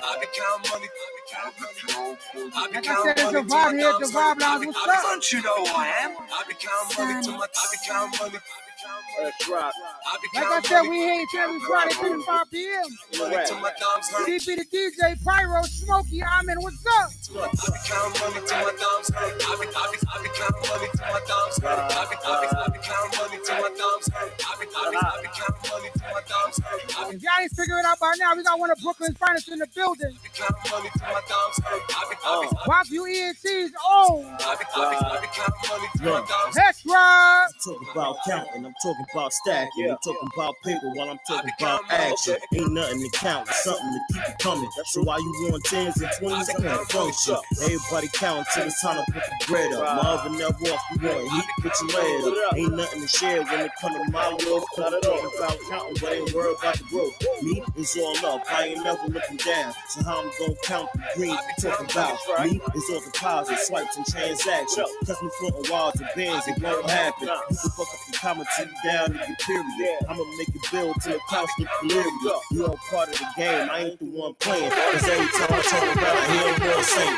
Like I said, it's the vibe here at the Vibe Lounge. What's up? Don't you know who I am? That's right. Like I said, we here each every Friday, 3 to 5 p.m. CP the DJ, Pyro, Smokey, I'm in. What's up? If y'all ain't figuring it out by now, we got one of Brooklyn's finest in the building. Wapview ENC's own. That's right. I'm talking about counting, I'm talking about stacking, I'm talking about paper while I'm talking about action. Ain't nothing to count, it's something to keep it coming. So while you want 10s and 20s, I can't function. Everybody count till it's time to put the bread up. My oven never off, you want heat, put your lead up. Ain't nothing to share when it come to my world. I'm talking about counting, but ain't worried about the growth. Me is all up, I ain't never looking down. So how I'm gonna count the green you talking about? Me is all deposit, swipes and transactions. Cause me frontin' wilds and bands, it won't happen. You can fuck up the comma till you down to your period. I'ma make it build till the couch look delirious. You all part of the game, I ain't the one playing. Cause every time I turn around, I hear more saying.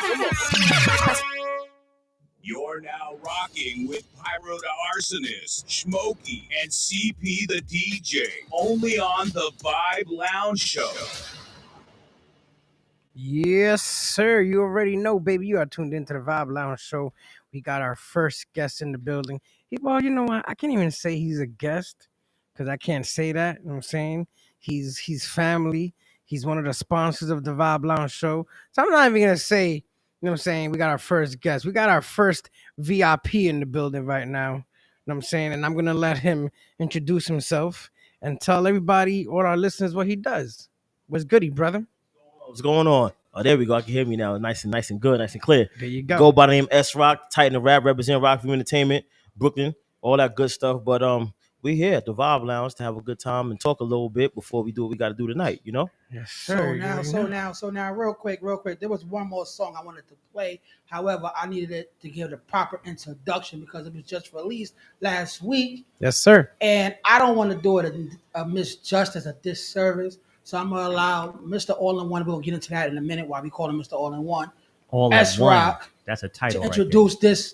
You're now rocking with Pyro the Arsonist, Smokey, and CP the DJ. Only on the Vibe Lounge Show. Yes, sir. You already know, baby. You are tuned into the Vibe Lounge Show. We got our first guest in the building. Well, you know what? I can't even say he's a guest because I can't say that. You know what I'm saying? He's family. He's one of the sponsors of the Vibe Lounge Show. So I'm not even going to say, you know what I'm saying, we got our first guest. We got our first VIP in the building right now. You know what I'm saying? And I'm going to let him introduce himself and tell everybody, all our listeners, what he does. What's goody, brother? What's going on? Oh, there we go. I can hear me now. Nice and good, nice and clear. There you go. Go by the name S-Rock, Titan the Rap, represent Rockview Entertainment, Brooklyn, all that good stuff. But we here at the Vibe Lounge to have a good time and talk a little bit before we do what we got to do tonight, you know? Yes, sir. So now, real quick. There was one more song I wanted to play. However, I needed it to give the proper introduction because it was just released last week. Yes, sir. And I don't want to do it a misjustice, a disservice. So I'm going to allow Mr. All-in-One, we'll get into that in a minute while we call him Mr. All-in-One. S-Rock. That's a title. To introduce this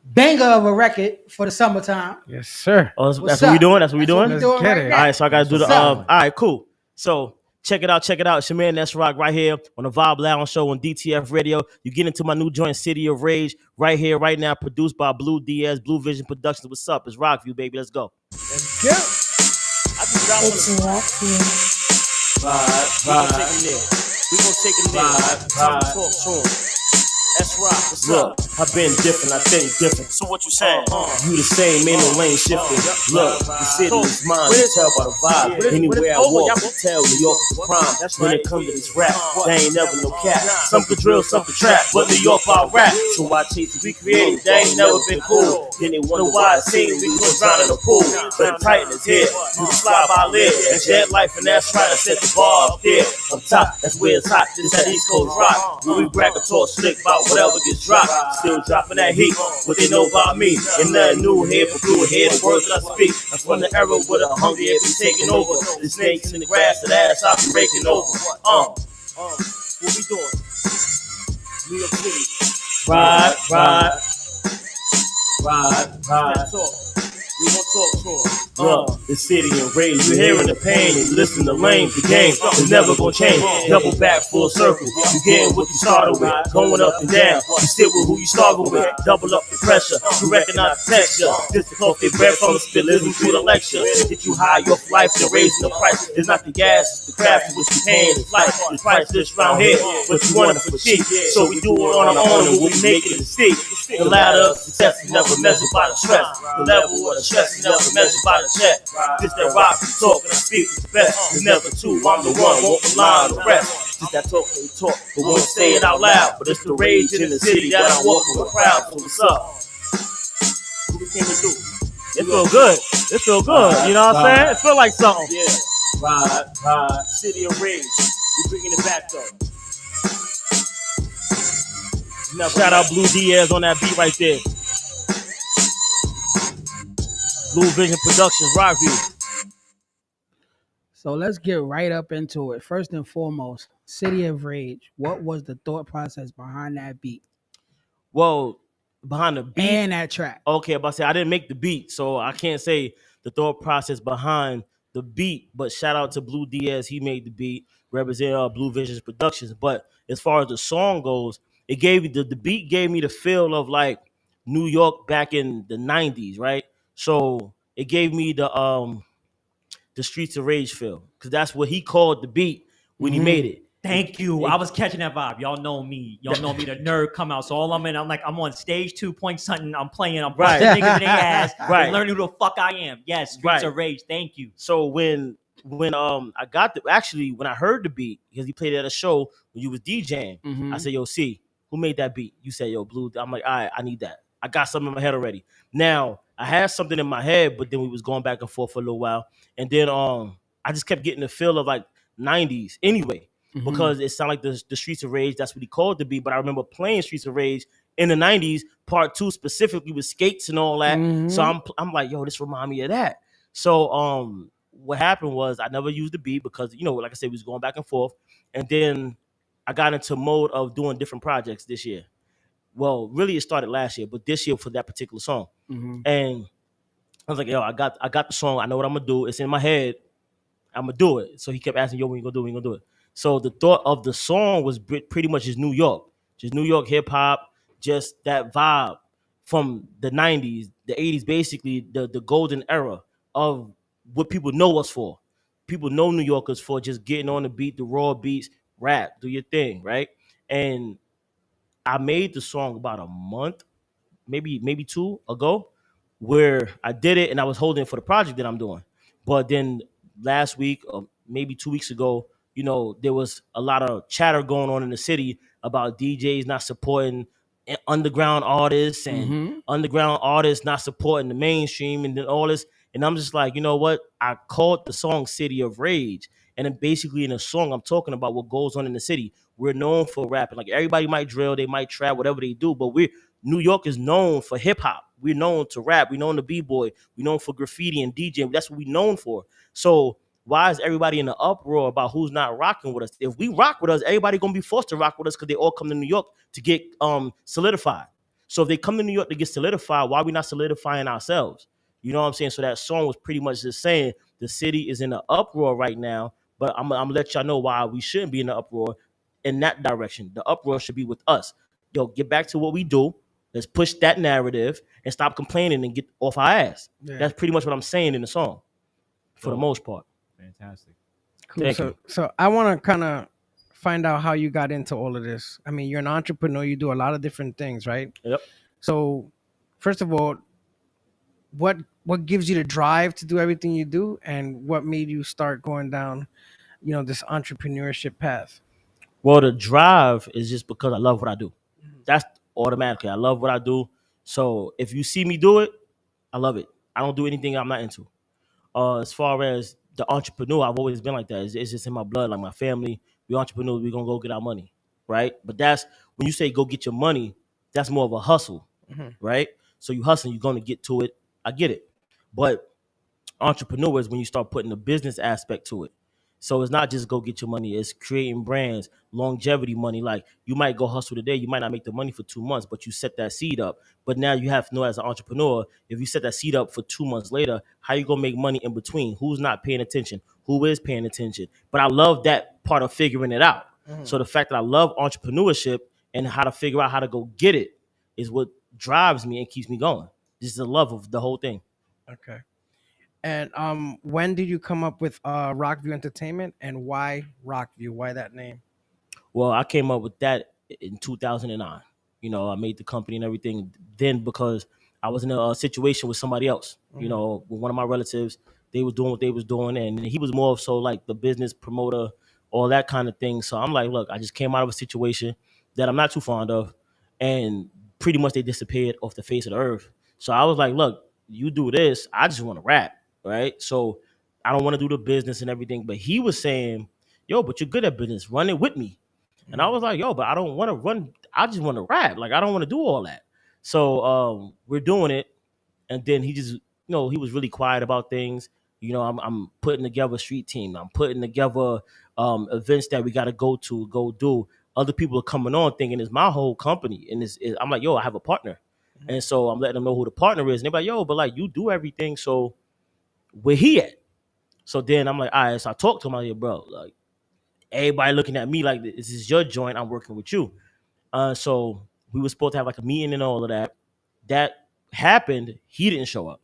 banger of a record for the summertime. Yes, sir. Oh, that's what we doing? That's what we doing? Let's get it. All right, so I got to do the, all right, cool. So check it out. It's your man S-Rock right here on the Vibe Lounge Show on DTF Radio. You get into my new joint, City of Rage, right here, right now, produced by Blue Diaz, Blue Vision Productions. What's up? It's Rockview, baby. Let's go. Let's go. It's Rockview. We gonna take him there. Time to talk to him. S-Rock, what's up? I've been different, I think different. So what you saying? You the same, ain't no lane shifting. Look, the city is mine, you tell by the vibe. Anywhere I walk, tell New York is the prime. When it comes to this rap, they ain't never no cap. Some could drill, some could trap, but New York by rap. So I chase it, we created, they ain't never been cool. Then they wonder why I seen we go drown in the pool. But the Titan is here, you can slide by live. That's that life, and that's right, I set the bar up there. Up top, that's where it's hot, this that East Coast rock. When we brag a talk slick about whatever gets dropped, still dropping that heat. What they know about me, and nothing new here, but blue here, the words that I speak. I'm from the era where the hungry have been taking over. The snakes in the grass, that ass I'll be breaking over. What we doing? New York City. Ride. We gon' talk to him. Look, the city in rage. You hearing the pain and listen to lame. The game is never gonna change. Double back, full circle. You getting what you started with. Going up and down. You still with who you started with. Double up the pressure. You recognize the texture. This is close their breath from the spillism through the lecture. Get you high off life, they're raising the price. It's not the gas, it's the craft. What you paying is life. The price this round here, but you want it for cheap. So we do it on our own and we make it a steep. The ladder of success is never measured by the stress. The level of the stress is never measured by the check. This that rock, talk, and I speak with the best. There's never two, I'm the one, won't rely on the rest. Just that talk, we talk, but won't say it out loud. But it's the rage in the city that I'm walking with proud. So what's up? What we came to do? It feel good. It feel good. You know what I'm saying? It feel like something. Yeah. Ride. City of Rage. We bringing it back though. Shout out Blue Diaz on that beat right there. Blue Vision Productions, Rockview. So let's get right up into it. First and foremost, City of Rage. What was the thought process behind that beat Well, behind the beat, and that track? okay, but I say I didn't make the beat, so I can't say the thought process behind the beat. But shout out to Blue Diaz, he made the beat, representing Blue Visions Productions. But as far as the song goes, it gave me the beat gave me the feel of like New York back in the '90s, right? So it gave me the Streets of Rage feel, because that's what he called the beat when he made it. Thank you. I was catching that vibe. Y'all know me. Y'all know me, the nerd come out. So all I'm in, I'm on stage 2 point something. I'm playing. I'm Right. busting niggas in their ass. Right. And learn who the fuck I am. Yes, Streets Right. of Rage. Thank you. So when I got when I heard the beat, because he played it at a show when you was DJing, I said, yo, C, who made that beat? You said, yo, Blue. I'm like, all right, I need that. I got something in my head already. Now I had something in my head, but then we was going back and forth for a little while, and then I just kept getting the feel of like '90s anyway, because it sounded like the Streets of Rage. That's what he called the beat. But I remember playing Streets of Rage in the '90s, part 2 specifically with skates and all that. So I'm like, yo, this remind me of that. So what happened was I never used the beat because, like I said, we was going back and forth. And then I got into mode of doing different projects this year. Well, really it started last year, but this year for that particular song. And I was like, yo, I got the song. I know what I'm gonna do. It's in my head. I'm gonna do it. So he kept asking, yo, when you gonna do it? When you gonna do it? So the thought of the song was pretty much just New York hip hop, just that vibe from the '90s, the '80s, basically the golden era of what people know us for. People know New Yorkers for just getting on the beat, the raw beats, rap, do your thing, right? And I made the song about a month, maybe 2 ago, where I did it and I was holding it for the project that I'm doing. But then last week, or maybe 2 weeks ago, there was a lot of chatter going on in the city about DJs not supporting underground artists and underground artists not supporting the mainstream and then all this. And I'm just like, you know what? I called the song City of Rage. And then basically in a song, I'm talking about what goes on in the city. We're known for rapping. Like everybody might drill, they might trap, whatever they do, but New York is known for hip hop. We're known to rap. We're known to b-boy. We're known for graffiti and DJing. That's what we're known for. So why is everybody in the uproar about who's not rocking with us? If we rock with us, everybody gonna be forced to rock with us because they all come to New York to get solidified. So if they come to New York to get solidified, why are we not solidifying ourselves? You know what I'm saying? So that song was pretty much just saying the city is in the uproar right now, but I'm gonna let y'all know why we shouldn't be in the uproar in that direction. The uproar should be with us. Yo, get back to what we do. Let's push that narrative and stop complaining and get off our ass. Yeah. That's pretty much what I'm saying in the song, for the most part. Fantastic. Cool. So I want to kind of find out how you got into all of this. I mean, you're an entrepreneur. You do a lot of different things, right? Yep. So first of all, what gives you the drive to do everything you do, and what made you start going down, this entrepreneurship path? Well, the drive is just because I love what I do. That's automatically. I love what I do. So if you see me do it, I love it. I don't do anything I'm not into. As far as the entrepreneur, I've always been like that. It's just in my blood, like my family. We entrepreneurs, we're going to go get our money, right? But that's, when you say go get your money, that's more of a hustle, right? So you hustling, you're going to get to it. I get it. But entrepreneurs, when you start putting the business aspect to it. So it's not just go get your money. It's creating brands, longevity money. Like you might go hustle today. You might not make the money for 2 months, but you set that seed up. But now you have to know as an entrepreneur, if you set that seed up for 2 months later, how you going to make money in between? Who's not paying attention? Who is paying attention? But I love that part of figuring it out. So the fact that I love entrepreneurship and how to figure out how to go get it is what drives me and keeps me going. This is the love of the whole thing. Okay. And when did you come up with Rockview Entertainment, and why Rockview? Why that name? Well, I came up with that in 2009. I made the company and everything then because I was in a situation with somebody else, with one of my relatives. They was doing what they was doing, and he was more so like the business promoter, all that kind of thing. So I'm like, look, I just came out of a situation that I'm not too fond of, and pretty much they disappeared off the face of the earth. So I was like, look, you do this, I just want to rap. Right. So I don't want to do the business and everything. But he was saying, yo, but you're good at business. Run it with me. And I was like, yo, but I don't want to run. I just want to rap. Like, I don't want to do all that. So we're doing it. And then he just, he was really quiet about things. You know, I'm putting together a street team. I'm putting together events that we got to go do. Other people are coming on thinking it's my whole company, and I'm like, yo, I have a partner, and so I'm letting them know who the partner is, and they're like, yo, but like you do everything, so where he at? So then I'm like, all right, so I talked to him. I'm like, bro, like everybody looking at me like this is your joint. I'm working with you. So we were supposed to have like a meeting and all of that. That happened. He didn't show up.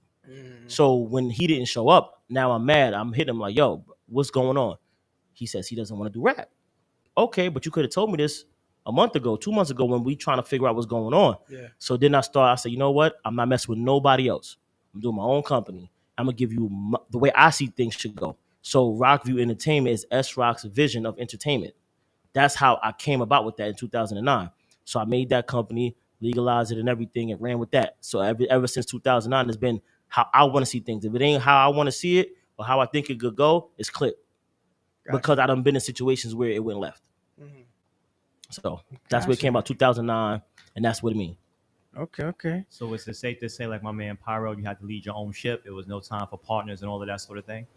So when he didn't show up, now I'm mad. I'm hitting him like, yo, what's going on? He says he doesn't want to do rap. Okay, but you could have told me this a month ago, 2 months ago when we trying to figure out what's going on. Yeah. So then I said, you know what? I'm not messing with nobody else. I'm doing my own company. I'm going to give you the way I see things should go. So Rockview Entertainment is S-Rock's vision of entertainment. That's how I came about with that in 2009. So I made that company, legalized it and everything, and ran with that. So ever since 2009, it's been how I want to see things. If it ain't how I want to see it or how I think it could go, it's clipped. Gotcha. Because I done been in situations where it went left. Mhm. So that's where it came about, 2009, and that's what it means. Okay. So is it safe to say, like my man Pyro, you had to lead your own ship? It was no time for partners and all of that sort of thing?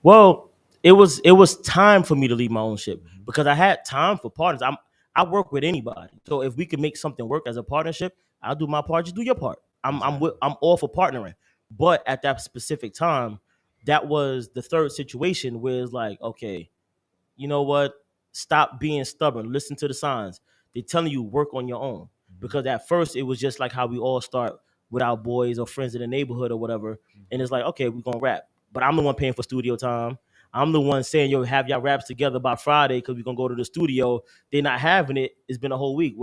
Well, it was time for me to leave my own ship because I had time for partners. I work with anybody. So if we can make something work as a partnership, I'll do my part, just do your part. I'm all for partnering. But at that specific time, that was the third situation where it's like, okay, you know what? Stop being stubborn. Listen to the signs. They're telling you work on your own. Because at first it was just like how we all start with our boys or friends in the neighborhood or whatever. And it's like, okay, we're gonna rap. But I'm the one paying for studio time. I'm the one saying, yo, have y'all raps together by Friday because we're gonna go to the studio. They're not having it. It's been a whole week.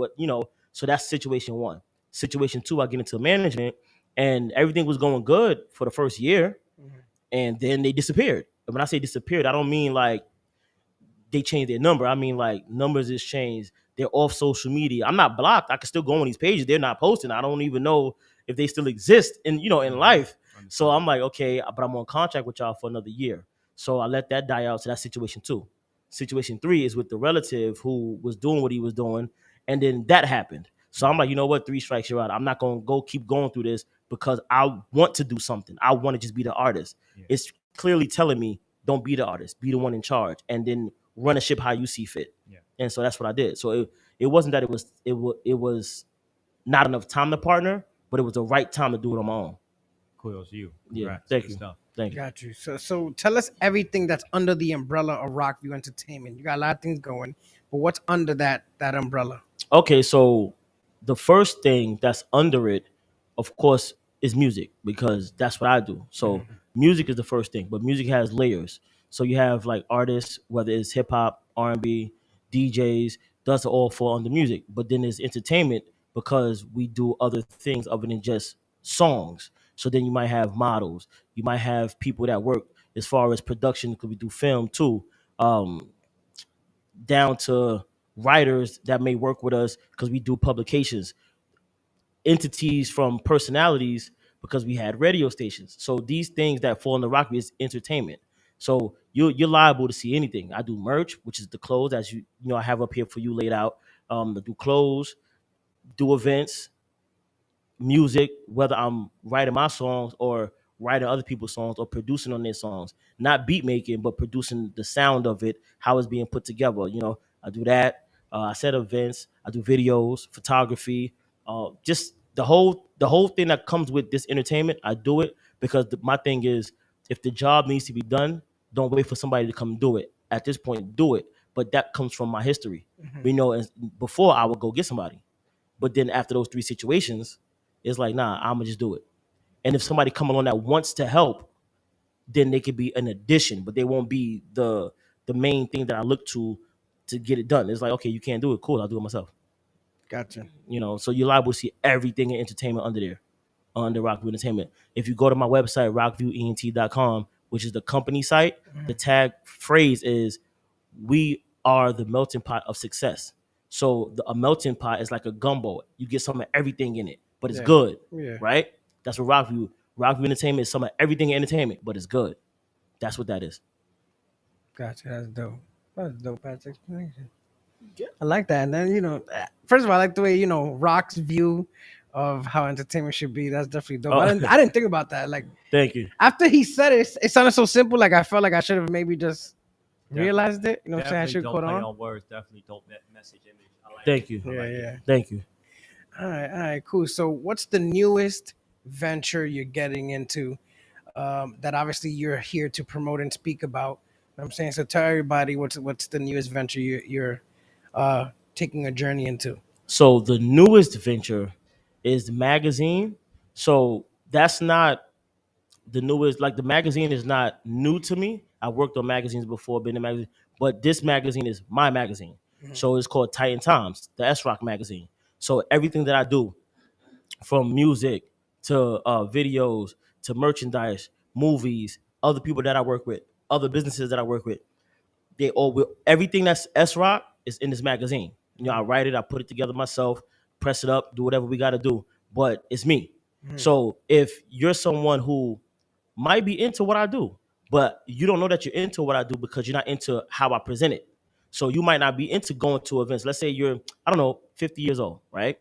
So that's situation one. Situation two, I get into management and everything was going good for the first year. And then they disappeared. And when I say disappeared, I don't mean like they changed their number. I mean, like, numbers is changed. They're off social media. I'm not blocked. I can still go on these pages. They're not posting. I don't even know if they still exist in life. So I'm like, okay, but I'm on contract with y'all for another year. So I let that die out. So that's situation two. Situation three is with the relative who was doing what he was doing. And then that happened. So I'm like, you know what? 3 strikes, you're out. I'm not going to keep going through this because I want to do something. I want to just be the artist. Yeah. It's clearly telling me, don't be the artist. Be the one in charge. And then run a ship how you see fit. Yeah. And so that's what I did. So it wasn't that it was not enough time to partner, but it was the right time to do it on my own. Kudos to you. Yeah. Thank you. Thank you. Got you. So tell us everything that's under the umbrella of Rockview Entertainment. You got a lot of things going, but what's under that umbrella? Okay, so the first thing that's under it, of course, is music because that's what I do. So music is the first thing, but music has layers. So you have like artists, whether it's hip hop, R&B, DJs, does all fall under music. But then there's entertainment because we do other things other than just songs. So then you might have models, you might have people that work as far as production because we do film too, down to writers that may work with us because we do publications, entities from personalities because we had radio stations. So these things that fall in the Rockview is entertainment. So you're liable to see anything. I do merch, which is the clothes, as you know I have up here for you laid out. I do clothes, do events, music, whether I'm writing my songs or writing other people's songs or producing on their songs. Not beat making, but producing the sound of it, how it's being put together. I do that. I set events. I do videos, photography, just the whole thing that comes with this entertainment. I do it because my thing is, if the job needs to be done, don't wait for somebody to come do it. At this point, do it. But that comes from my history. And before I would go get somebody, but then after those 3 situations, it's like, nah, I'm gonna just do it. And if somebody come along that wants to help, then they could be an addition, but they won't be the main thing that I look to get it done. It's like, okay, you can't do it. Cool, I'll do it myself. Gotcha. So you're liable to see everything in entertainment under there, under Rockview Entertainment. If you go to my website, rockviewent.com, which is the company site, the tag phrase is, we are the melting pot of success. So a melting pot is like a gumbo. You get some of everything in it, but it's good, right? That's what Rockview Entertainment is, some of everything in entertainment, but it's good. That's what that is. Gotcha. That's dope. That's dope. That's explanation. I like that. And then, first of all, I like the way, Rock's View, of how entertainment should be. That's definitely dope. Oh. I didn't think about that. Like Thank you. after he said it, it sounded so simple. Like I felt like I should have maybe just Definitely. realized it. You know what I'm saying? I Definitely should don't caught play on. on words. Definitely don't message image. I like Thank it. you. I like it. Yeah. Thank you. All right, cool. So, what's the newest venture you're getting into? That obviously you're here to promote and speak about. You know what I'm saying, so tell everybody what's the newest venture you're taking a journey into. So the newest venture is the magazine. So that's not the newest. Like the magazine is not new to me. I worked on magazines before, been in magazine, but this magazine is my magazine. So it's called Titan Times, the S Rock magazine. So everything that I do, from music to videos to merchandise, movies, other people that I work with, other businesses that I work with, they all will. Everything that's S Rock is in this magazine. You know, I write it, I put it together myself, press it up, do whatever we got to do, but it's me. So if you're someone who might be into what I do, but you don't know that you're into what I do because you're not into how I present it. So you might not be into going to events. Let's say you're, I don't know, 50 years old, right?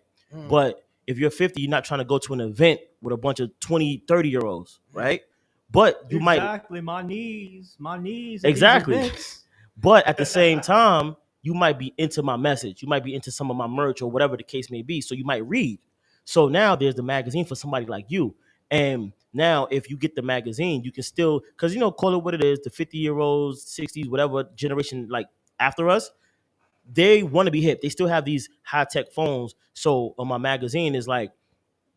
But if you're 50, you're not trying to go to an event with a bunch of 20, 30-year-olds, right? But you might, Exactly. My knees. at these Exactly. events. but at the same time, you might be into my message. You might be into some of my merch or whatever the case may be. So you might read. So now there's the magazine for somebody like you. And now if you get the magazine, you can still, because call it what it is, the 50-year-olds, 60s, whatever generation like after us, they want to be hip. They still have these high-tech phones. So on my magazine is like,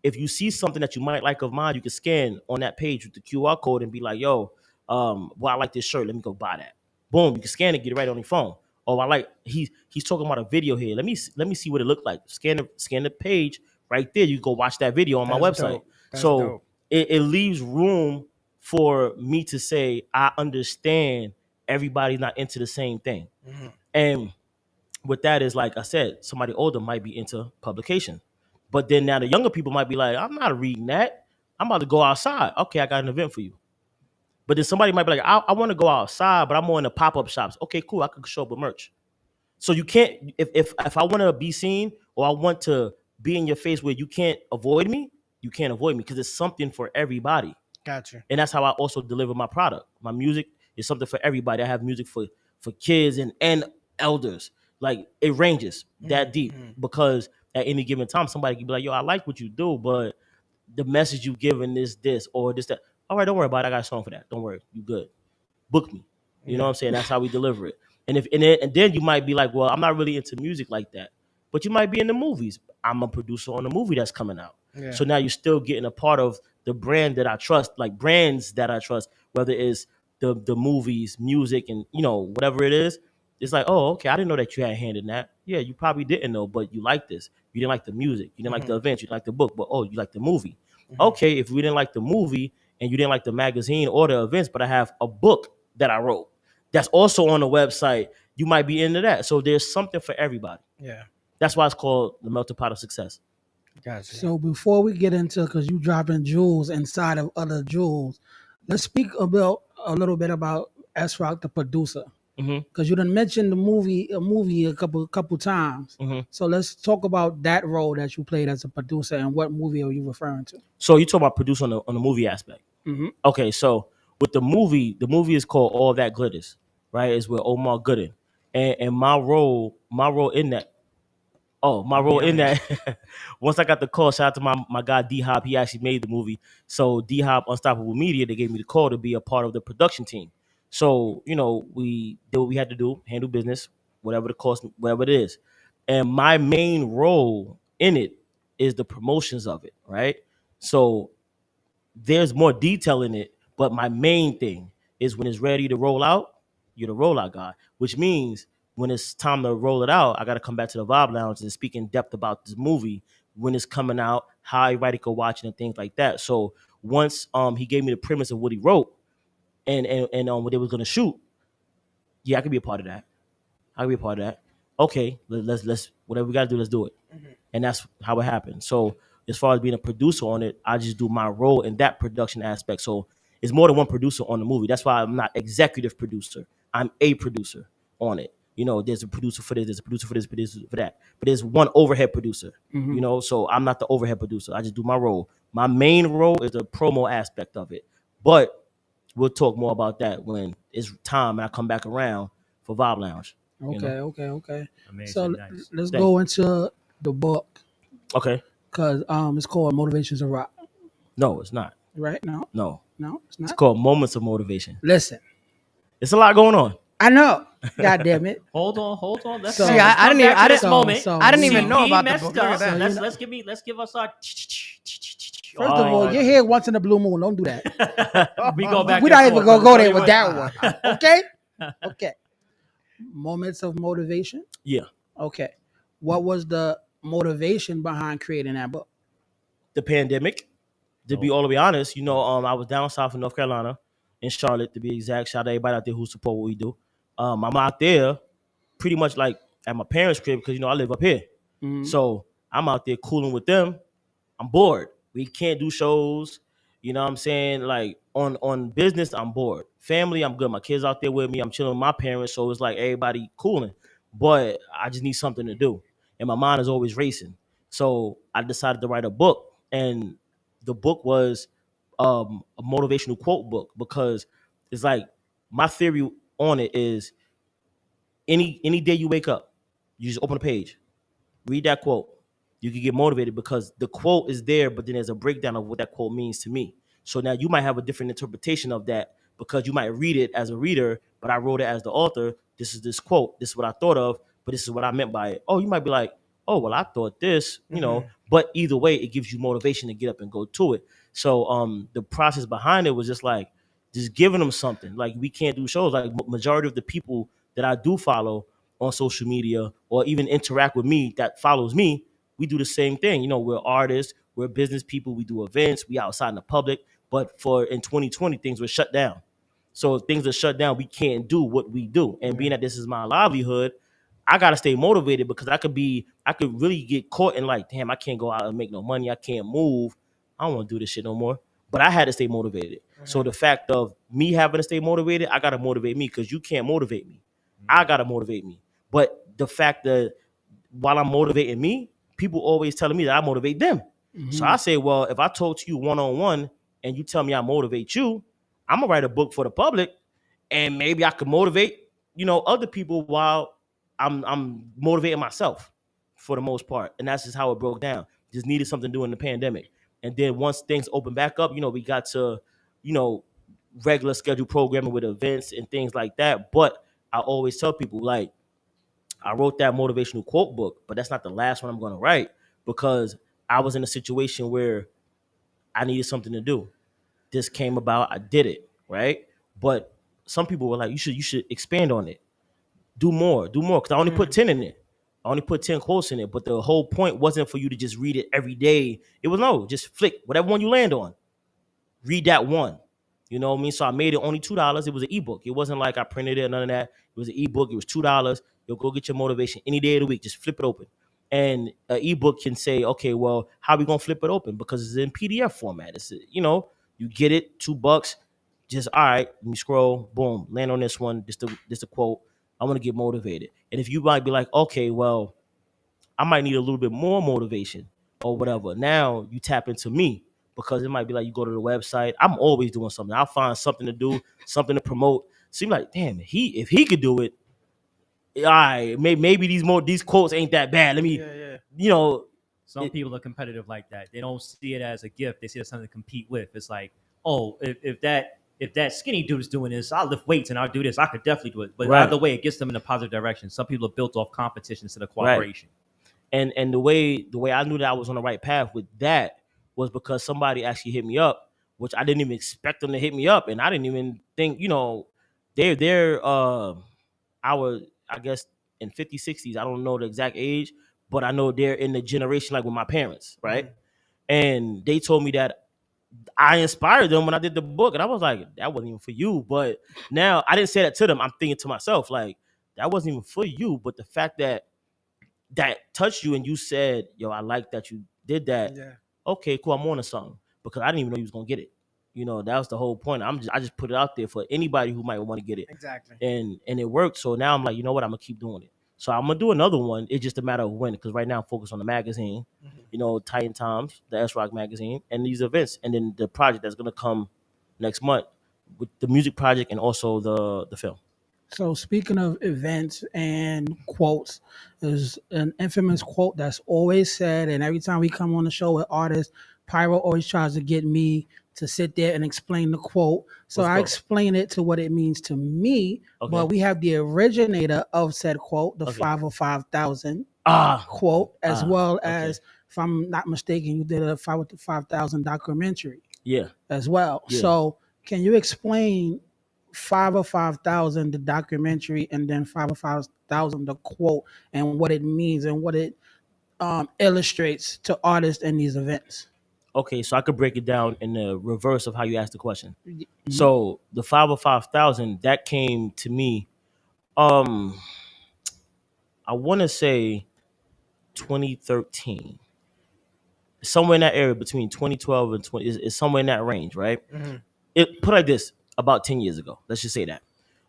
if you see something that you might like of mine, you can scan on that page with the QR code and be like, yo, well, I like this shirt. Let me go buy that. Boom, you can scan it, get it right on your phone. Oh, I like he's talking about a video here. Let me see what it looked like. Scan the page right there. You can go watch that video on my That's website. dope. That's So dope. it leaves room for me to say, I understand everybody's not into the same thing. And with that is, like I said, somebody older might be into publication. But then now the younger people might be like, I'm not reading that. I'm about to go outside. Okay, I got an event for you. But then somebody might be like, I want to go outside, but I'm more in the pop-up shops. Okay, cool. I could show up with merch. So you can't, if I want to be seen or I want to be in your face where you can't avoid me, you can't avoid me because it's something for everybody. Gotcha. And that's how I also deliver my product. My music is something for everybody. I have music for kids and elders. Like it ranges that deep because at any given time, somebody can be like, yo, I like what you do, but the message you giving is this or this, that. All right, don't worry about it. I got a song for that. Don't worry. You good. Book me. You know what I'm saying? That's how we deliver it. And then you might be like, well, I'm not really into music like that. But you might be in the movies. I'm a producer on a movie that's coming out. Yeah. So now you're still getting a part of the brand that I trust, like brands that I trust, whether it's the movies, music, and whatever it is. It's like, oh, okay, I didn't know that you had a hand in that. Yeah, you probably didn't know, but you like this. You didn't like the music. You didn't like the events. You didn't like the book, but you like the movie. Okay, if we didn't like the movie and you didn't like the magazine or the events, but I have a book that I wrote that's also on the website, you might be into that. So there's something for everybody. Yeah. That's why it's called the melting pot of success. Gotcha. So before we get into, because you dropping jewels inside of other jewels, let's speak about a little bit about S Rock, the producer, because you done mentioned a movie a couple times. So let's talk about that role that you played as a producer and what movie are you referring to? So you talk about producer on the movie aspect. Okay, so with the movie is called All That Glitters, right? It's with Omar Gooden, and my role in that. Oh, my role in that. Once I got the call, shout out to my guy D Hop. He actually made the movie. So D Hop, Unstoppable Media, they gave me the call to be a part of the production team. So we did what we had to do, handle business, whatever the cost, whatever it is. And my main role in it is the promotions of it, right? So there's more detail in it, but my main thing is when it's ready to roll out, you're the rollout guy, which means when it's time to roll it out, I got to come back to the Vibe Lounge and speak in depth about this movie, when it's coming out, how everybody could watch it and things like that. So once he gave me the premise of what he wrote and what they was going to shoot, yeah, I could be a part of that. Okay, let's whatever we got to do, let's do it. And that's how it happened. So as far as being a producer on it, I just do my role in that production aspect. So it's more than one producer on the movie. That's why I'm not executive producer. I'm a producer on it. You know, there's a producer for this, there's a producer for this, producer for that. But there's one overhead producer. You know, so I'm not the overhead producer. I just do my role. My main role is the promo aspect of it. But we'll talk more about that when it's time and I come back around for Vibe Lounge. Okay. Amazing, So nice. let's Thank go into the book Okay. because it's called Motivations of Rock. No, it's not. Right? No, it's It's not. called Moments of Motivation. Listen, It's a lot going on. I know. God damn it. Hold on. Let's So- let's See, I come didn't even- back to I this didn't- moment. so- I didn't even CP know about the messed book. Look up. at that. Let's give us our. First of all, you're here once in a blue moon. Don't do that. we go back. We're and not even forth. gonna go there Don't with even- that one. Okay? Okay. Moments of motivation. Yeah. Okay. What was the motivation behind creating that book? The pandemic. To be all the way honest, you know, I was down south in North Carolina, in Charlotte to be exact. Shout out to everybody out there who support what we do. I'm out there pretty much like at my parents' crib because, you know, I live up here. So I'm out there cooling with them. I'm bored. We can't do shows. You know what I'm saying? Like on business, I'm bored. Family, I'm good. My kids out there with me. I'm chilling with my parents. So it's like everybody cooling. But I just need something to do. And my mind is always racing. So I decided to write a book. And the book was a motivational quote book because it's like my theory on it is any day you wake up, you just open a page, read that quote. You can get motivated because the quote is there, but then there's a breakdown of what that quote means to me. So now you might have a different interpretation of that because you might read it as a reader, but I wrote it as the author. This is this quote. This is what I thought of, but this is what I meant by it. Oh, you might be like, oh, well, I thought this, you know, but either way, it gives you motivation to get up and go to it. So the process behind it was just like, just giving them something. Like we can't do shows. Like majority of the people that I do follow on social media or even interact with me that follows me, we do the same thing. You know, we're artists, we're business people, we do events, we outside in the public. But in 2020, things were shut down. So if things are shut down, we can't do what we do. And being that this is my livelihood, I gotta stay motivated because I could really get caught in like, damn, I can't go out and make no money, I can't move. I don't want to do this shit no more. But I had to stay motivated. So the fact of me having to stay motivated, I gotta motivate me because you can't motivate me. I gotta motivate me. But the fact that while I'm motivating me, people always telling me that I motivate them. So I say, well, if I talk to you one-on-one and you tell me I motivate you, I'm gonna write a book for the public and maybe I could motivate, you know, other people while I'm motivating myself for the most part. And that's just how it broke down. Just needed something to do in the pandemic. And then once things opened back up, you know, we got to, you know, regular scheduled programming with events and things like that. But I always tell people, like, I wrote that motivational quote book, but that's not the last one I'm going to write because I was in a situation where I needed something to do. This came about, I did it, right? But some people were like, you should expand on it. Do more, because I only put 10 in it. I only put 10 quotes in it, but the whole point wasn't for you to just read it every day. It was no, just flick whatever one you land on. Read that one. You know what I mean? So I made it only $2. It was an ebook. It wasn't like I printed it or none of that. It was an ebook. It was $2. You'll go get your motivation any day of the week. Just flip it open. And an ebook can say, okay, well, how are we gonna flip it open? Because it's in PDF format. It's, you know, you get it, $2. Just all right, let me scroll, boom, land on this one. This a quote. I want to get motivated. And if you might be like, okay, well, I might need a little bit more motivation or whatever. Now you tap into me because it might be like you go to the website. I'm always doing something. I'll find something to do, something to promote. Seem like, damn, if he could do it, all right, maybe these quotes ain't that bad. Let me, you know. Some people are competitive like that. They don't see it as a gift. They see it as something to compete with. It's like, oh, if that skinny dude is doing this, I'll lift weights and I'll do this. I could definitely do it. But Right. either way, it gets them in a positive direction. Some people are built off competition instead of cooperation. Right. And the way I knew that I was on the right path with that was because somebody actually hit me up, which I didn't even expect them to hit me up, and I didn't even think, you know, they're I guess in 50s, 60s. I don't know the exact age, but I know they're in the generation like with my parents, right? And they told me that I inspired them when I did the book, and I was like, that wasn't even for you. But now I didn't say that to them. I'm thinking to myself, like, that wasn't even for you. But the fact that touched you and you said, yo, I like that you did that. Yeah. Okay, cool. I'm on to something because I didn't even know you was gonna get it. You know, that was the whole point. I just put it out there for anybody who might want to get it, Exactly. and it worked. So now I'm like, you know what, I'm gonna keep doing it. So I'm gonna do another one. It's just a matter of when, because right now I'm focused on the magazine, you know, Titan Times, the S Rock magazine, and these events, and then the project that's gonna come next month with the music project and also the film. So speaking of events and quotes, there's an infamous quote that's always said, and every time we come on the show with artists, Pyro always tries to get me to sit there and explain the quote. So Let's I go. explain it to what it means to me, Okay. but we have the originator of said quote, the Okay. 505,000 Ah, quote, as well okay. as, if I'm not mistaken, you did a 505,000 documentary yeah. as well. Yeah. So can you explain 505,000 the documentary and then 505,000 the quote and what it means and what it illustrates to artists in these events? Okay, so I could break it down in the reverse of how you asked the question. So the 505,000 that came to me, I want to say 2013, somewhere in that area between 2012 and 20 is somewhere in that range, right? It put like this, about 10 years ago. Let's just say that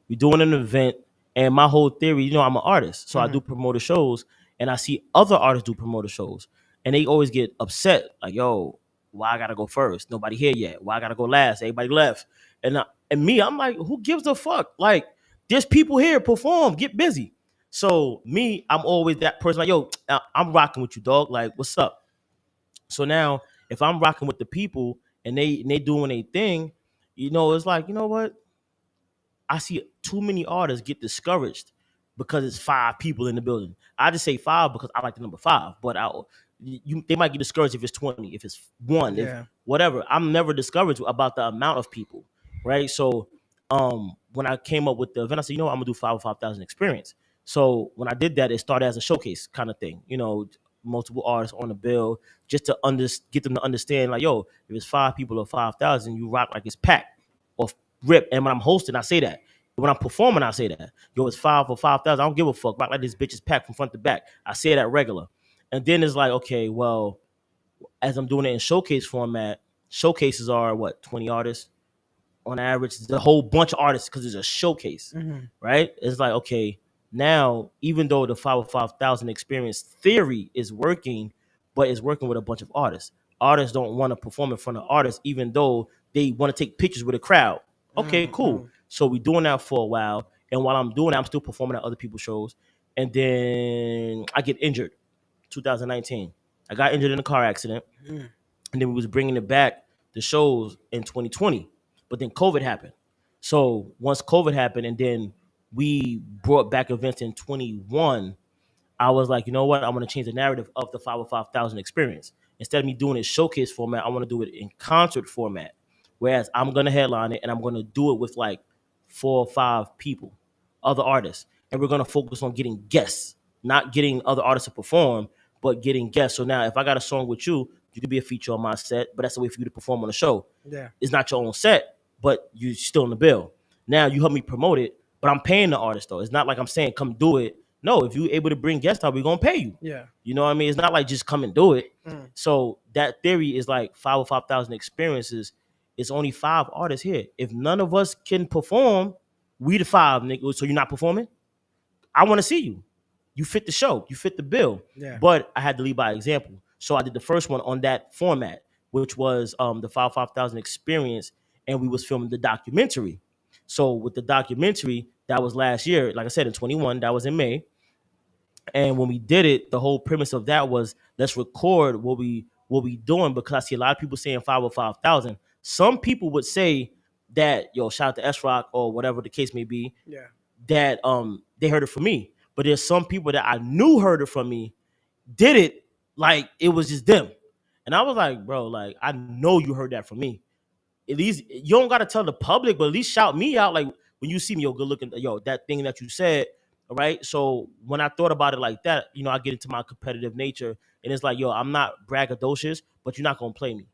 we're doing an event, and my whole theory, you know, I'm an artist, so I do promoter shows, and I see other artists do promoter shows, and they always get upset, like, yo, why I gotta go first? Nobody here yet. Why I gotta go last? Everybody left. And me, I'm like, who gives a fuck? Like, there's people here, perform, get busy. So me, I'm always that person, like, yo, I'm rocking with you, dog. Like, what's up? So now, if I'm rocking with the people and they doing a thing, you know, it's like, you know what? I see too many artists get discouraged because it's 5 people in the building. I just say 5 because I like the number 5, but they might get discouraged if it's 20, if it's 1, Yeah. if whatever. I'm never discouraged about the amount of people, right? So when I came up with the event, I said, you know what, I'm gonna do 5,000 experience. So when I did that, it started as a showcase kind of thing, you know, multiple artists on the bill, just to get them to understand, like, yo, if it's 5 people or 5,000, you rock like it's packed or rip. And when I'm hosting, I say that. When I'm performing, I say that. Yo, it's 5 or 5,000. I don't give a fuck. Rock like this bitch is packed from front to back. I say that regular. And then it's like, okay, well, as I'm doing it in showcase format, showcases are what, 20 artists on average. It's a whole bunch of artists because it's a showcase, right? It's like, okay, now, even though the 5,000 experience theory is working, but it's working with a bunch of artists. Artists don't want to perform in front of artists, even though they want to take pictures with a crowd. Okay, cool. So we're doing that for a while. And while I'm doing that, I'm still performing at other people's shows. And then I get injured, 2019. I got injured in a car accident. And then we was bringing it back, the shows, in 2020. But then COVID happened. So once COVID happened and then we brought back events in 21, I was like, you know what? I want to change the narrative of the 505,000 experience. Instead of me doing it showcase format, I want to do it in concert format. Whereas I'm going to headline it and I'm going to do it with like 4 or 5 people, other artists. And we're going to focus on getting guests, not getting other artists to perform, but getting guests. So now if I got a song with you, you could be a feature on my set, but that's a way for you to perform on the show. Yeah. It's not your own set, but you're still in the bill. Now you help me promote it, but I'm paying the artist though. It's not like I'm saying, come do it. No, if you're able to bring guests out, we're going to pay you. Yeah. You know what I mean? It's not like just come and do it. So that theory is like 5,000 experiences. It's only 5 artists here. If none of us can perform, we the 5, nigga. So you're not performing? I want to see you. You fit the show. You fit the bill. Yeah. But I had to lead by example. So I did the first one on that format, which was the 5,000 experience, and we was filming the documentary. So with the documentary, that was last year. Like I said, in 21, that was in May. And when we did it, the whole premise of that was let's record what we doing, because I see a lot of people saying 505,000. Some people would say that, yo, shout out to S Rock or whatever the case may be, Yeah. that they heard it from me. But there's some people that I knew heard it from me, did it like it was just them. And I was like, bro, like, I know you heard that from me. At least you don't gotta tell the public, but at least shout me out. Like when you see me, yo, good looking, yo, that thing that you said. All right. So when I thought about it like that, you know, I get into my competitive nature, and it's like, yo, I'm not braggadocious, but you're not gonna play me.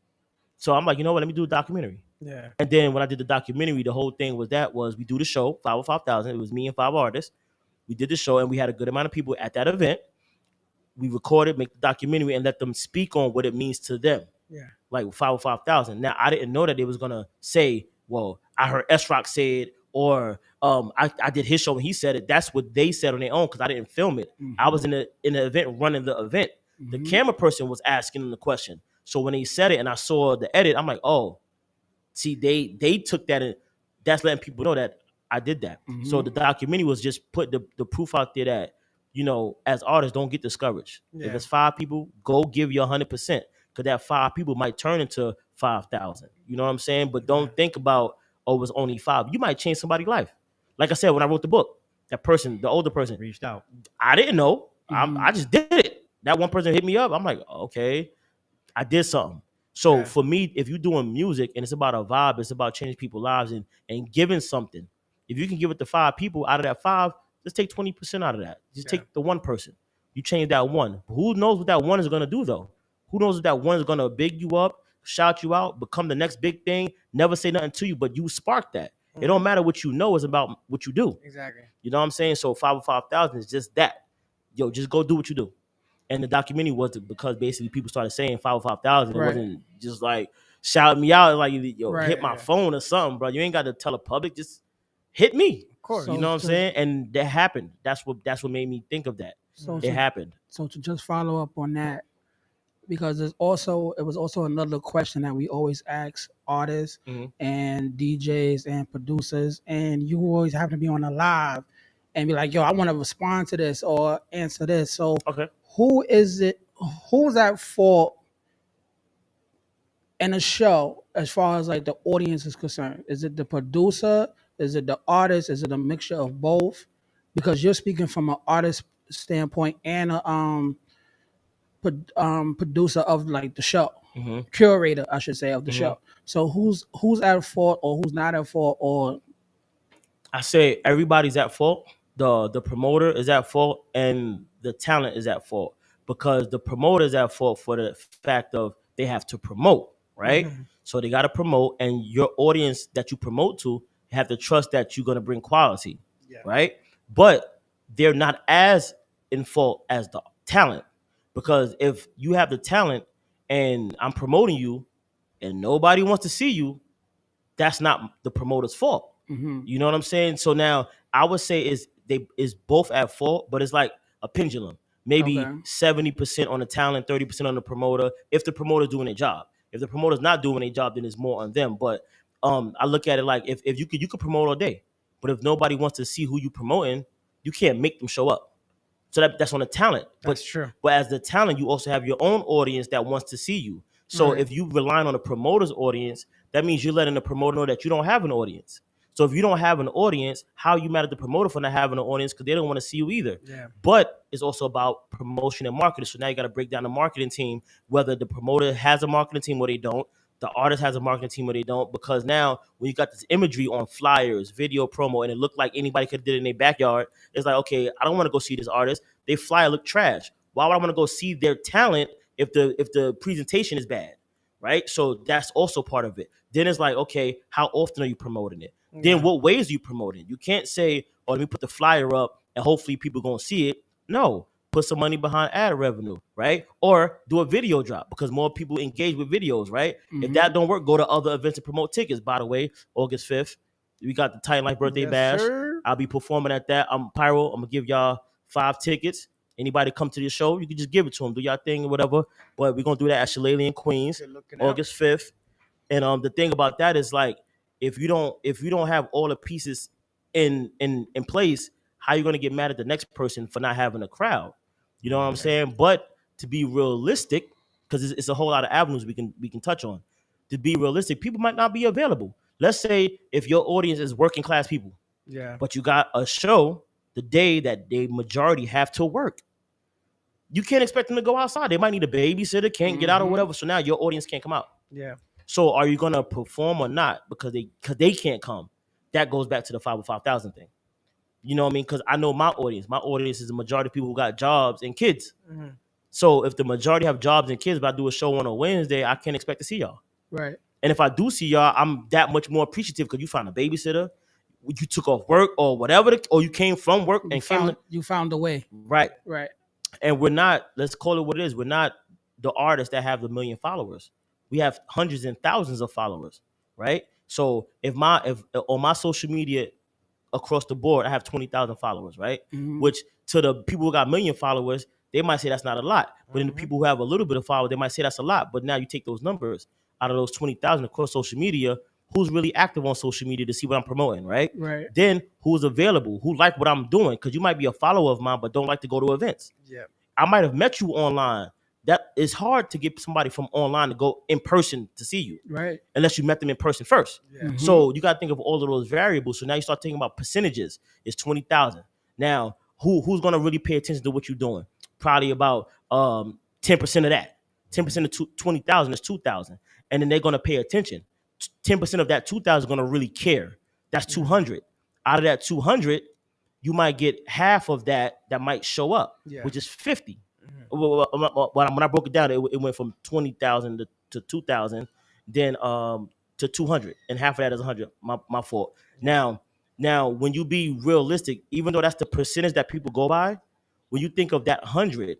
So I'm like, you know what? Let me do a documentary. Yeah. And then when I did the documentary, the whole thing was we do the show, 5,000. It was me and 5 artists. We did the show, and we had a good amount of people at that event. We recorded, make the documentary, and let them speak on what it means to them. Yeah. like 505,000. Now I didn't know that they was gonna say, well, I heard S Rock say it, or I did his show and he said it. That's what they said on their own because I didn't film it. I was in the event running the event. The camera person was asking them the question. So when he said it and I saw the edit, I'm like, oh, see, they took that and that's letting people know that I did that. So the documentary was just put the proof out there that, you know, as artists, don't get discouraged. If it's 5 people, go give your 100%. Because that 5 people might turn into 5,000. You know what I'm saying? But don't think about, oh, it's only 5. You might change somebody's life. Like I said, when I wrote the book, that person, the older person, Reached out. I didn't know. I just did it. That one person hit me up. I'm like, okay, I did something. So for me, if you're doing music and it's about a vibe, it's about changing people's lives and giving something. If you can give it to 5 people, out of that 5, just take 20% out of that. Just take the one person. You change that one. Who knows what that one is gonna do though? Who knows if that one is gonna big you up, shout you out, become the next big thing, never say nothing to you, but you spark that. It don't matter what you know, it's about what you do. Exactly. You know what I'm saying? So 505,000 is just that. Yo, just go do what you do. And the documentary was because basically people started saying 505,000. It wasn't just like shout me out like yo hit my phone or something, bro. You ain't got to tell the public, just hit me. Of course. So You know what I'm saying? And that happened. That's what made me think of that. So It happened. So to just follow up on that, because it was also another question that we always ask artists and DJs and producers, and you always have to be on a live and be like, yo, I want to respond to this or answer this. So Okay. who's at fault in a show as far as like the audience is concerned? Is it the producer? Is it the artist? Is it a mixture of both? Because you're speaking from an artist standpoint and a producer of like the show, curator, I should say, of the show. So who's at fault or who's not at fault? Or I say everybody's at fault. The promoter is at fault and the talent is at fault because the promoter is at fault for the fact of they have to promote, right? So they got to promote, and your audience that you promote to have to trust that you're going to bring quality, right? But they're not as in fault as the talent, because if you have the talent and I'm promoting you and nobody wants to see you, that's not the promoter's fault. You know what I'm saying? So now I would say is both at fault, but it's like a pendulum. Maybe 70% on the talent, 30% on the promoter, if the promoter's doing their job. If the promoter's not doing their job, then it's more on them. But I look at it like if you could promote all day, but if nobody wants to see who you promoting, you can't make them show up. So that's on the talent. That's true. But as the talent, you also have your own audience that wants to see you. So if you relying on the promoter's audience, that means you're letting the promoter know that you don't have an audience. So if you don't have an audience, how you mad at the promoter for not having an audience because they don't want to see you either. But it's also about promotion and marketing. So now you got to break down the marketing team, whether the promoter has a marketing team or they don't, the artist has a marketing team or they don't, because now when you got this imagery on flyers, video promo, and it looked like anybody could have did it in their backyard, it's like, okay, I don't want to go see this artist. They flyer look trash. Why would I want to go see their talent if the presentation is bad, right? So that's also part of it. Then it's like, okay, how often are you promoting it? Then what ways are you promoting? You can't say, oh, let me put the flyer up and hopefully people gonna see it. No, put some money behind ad revenue, right? Or do a video drop because more people engage with videos, right? If that don't work, go to other events and promote tickets. By the way, August 5th, we got the Titan Life birthday bash. Sir. I'll be performing at that. I'm Pyro. I'm gonna give y'all 5 tickets. Anybody come to the show, you can just give it to them, do y'all thing or whatever. But we're gonna do that at Shillelagh in Queens, August 5th. And the thing about that is like, if you don't have all the pieces in place, how you gonna get mad at the next person for not having a crowd? You know what I'm saying? But to be realistic, because it's a whole lot of avenues we can touch on. To be realistic, people might not be available. Let's say if your audience is working class people, but you got a show the day that the majority have to work. You can't expect them to go outside. They might need a babysitter, can't get out or whatever. So now your audience can't come out. So are you gonna perform or not? Because they can't come. That goes back to the 505,000 thing. You know what I mean? Because I know my audience. My audience is the majority of people who got jobs and kids. So if the majority have jobs and kids, but I do a show on a Wednesday, I can't expect to see y'all. right. And if I do see y'all, I'm that much more appreciative because you found a babysitter, you took off work or whatever, or you came from work and You found a way. right. Right. And we're not, let's call it what it is. We're not the artists that have the 1 million followers. we have hundreds and thousands of followers, right? So if on my social media across the board, I have 20,000 followers, right? Which to the people who got million followers, they might say that's not a lot. But in the people who have a little bit of followers, they might say that's a lot. But now you take those numbers out of those 20,000 across social media, who's really active on social media to see what I'm promoting, right? Right. Then who's available, who like what I'm doing, because you might be a follower of mine, but don't like to go to events. Yeah. I might have met you online. That is hard to get somebody from online to go in person to see you, Right. unless you met them in person first. Yeah. So you got to think of all of those variables. So now you start thinking about percentages. It's 20,000. Now, who's going to really pay attention to what you're doing? Probably about 10% of that. 10% of 20,000 is 2,000. And then they're going to pay attention. 10% of that 2,000 is going to really care. That's 200. Out of that 200, you might get half of that might show up, Yeah. which is 50. When I broke it down, it went from 20,000 to 2,000, then to 200, and half of that is 100. My fault. Now, when you be realistic, even though that's the percentage that people go by, when you think of that 100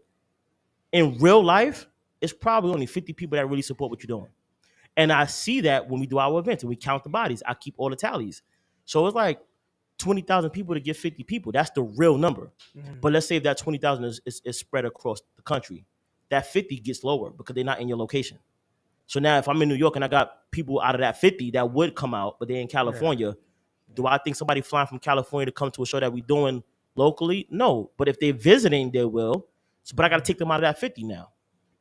in real life, it's probably only 50 people that really support what you're doing. And I see that when we do our events and we count the bodies, I keep all the tallies. So it's like 20,000 people to get 50 people. That's the real number. But let's say if that 20,000 is spread across the country, that 50 gets lower because they're not in your location. So now if I'm in New York and I got people out of that 50 that would come out, but they're in California, do I think somebody flying from California to come to a show that we're doing locally? No. But if they're visiting, they will. So, but I got to take them out of that 50 now.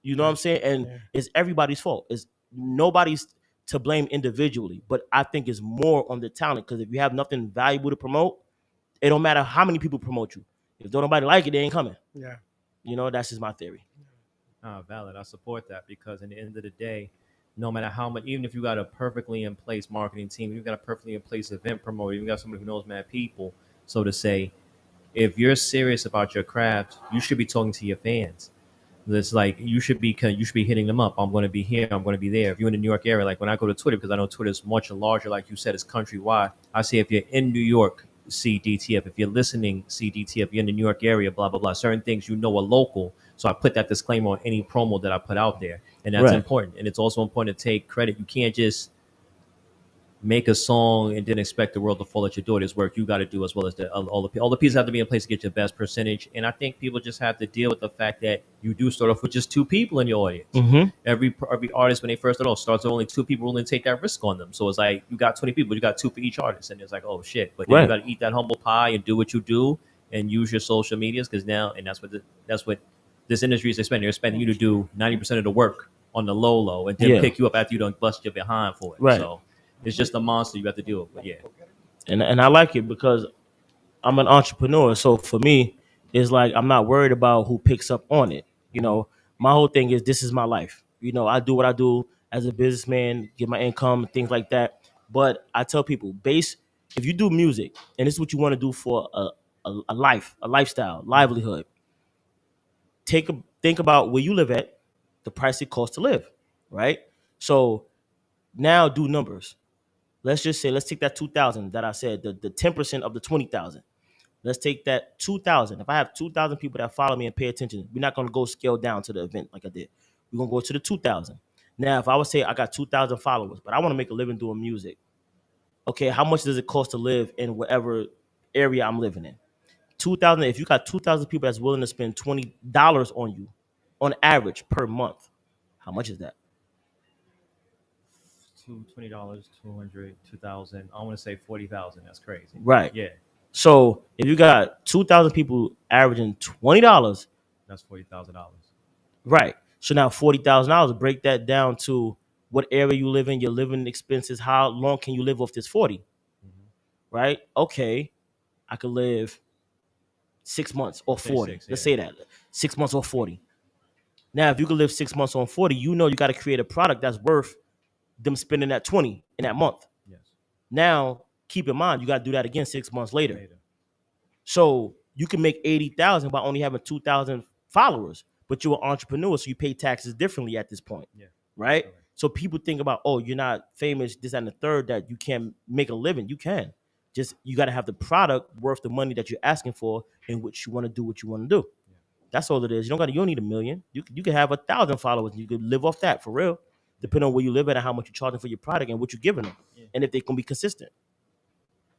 You know what I'm saying? And it's everybody's fault. It's nobody's to blame individually, but I think it's more on the talent, because if you have nothing valuable to promote, it don't matter how many people promote you. If don't nobody like it, they ain't coming. Yeah. You know, that's just my theory. Valid. I support that, because in the end of the day, no matter how much, even if you got a perfectly in place marketing team, you've got a perfectly in place event promoter, you've got somebody who knows mad people, so to say, if you're serious about your craft, you should be talking to your fans. It's like you should be hitting them up. I'm going to be here. I'm going to be there. If you're in the New York area, like when I go to Twitter, because I know Twitter is much larger, like you said, it's countrywide. I say if you're in New York, see DTF. If you're listening, see DTF. If you're in the New York area, blah, blah, blah. Certain things are local. So I put that disclaimer on any promo that I put out there. And that's important. And it's also important to take credit. You can't just make a song and then expect the world to fall at your door. There's work you got to do, as well as all the pieces have to be in place to get your best percentage. And I think people just have to deal with the fact that you do start off with just 2 people in your audience. Every artist, when they first start off, starts with only 2 people willing to take that risk on them. So it's like you got 20 people, you got 2 for each artist, and it's like, oh shit. But then you got to eat that humble pie and do what you do and use your social medias, because now, and that's what this industry is expecting. They're expecting you to do 90% of the work on the low, and then pick you up after you don't bust your behind for it. Right. So it's just a monster you have to deal with. But yeah. And I like it because I'm an entrepreneur. So for me, it's like I'm not worried about who picks up on it. You know, my whole thing is this is my life. You know, I do what I do as a businessman, get my income, things like that. But I tell people, if you do music and this is what you want to do for a life, a lifestyle, livelihood, think about where you live at, the price it costs to live, right? So now do numbers. Let's take that 2,000 that I said, the 10% of the 20,000. Let's take that 2,000. If I have 2,000 people that follow me and pay attention, we're not going to go scale down to the event like I did. We're going to go to the 2,000. Now, if I would say I got 2,000 followers, but I want to make a living doing music, okay, how much does it cost to live in whatever area I'm living in? 2,000. If you got 2,000 people that's willing to spend $20 on you, on average per month, how much is that? $20, 200, 2,000. I want to say 40,000. That's crazy. Right. Yeah. So if you got 2,000 people averaging $20, that's $40,000. Right. So now $40,000. Break that down to what area you live in, your living expenses. How long can you live off this 40? Right. Okay. I could live 6 months or 40. Let's say that 6 months or 40. Now, if you could live 6 months on 40, you know you got to create a product that's worth them spending that 20 in that month. Yes. Now, keep in mind, you got to do that again 6 months later. So you can make 80,000 by only having 2,000 followers, but you're an entrepreneur, so you pay taxes differently at this point. Yeah. Right? Correct. So people think about, oh, you're not famous, this and the third, that you can't make a living. You can. Just you got to have the product worth the money that you're asking for, in which you want to do what you want to do. Yeah. That's all it is. You don't need $1 million. You can have 1,000 followers and you could live off that for real. depending on where you live at and how much you're charging for your product and what you're giving them, and if they can be consistent.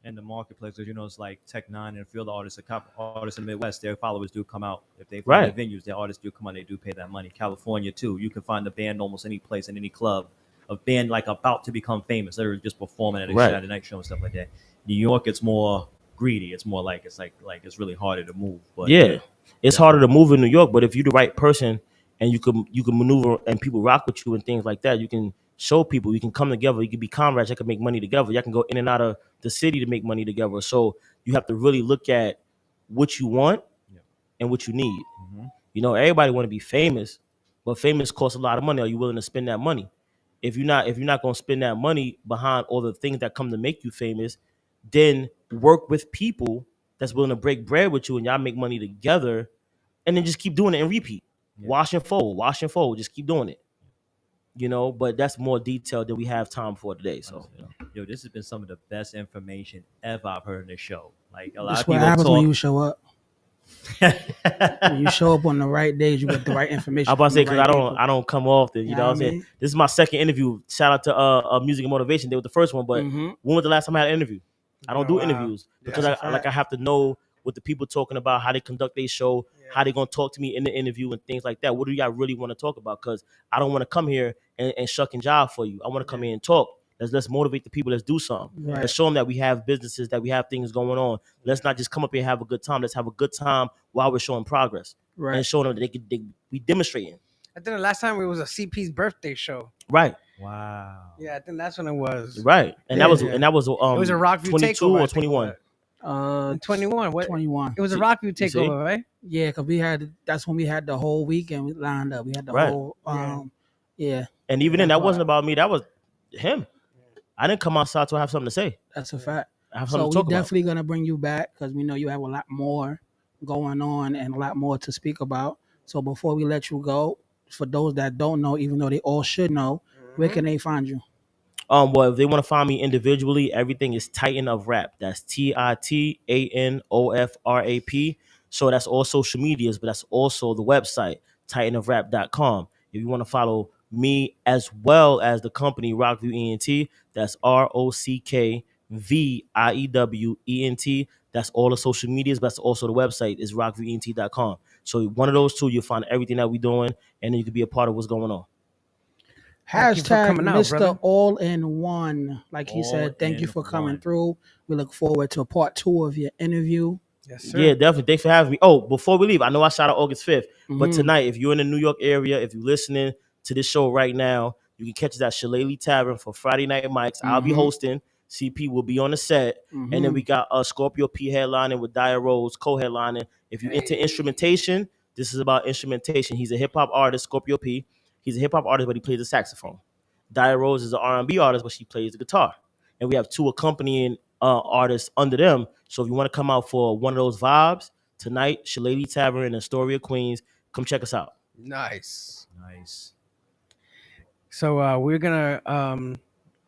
In the marketplace, because it's like Tech Nine and a few other artists, a couple artists in the Midwest, their followers do come out. If they find Right. the venues, their artists do come out, they do pay that money. California too, you can find the band almost any place in any club, a band like about to become famous, they're just performing at a Right. Saturday night show and stuff like that. New York, it's more greedy. It's more like it's really harder to move. But Yeah, it's harder to move in New York, but if you're the right person and you can maneuver and people rock with you and things like that, you can show people, you can come together, you can be comrades, you can make money together, you can go in and out of the city to make money together. So you have to really look at what you want and what you need. You know, everybody want to be famous, but famous costs a lot of money. Are you willing to spend that money? If you're not going to spend that money behind all the things that come to make you famous, then work with people that's willing to break bread with you and y'all make money together, and then just keep doing it and repeat. Wash and fold, just keep doing it. You know, but that's more detail than we have time for today. So, yo, this has been some of the best information ever I've heard in the show. Like a lot That's of what people happens talk. when you show up. When you show up on the right days, you get the right information. I'm about to say, from because the right people. I don't come often. You know what I'm saying? mean? This is my second interview. Shout out to Music and Motivation. They were the first one, but Mhm. when was the last time I had an interview? I don't Oh, do wow. interviews because That's a I have to know what the people talking about, how they conduct their show, how they gonna talk to me in the interview and things like that. What do y'all really want to talk about? Because I don't want to come here and shuck and jive for you. I want to come here and talk. Let's motivate the people. Let's do something. Right. Let's show them that we have businesses, that we have things going on. Let's not just come up here and have a good time. Let's have a good time while we're showing progress Right. and showing them that we demonstrating. I think the last time it was a CP's birthday show. Right. Wow. Yeah, I think that's when it was. Right. And Yeah. that was Yeah. it was It was a Rockview 22 takeover. I or think it 21. was. 21. What? 21. It was a See- Rockview you see? takeover, right? Yeah, because that's when we had the whole weekend lined up. We had the Right. whole Yeah. yeah, And even then, that That's wasn't why. about me. That was him. I didn't come outside to have something to say. that's a fact. I have So something we're to talk about. definitely gonna bring you back because we know you have a lot more going on and a lot more to speak about. So before we let you go, for those that don't know, even though they all should know, where can they find you? Well, if they want to find me individually, everything is Titan of Rap. That's TITANOFRAP. So that's all social medias, but that's also the website, titanofrap.com. If you want to follow me as well as the company Rockview ENT, that's ROCKVIEWENT. That's all the social medias, but that's also the website is rockviewent.com. So one of those two, you'll find everything that we're doing, and then you can be a part of what's going on. Thank you for Hashtag coming out, Mr. brother. All in One. Like he said, thank you for coming All-in-one. through. We look forward to part 2 of your interview. Yes, sir. Yeah, definitely. Thanks for having me. Oh, before we leave, I know I shot out August 5th, but Mhm. tonight, if you're in the New York area, if you're listening to this show right now, you can catch us at Shillelagh Tavern for Friday Night Mics. I'll be Mhm. hosting. CP will be on the set. And then we got Scorpio P headlining with Dia Rose co-headlining. If you're into instrumentation, this is about instrumentation. He's a hip-hop artist, Scorpio P. He's a hip-hop artist, but he plays the saxophone. Dia Rose is an R&B artist, but she plays the guitar. And we have 2 accompanying artists under them. So if you want to come out for one of those vibes, tonight, Shillelagh Tavern in Astoria, Queens, come check us out. Nice. Nice. So we're gonna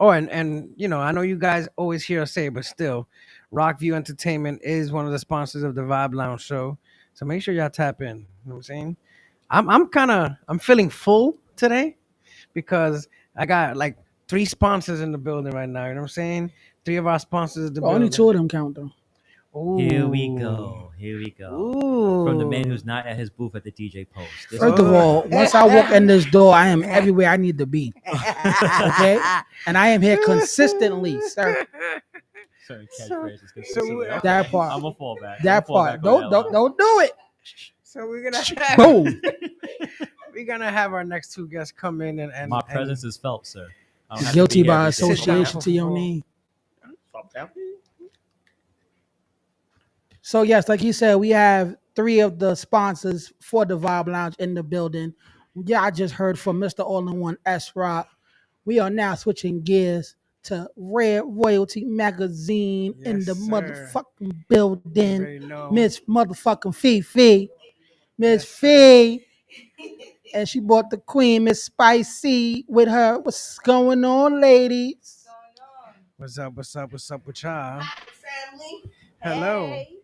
and you know, I know you guys always hear us say it, but still, Rockview Entertainment is one of the sponsors of the Vibe Lounge show. So make sure y'all tap in. You know what I'm saying? I'm feeling full today because I got like 3 sponsors in the building right now. You know what I'm saying? 3 of our sponsors in the building. Only 2 of them count though. Here we Ooh. go. Here we go. Ooh. From the man who's not at his booth at the DJ Post. This First of all, once I walk in this door, I am everywhere I need to be. Okay? And I am here consistently, sir. certain So- catchphrases. so consistently. we- Okay, That part. I'm a fallback. That part. Don't do it. So we're gonna have, Boom. we're gonna have our next 2 guests come in and My and- presence is felt, sir. I don't have to Guilty be here by every day. association to your name. Stop tapping. So yes, like he said, we have 3 of the sponsors for the Vibe Lounge in the building. Yeah, I just heard from Mr. All-in-One S Rock. We are now switching gears to Red Royalty Magazine in Yes, the sir. motherfucking building. Already know. Miss motherfucking Fifi. Miss Yes, Fee. And she brought the queen, Miss Spicy, with her. What's going on, ladies? What's up? What's up? What's up with y'all? Family. Hello. Hey.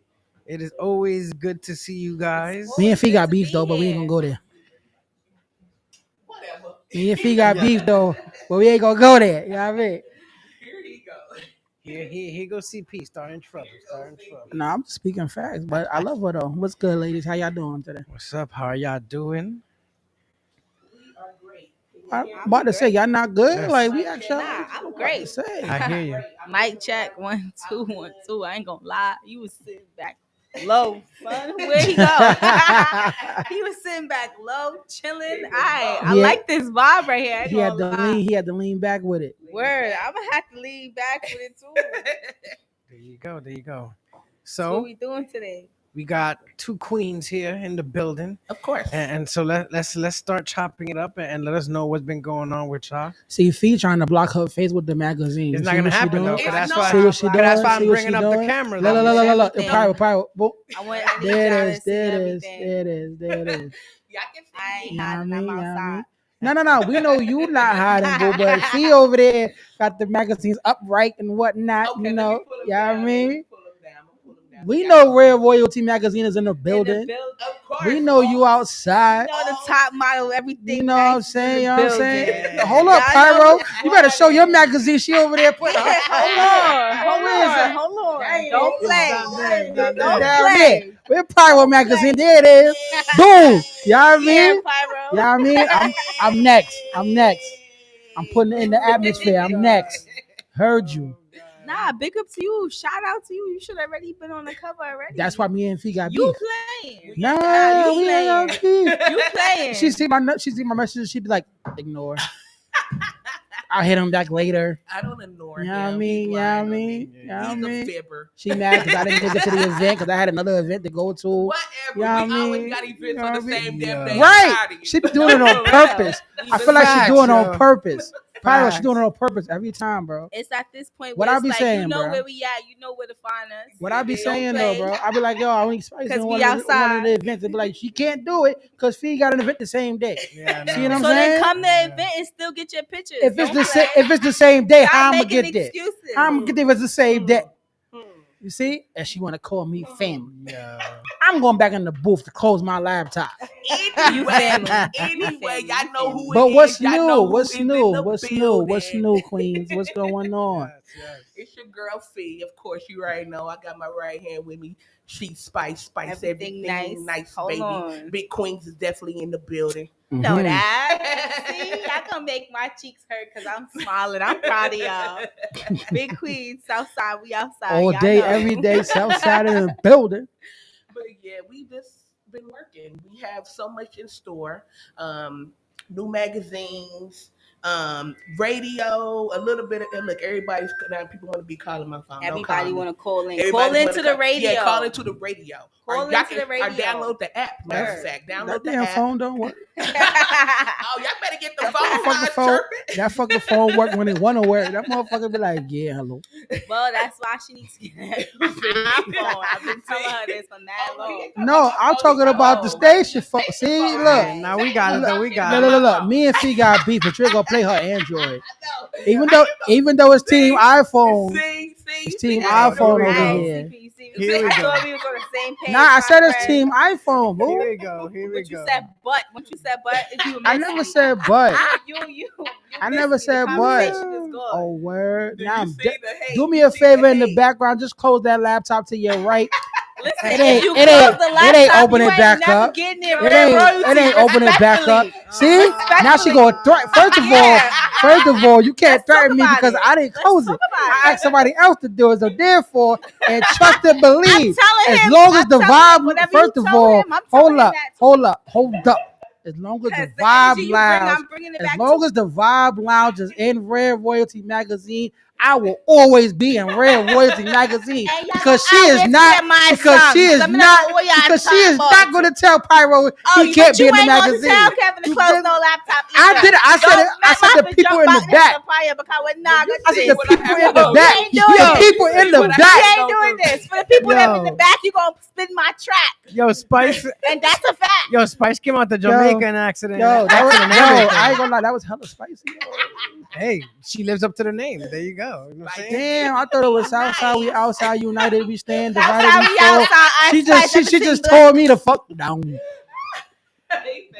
It is always good to see you guys. Me and Fee got beef though, but we ain't gonna go there. Whatever. Me and Fee got beef though, but we ain't gonna go there. You know what I mean? Here go CP starting trouble. No, I'm just speaking facts, but I love her though. What's good, ladies? How y'all doing today? What's up? How are y'all doing? I'm about to say y'all not good. Yes. Like we actually. Nah, I'm great. Say. I hear you. Mic check 1 2 1 2. I ain't gonna lie. You was sitting back low, son. Where he go? He was sitting back low, chilling. I Yeah. like this vibe right here. I ain't He had gonna to lie. lean. He had to lean back with it. Word. I'm gonna have to lean back with it too. There you go. What So we doing today? we got two queens here in the building, Of course. and so let's start chopping it up and let us know what's been going on with y'all. See, Fee trying to block her face with the magazine. It's See not gonna what she happen doing? though, 'cause that's I why. See what she doing? That's why I'm See what bringing she up the doing? camera. Look, Everything. Private. Boom. I need There y'all it to is. see There it is. everything. There it is. There it is. I ain't You know what I hiding. mean? I'm You know what I outside. mean? No. We know you not hiding, boo, but Fee over there got the magazines upright and whatnot. You know, yeah, I mean. We know Rare Royalty Magazine is in the building. We know you outside. You know the top model, everything. You know what I'm nice saying? in You the know what I'm saying? building. Hold up, Y'all Pyro. know You better show your magazine. She over there putting her. Hold on. Don't play. Don't Down play. there. Where Pyro magazine? There it is. Boom. You know what I Yeah, mean? Pyro. You know what I mean? I'm next. I'm putting it in the atmosphere. I'm next. Heard you. Nah, big up to you. Shout out to you. You should have already been on the cover already. That's why me and Fee got you beef. playing. Nah, you we ain't got beef. You playing. She see my messages. She be like, ignore. I'll hit him back later. I don't ignore You know him. what I mean? He's You know what I lying on me. mean? You know what I He's a mean? fibber. She mad because I didn't make it to the event because I had another event to go to. Whatever. You know what We I always mean? got events You know on what the I mean? same damn day. Right. She be doing it on purpose. I feel like she's doing it on purpose. Pyro, she's doing it on purpose every time, bro. It's at this point What where I it's be like, saying, you know bro? where we at. You know where to find us. What I be Don't saying play. though, bro, I be like, yo, I need Spice 'Cause in we one of the outside. events. They be like, she can't do it because Fee got an event the same day. Yeah, See what I'm So saying? then come to the event and still get your pictures. If it's Don't the play. if it's the same day, Stop how I'm gonna making get there? excuses. How I'm gonna get there if it's the same day? You see? And she wanna call me family. Yeah. I'm going back in the booth to close my laptop. You family. Anyway, y'all know who But it what's is. Y'all new? know who What's is in new? the What's new? What's building. new, Queens? What's going on? Yes. It's your girl Fee. Of course, you already know. I got my right hand with me. She spice everything nice, Hold baby. on. Big Queens is definitely in the building. Know Mhm. that. See, I can make my cheeks hurt because I'm smiling. I'm proud of y'all. Big Queen, Southside, we outside. All y'all day, know. every day, Southside in the building. But yeah, we just been working. We have so much in store. New magazines, radio, a little bit of and look, everybody's now people want to be calling my phone. Everybody want to call in. Everybody Call wanna into the radio. Yeah, call into the radio. Call Or y'all into the can- radio. Or download the app. Matter of Word. fact, download That the damn app. phone don't work. Oh, y'all better get the phone Fucking lines phone. chirping. That fucking phone work when it wanna work. That motherfucker be like, yeah, hello. Well, that's why she needs to get an iPhone. I've been telling her this for that long. No, I'm talking about the station phone. See, look. Now we got it. Though we got Look. Me and Fee got beef, but you're gonna play her Android. Even though it's Team iPhone. It's Team iPhone we over go. here. Here we I go. thought we was on the same page. Nah, I said my it's friend. Team iPhone, Here boo. we go. Here we But you go. said but. Once you said but, you I never said but. You I never missed me. said The but. conversation is gone. Oh, word. Now I'm see the hate? do me You a see the favor in the hate? background. Just close that laptop to your right. Listen, It ain't- if you it close ain't- the it laptop, ain't open you it ain't back never up. getting it. It ain't open it back up. See? Now she gonna threaten. First of all, you can't Let's talk threaten me about because it. I didn't Let's close talk it. about I it. asked somebody else to do it. So therefore, and trust and believe. telling As him- long as I'm the telling him vibe, whatever first you of tell all, him, I'm telling hold him up, that too. hold up. As long as the Because the vibe energy you bring, lounge, I'm bringing it as back long to as the vibe lounge is in Rare Royalty magazine, I will always be in Rare Royalty magazine And y'all because gonna she is always not hear my because songs. she is Let me know not what y'all because she talking is about. not going to tell Pyro he can't but be you in the ain't gonna magazine. tell Kevin to You close just- no laptop. I either. did it. I said Don't it. I let said my the people jump in the out back. there, Sophia, because we're not gonna I see said the it. people in the You back. ain't doing The it. people in the You back. ain't doing this. For the people that in the Yo. back, you gonna spin my track, Yo, Spice. and that's a fact. Yo, Spice came out the Jamaican accident. Yo, accident and I everything. ain't gonna lie, that was hella spicy. Hey, she lives up to the name. There you go. You know what I'm saying? Damn, I thought it was Southside. We outside, united we stand, divided Outside, we we fall. outside. She just told me to fuck down.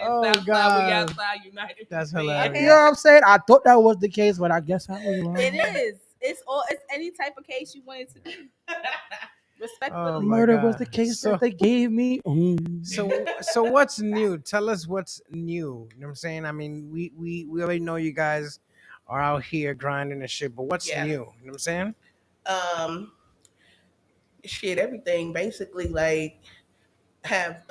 Oh, Southside, we God. outside united. That's Man. hilarious. You know what I'm saying? I thought that was the case, but I guess I was wrong. It is. It's any type of case you want it to be. Respectfully. Oh, my Murder was God. the case So- that they gave me. So what's new? Tell us what's new. You know what I'm saying? I mean, we already know you guys are out here grinding and shit, but what's Yeah. new? You know what I'm saying? Shit, everything basically, like, have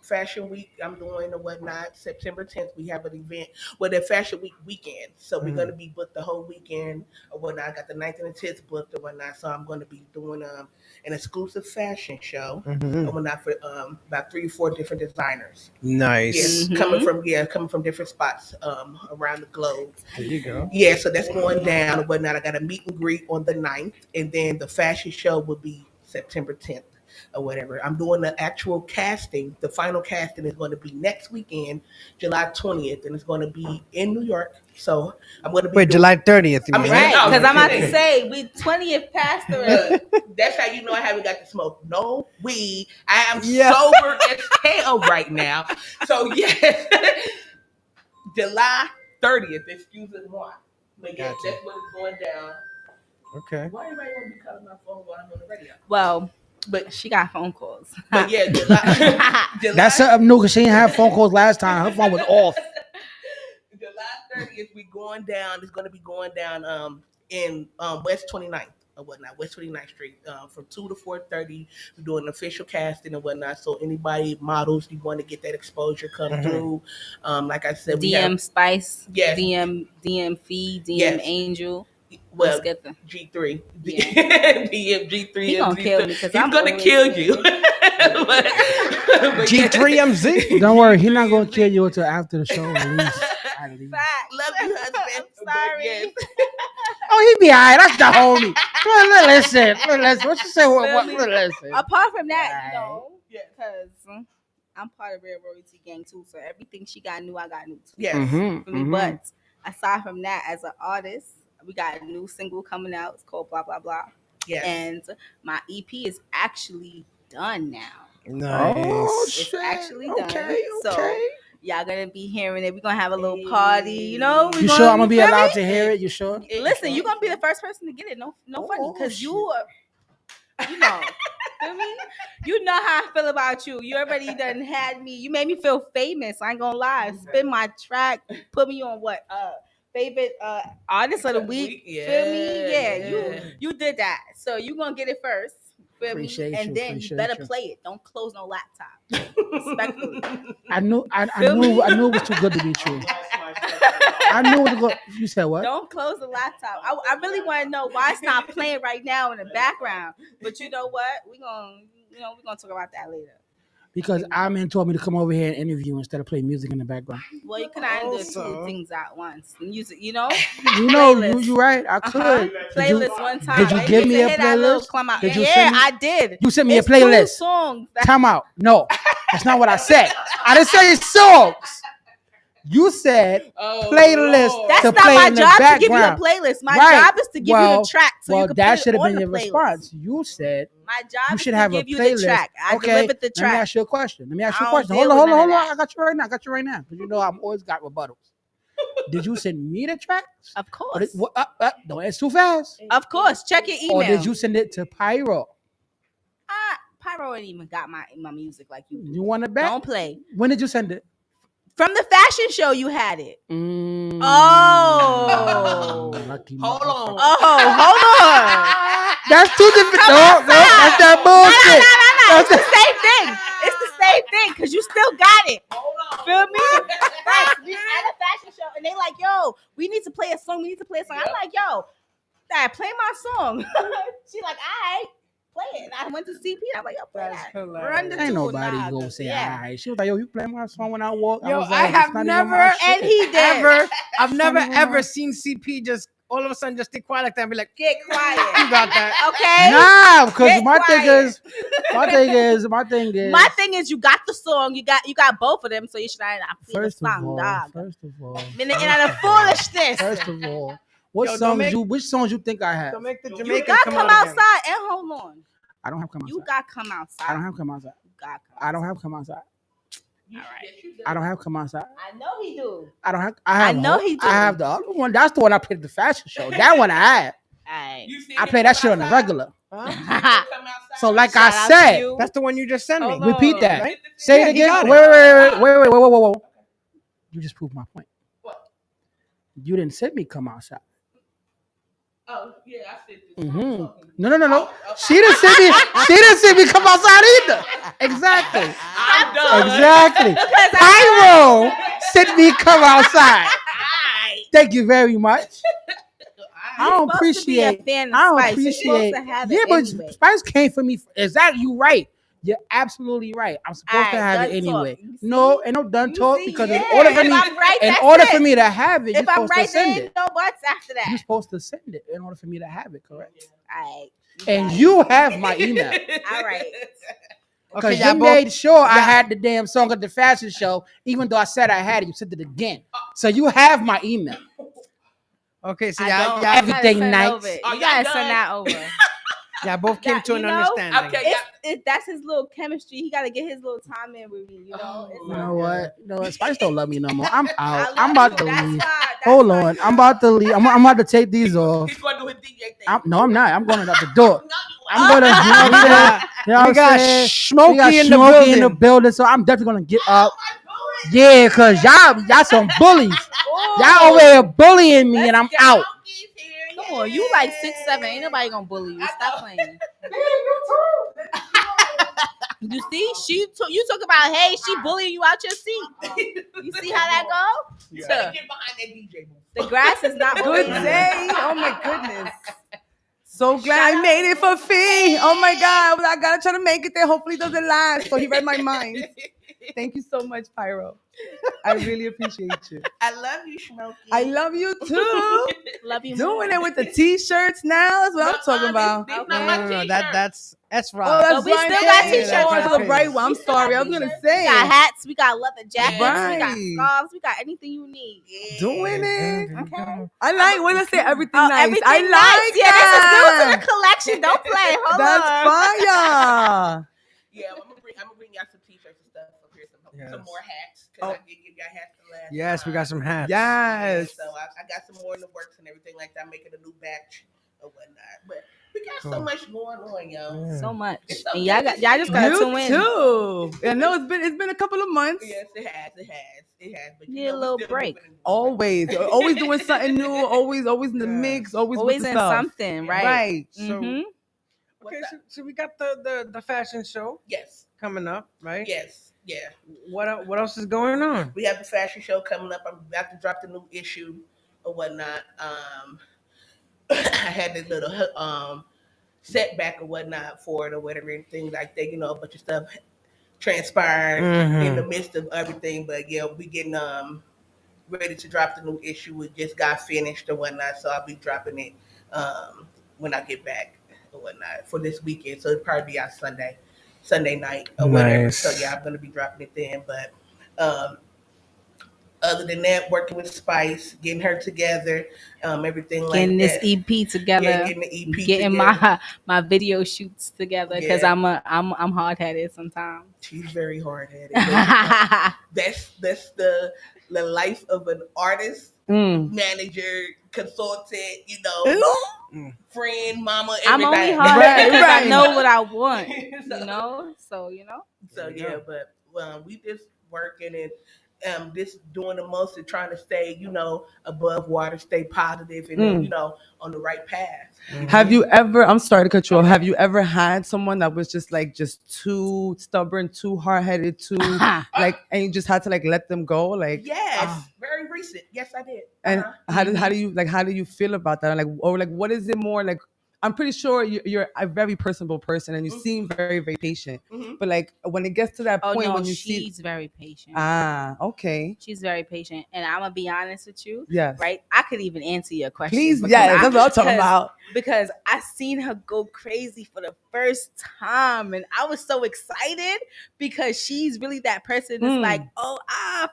Fashion Week I'm doing or whatnot. September 10th we have an event with a Fashion Week weekend, so we're going to be booked the whole weekend or whatnot. I got the 9th and the 10th booked or whatnot, so I'm going to be doing an exclusive fashion show or whatnot for about 3 or 4 different designers. Nice. Yes, coming from different spots around the globe. There you go. Yeah, so that's going down or whatnot. I got a meet and greet on the 9th, and then the fashion show will be September 10th or whatever. I'm doing the actual casting. The final casting is going to be next weekend, July 20th, and it's going to be in New York. So I'm going to be Wait, July 30th. You mean, Right, No, because I'm about kidding. to say we 20th past already. That's how you know I haven't got to smoke no weed. I am Yeah. sober as hell right now. So yes, July 30th. Excuse moi. But yes, Gotcha. that's what is going down. Okay. Why everybody want to be calling my phone while I'm on the radio? Well, But she got phone calls. but yeah, July. That's something new because she didn't have phone calls last time. Her phone was off. July 30th, we going down. It's going to be going down in West 29th or whatnot, West 29th Street, from 2 to 4:30. We're doing an official casting and whatnot. So anybody models you want to get that exposure come through. Like I said, we DM have, Spice, Yes. DM Fee, DM Yes. Angel. well Let's get them. G3, Yeah. DM G3. He gonna MZ. kill me because He's I'm gonna always kill saying you. but G3MZ. Don't worry, he's not gonna kill you until after the show. At least. Facts. Love you, husband. I'm But sorry. yes. Oh, he be alright. That's the homie. Listen. What you say? What? Listen. Apart from that, Right. no, because I'm part of Red Royalty Gang too. So everything she got new, I got new too. Yes. Mhm, For me. mhm. But aside from that, as an artist, we got a new single coming out. It's called Blah Blah Blah. Yes. And my EP is actually done now. Nice. Oh, It's shit. actually Okay, done. So okay. y'all gonna be hearing it. We're gonna have a little party, you know. You sure I'm gonna be allowed to hear it? You sure? Listen, you're gonna be the first person to get it. No funny, because you know, feel me? You know how I feel about you. You already done had me. You made me feel famous. I ain't gonna lie. Spin my track. Put me on what favorite artist of the week. Feel me? Yeah, you did that. So you gonna get it first. Feel Appreciate me? And you, then appreciate you better you. play it. Don't close no laptop. Respectfully. I knew Feel me? it was too good to be true. I knew it was good. You said what? Don't close the laptop. I really want to know why it's not playing right now in the background. But you know what? We're gonna talk about that later. Because Amin told me to come over here and interview instead of play music in the background. Well, you cannot do Also- two things at once. Music, you know. You know, Playlist. you right. I could. Did you- Playlist one time. did you Maybe give if me it a hit that little playlist? clump out- Did you Yeah, send me- I did. You sent me It's a playlist. 2 songs. Time out. No, that's not what I said. I didn't say songs. You said playlist Lord. That's to not play my in the job to give you a background. playlist. My Right. job is to give you Well- the track so you well, can that put should it have on been the your playlist. response. You said My job you is should to have a give you playlist. the track. I Okay, delivered the let me track. ask you a question. I don't Hold deal on. with none of that. I got you right now. Because you know I'm always got rebuttals. Did you send me the tracks? Of Or did, course. don't answer too fast. Of course. Check your email. Or did you send it to Pyro? Pyro ain't even got my music like you do. You want it back? Don't play. When did you send it? From the fashion show, you had it. Mm. Oh. Lucky Hold on. Oh, hold on. That's two different. No, that's that bullshit. No. It's the same thing. It's the same thing because you still got it. Feel me? Right. We at a fashion show and they like, yo, we need to play a song. I'm like, yo, Dad, play my song. She like, all right, play it. And I went to CP. And I'm like, yo, play That's that. hilarious. Run the Ain't tune. nobody Nah, gonna say, yeah. all right. She was like, yo, you play my song when I walk. Yo, was I like, have it's not even never, my shit. And he did. I've never even ever my- seen CP just all of a sudden just stay quiet like that and be like, Get quiet. you got that. Okay? Nah, because Get my thing quiet. is, my thing is. My thing is, you got the song, you got both of them, so you should not play the First of song, all, dog. first of all, And the foolishness. first of all, what Yo, don't songs make- which songs you think I have? So make the You Jamaican got come come out again. outside and hold on. I don't have come You outside. got come outside. I don't have come outside. You got come I don't have come outside. All right. Yes, you do. I don't have Come Outside. I know he do. I don't have. I have. know he do. I have the other one. That's the one I played at the fashion show. That one I had. All right. You seen I him play that come shit on the outside? regular. You seen him come outside? So like Shout I out said, to you. That's the one you just sent me. Hold on. repeat that. Right? Say Yeah, it he again. got it. Wait. You just proved my point. What? You didn't send me Come Outside. Oh, yeah, I said this. No. She didn't send me. She didn't send me Come Outside either. Exactly. I'm done. Exactly. Pyro sent me Come Outside. Thank you very much. I don't appreciate. I don't appreciate. Yeah, but Spice came for me. Exactly. You right. You're absolutely right. I'm supposed to have it anyway. No, ain't no done talk because in order for me, for me to have it, you're If I'm supposed to right, send there it. no buts after that. You're supposed to send it in order for me to have it, correct? All right. And you have my email. All right. Because Okay, y'all you both- made sure I had the damn song at the fashion show, even though I said I had it. You sent it again. So you have my email. Okay, so I y'all, don't. y'all, everything You nice. gotta Are send y'all that over. y'all both came to You an know? understanding. Okay, yeah. That's his little chemistry. He got to get his little time in with me. You know. It's You all know good. what? Spice don't love me no more. I'm I out. love I'm about you. to That's leave. why- that's Hold why on. you- I'm about to leave. I'm about to take these off. He's going to do his DJ thing. No, I'm not. I'm going out the door. No, I'm gonna. You know what I'm saying? You know what We I'm got saying? Smokey We got in the Smokey in the building. building, so I'm definitely gonna get up. Oh, Yeah, cause y'all some bullies. Ooh. Y'all over here bullying me, and I'm out. Come on, you like 6'7". Ain't nobody gonna bully you. Stop playing. You see, you talk about, hey, she bullying you out your seat. You see how that go? You Tuh. better get behind that DJ booth. The grass is not Good bullying. day. Oh my goodness. So glad I made it for Fee. Oh my God. Well, I gotta try to make it there. Hopefully it doesn't last. So he read my mind. Thank you so much, Pyro. I really appreciate you. I love you, Smokey. I love you too. Love you. Doing it with the t-shirts now. That's what I'm talking about. These not Okay. my No, t-shirts. that's Oh, right. that's But we right. still got Hey, t-shirts, oh, though. the right one. I'm We still got sorry. I was gonna t-shirts. say. We got hats, we got leather jackets, we Right. got scarves, we got anything you need. Doing it. Okay. I like when I say everything nice. Everything I nice. like Yeah, this is new to that. the collection. Don't play. Hold That's on. fire. Yeah, I'm gonna bring y'all some t-shirts and stuff up here, some Yes. more hats. Cause Oh. I did give y'all hats the last Yes, we time. got some hats. Yes. So I got some more in the works and everything like that, making a new batch or whatnot. But we got so Cool. much going on, yo. Yeah. So much. It's so And y'all good. y'all just gotta You tune in. too. I know it's been a couple of months. Yes, it has. But Need a we little still break. moving and- Always doing something new. Always in the Yes. mix. Always Always with the in stuff. something, right? Right. So, Mhm. okay, What's so we got the fashion show Yes, coming up, right? yes, yeah. What else is going on? We have the fashion show coming up. I'm about to drop the new issue or whatnot. I had this little setback or whatnot for it or whatever, and things like that. You know, a bunch of stuff transpired in the midst of everything. But yeah, we getting ready to drop the new issue. It just got finished or whatnot, so I'll be dropping it when I get back or whatnot for this weekend. So it'll probably be out Sunday night or whatever. Nice. So yeah, I'm gonna be dropping it then. But other than that, working with Spice, getting her together, everything Getting like this that. EP together. Yeah, getting the EP Getting together. my video shoots together because Yeah. I'm hard headed sometimes. She's very hard headed. That's the life of an artist, manager, consultant, you know, friend, mama, I'm everybody. only hard Right, because I right. know what I want. You know, so you know. So yeah, but we just working and just doing the most and trying to stay, you know, above water, stay positive, and you know, on the right path. Have you ever? I'm sorry to cut you off. Have you ever had someone that was just too stubborn, too hard headed, too and you just had to let them go? Yes, very recent. Yes, I did. And Uh-huh. how do you feel about that? What is it more like? I'm pretty sure you're a very personable person and you seem very, very patient. Mhm. But when it gets to that Oh point no, when you see she's very patient. okay. She's very patient, and I'm gonna be honest with you. Yes. Right, I could even answer your question. Please, because yes, that's what I'm talking because- about. Because I seen her go crazy for the first time, and I was so excited because she's really that person that's like, oh,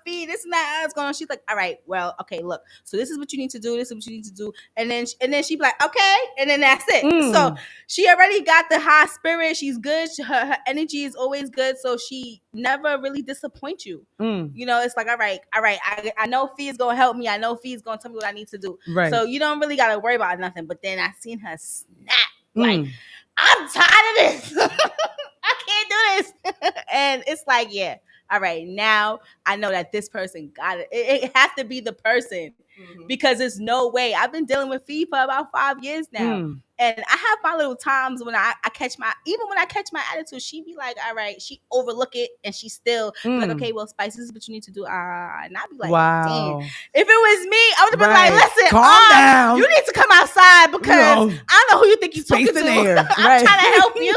Fee, this and that's going on. She's like, all right, well, okay, look, so this is what you need to do. This is what you need to do, and then she'd be like, okay, and then that's it. So she already got the high spirit. She's good. Her energy is always good, so she never really disappoints you. You know, it's like, all right, I know Fee is gonna help me. I know Fee is gonna tell me what I need to do. Right. So you don't really gotta worry about nothing. But then I seen her snap. Like, I'm tired of this. I can't do this. And it's like, yeah, all right, now I know that this person got it. It has to be the person because there's no way. I've been dealing with Fee for about 5 years now. And I have my little times when I catch my attitude, she be like, all right, she overlook it and she still be like, okay, well, Spice, this is what you need to do. And I'd be like, wow. damn. If it was me, I would have been like, listen, calm down. You need to come outside because I don't know who you think you're talking to. I'm trying to help you.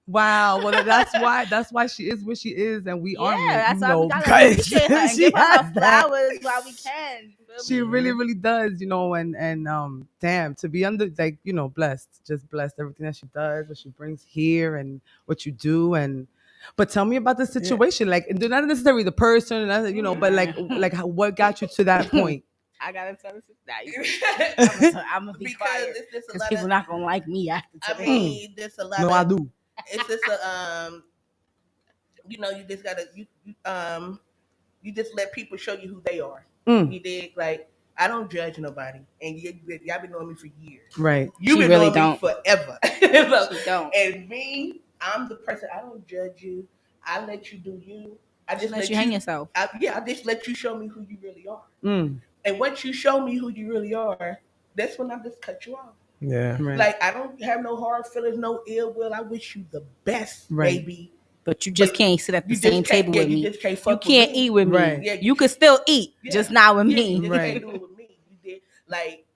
Wow. Well, that's why she is where she is, and we aren't. That's why we gotta appreciate her and give her flowers while we can. She really, really does, you know, and damn, to be under, like, you know, blessed, just blessed, everything that she does, what she brings here and what you do. But tell me about the situation, like, not necessarily the person, you know, but like what got you to that point? I gotta tell this. I'm gonna be quiet because people not gonna like me after today. I mean, there's a lot. No, I do. It's just you know, you just gotta you just let people show you who they are. You dig? Like, I don't judge nobody, and y'all been knowing me for years. Right? You been really knowing me forever. She don't. And me, I'm the person. I don't judge you. I let you do you. I just let you hang yourself. I just let you show me who you really are. And once you show me who you really are, that's when I just cut you off. Yeah. Right. Like, I don't have no hard feelings, no ill will. I wish you the best, baby. But you just can't sit at the same table with me. You just can't You can't eat with me. Right. Yeah, you can still eat, just not with me. You just Right. can't do it with me. You did. Like,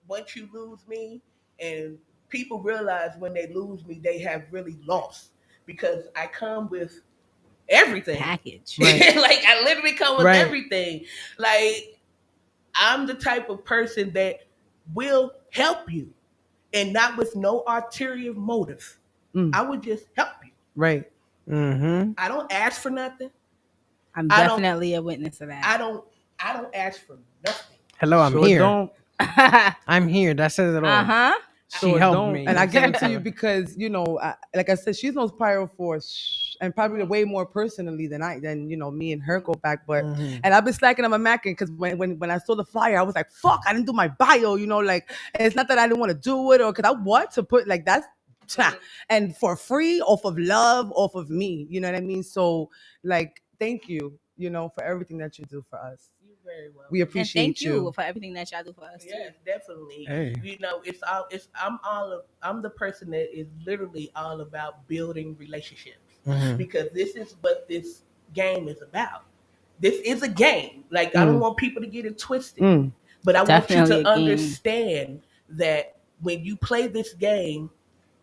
once you lose me, and people realize when they lose me, they have really lost, because I come with everything. Package. Right. Like, I literally come with Right. everything. Like, I'm the type of person that will help you, and not with no ulterior motive. I would just help you. Right. I don't ask for nothing. I'm definitely a witness of that. I don't ask for nothing. Hello, I'm Sure here. don't. I'm here. That says it all. She Sure helped don't. me. And I give it to you because, you know, like I said, she knows Pyro for and probably way more personally than you know, me and her go back. But and I've been slacking on my macking because when I saw the flyer, I was like, fuck, I didn't do my bio, you know, like, and it's not that I didn't want to do it or because I want to put like that's and for free, off of love, off of me, you know what I mean? So like, thank you, you know, for everything that you do for us. You're very welcome. We appreciate and thank you for everything that y'all do for us Yes, too. definitely. Hey. You know, I'm the person that is literally all about building relationships, because this is what this game is about. This is a game. Like, I don't want people to get it twisted, but I Definitely want you a to game. understand that when you play this game,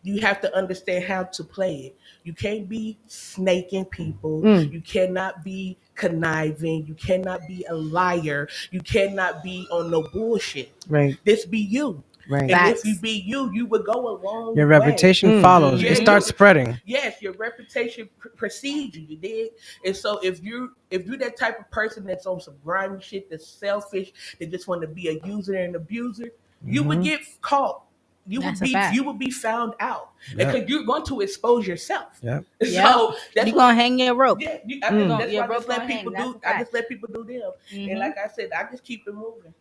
you have to understand how to play it. You can't be snaking people. You cannot be conniving. You cannot be a liar. You cannot be on no bullshit. Right. This be you. Right. And if you be you, you would go a long Your way. reputation follows. Yeah, It starts spreading. Yes, your reputation precedes you. You did. And so if you're that type of person that's on some grimy shit, that's selfish, that just want to be a user and abuser, you would get caught. You would be found out, because you're going to expose yourself. Yep. So that's You're gonna hang your rope. yeah, that's why I just let gonna people hang. do. That's a I just let people do them, and like I said, I just keep it moving.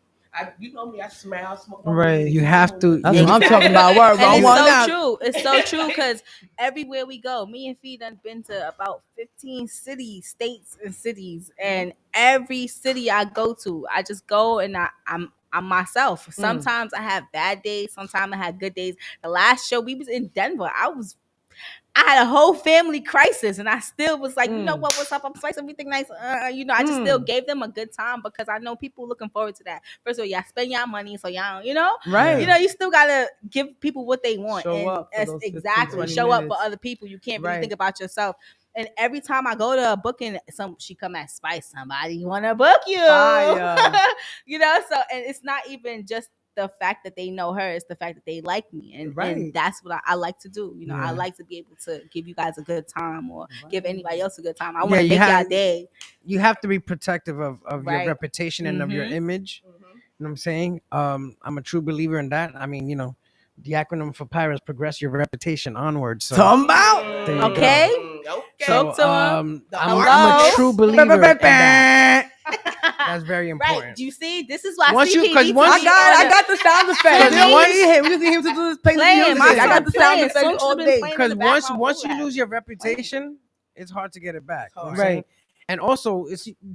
You know me, I smile, smoke. Right. You have to. That's what I'm talking about. Word, And wrong one it's now. so true. It's so true because everywhere we go, me and Fee done been to about 15 cities, states, and cities, and every city I go to, I just go and I'm myself. Sometimes I have bad days. Sometimes I have good days. The last show we was in Denver. I had a whole family crisis, and I still was like, you know what? What's up? I'm slicing everything nice. You know, I just still gave them a good time because I know people looking forward to that. First of all, y'all spend y'all money, so y'all, you know, Right. You know, you still gotta give people what they want. Show and up for those 15, exactly 20 show up for minutes. other people. You can't really Right. think about yourself. And every time I go to a booking, she come at Spice. Somebody want to book you, Fire. you know. So, and it's not even just the fact that they know her. It's the fact that they like me, and Right. that's what I like to do. You know, I Yeah. like to be able to give you guys a good time or give anybody else a good time. I Yeah, want to you make have- y'all day. You have to be protective of your Right. reputation and of your Mhm. image. You know what I'm saying? I'm a true believer in that. I mean, the acronym for PYRO is progress your reputation onward. So Talking about. there you go. Okay. Okay. So Talk to him. I'm a Hello? true believer in that. That's very important. Right. You see, this is why Once you- CP 'cause needs once to I be got on I got the sound effects. Because We don't once- need him. We just need him to do this play the Playing, music. my I got son the sound playing. effects Soon all been day. playing. Because in the once background, you all that. lose your reputation, it's hard to get it back. You know what I'm Right. saying? And also,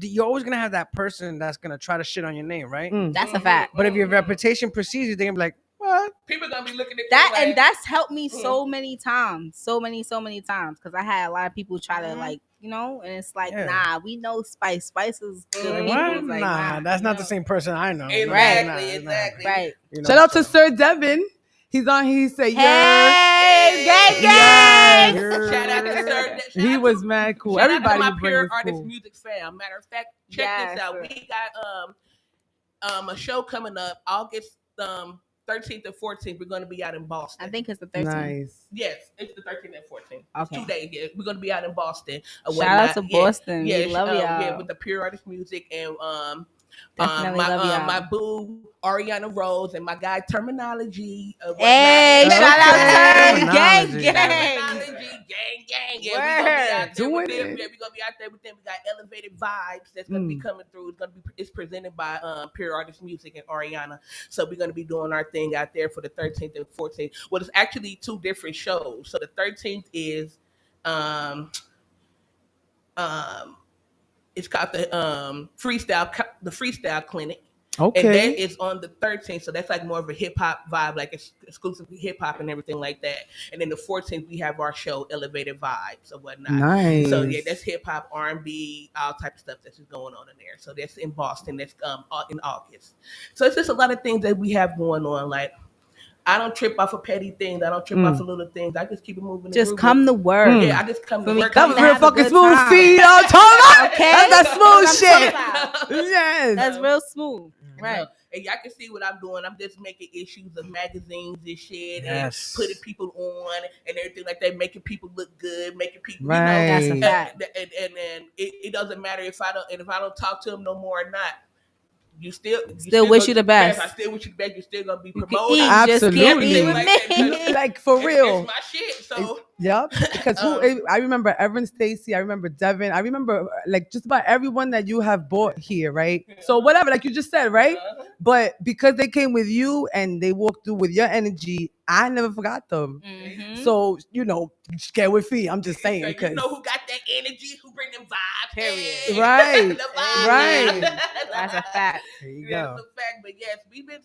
you're always gonna have that person that's gonna try to shit on your name, right? That's a fact. But if your reputation precedes you, they're gonna be like, "What?" People gonna be looking at That you like, and that's helped me so many times, so many times, because I had a lot of people try to and it's like, Yeah. nah, we know Spice. Spice is good Like, people. what? It's like, Nah, that's not the same person I know. Exactly, Nah. exactly. right. You know, Shout out to so- Sir Devin. He's on here. He said, Hey, gang, Yes. gang. Shout out to Sir. shout He out was to- mad cool. Shout Everybody out to my was bringing Pure this Artist cool. Music fam. Matter of fact, check Yes. this out. We got a show coming up August 13th and 14th. We're going to be out in Boston. I think it's the 13th. Nice. Yes, it's the 13th and 14th. Okay. 2 days. Yeah. We're going to be out in Boston. Shout out to Yeah. Boston. We love y'all. Yeah, with the Pure Artist Music and Definitely love y'all. my boo Ariana Rose and my guy Terminology. Hey, whatnot. shout out Okay. to gang, Terminology. gang. Terminology, gang. Yeah, we're Word. gonna be out there Doing with them. it. Yeah, we're gonna be out there with them. We got Elevated Vibes that's gonna be coming through. It's presented by Pure Artist Music and Ariana. So we're gonna be doing our thing out there for the 13th and 14th. Well, it's actually 2 different shows. So the 13th is it's called the Freestyle Clinic. Okay. And that is on the 13th, so that's like more of a hip hop vibe, like it's exclusively hip hop and everything like that. And then the 14th, we have our show Elevated Vibes or whatnot. Nice. So yeah, that's hip hop, R&B, all type of stuff that's just going on in there. So that's in Boston. That's in August. So it's just a lot of things that we have going on. Like I don't trip off of petty things. I don't trip off of little things. I just keep it moving. and Just grooving. come to work. Yeah, I just come to When we work. come That was to real have a fucking good smooth time. feed. I'm talking about. Okay. That's that smooth That's shit. what I'm talking about. Yes. That's real smooth. Right. And y'all can see what I'm doing. I'm just making issues of magazines and shit, Yes. and putting people on and everything like that, making people look good, making people, Right. That's a you know, fact. and it doesn't matter if I don't talk to them no more or not. You still wish gonna you the be best. I still wish you the best. You're still gonna be You can promoted. eat, just can't Absolutely. eat with Like me. that. Like for real. It's my shit. So Yep. Because I remember Evan Stacy, I remember Devin, I remember like just about everyone that you have bought here, right? So whatever, like you just said, right? But because they came with you and they walked through with your energy, I never forgot them. Mhm. So, just get with me. I'm just saying. you Because know who got that energy? Who bring them vibes? Period. Hey. Right. The vibes. Right. That's a fact. There you Yeah, go. that's a fact. But yes, we've been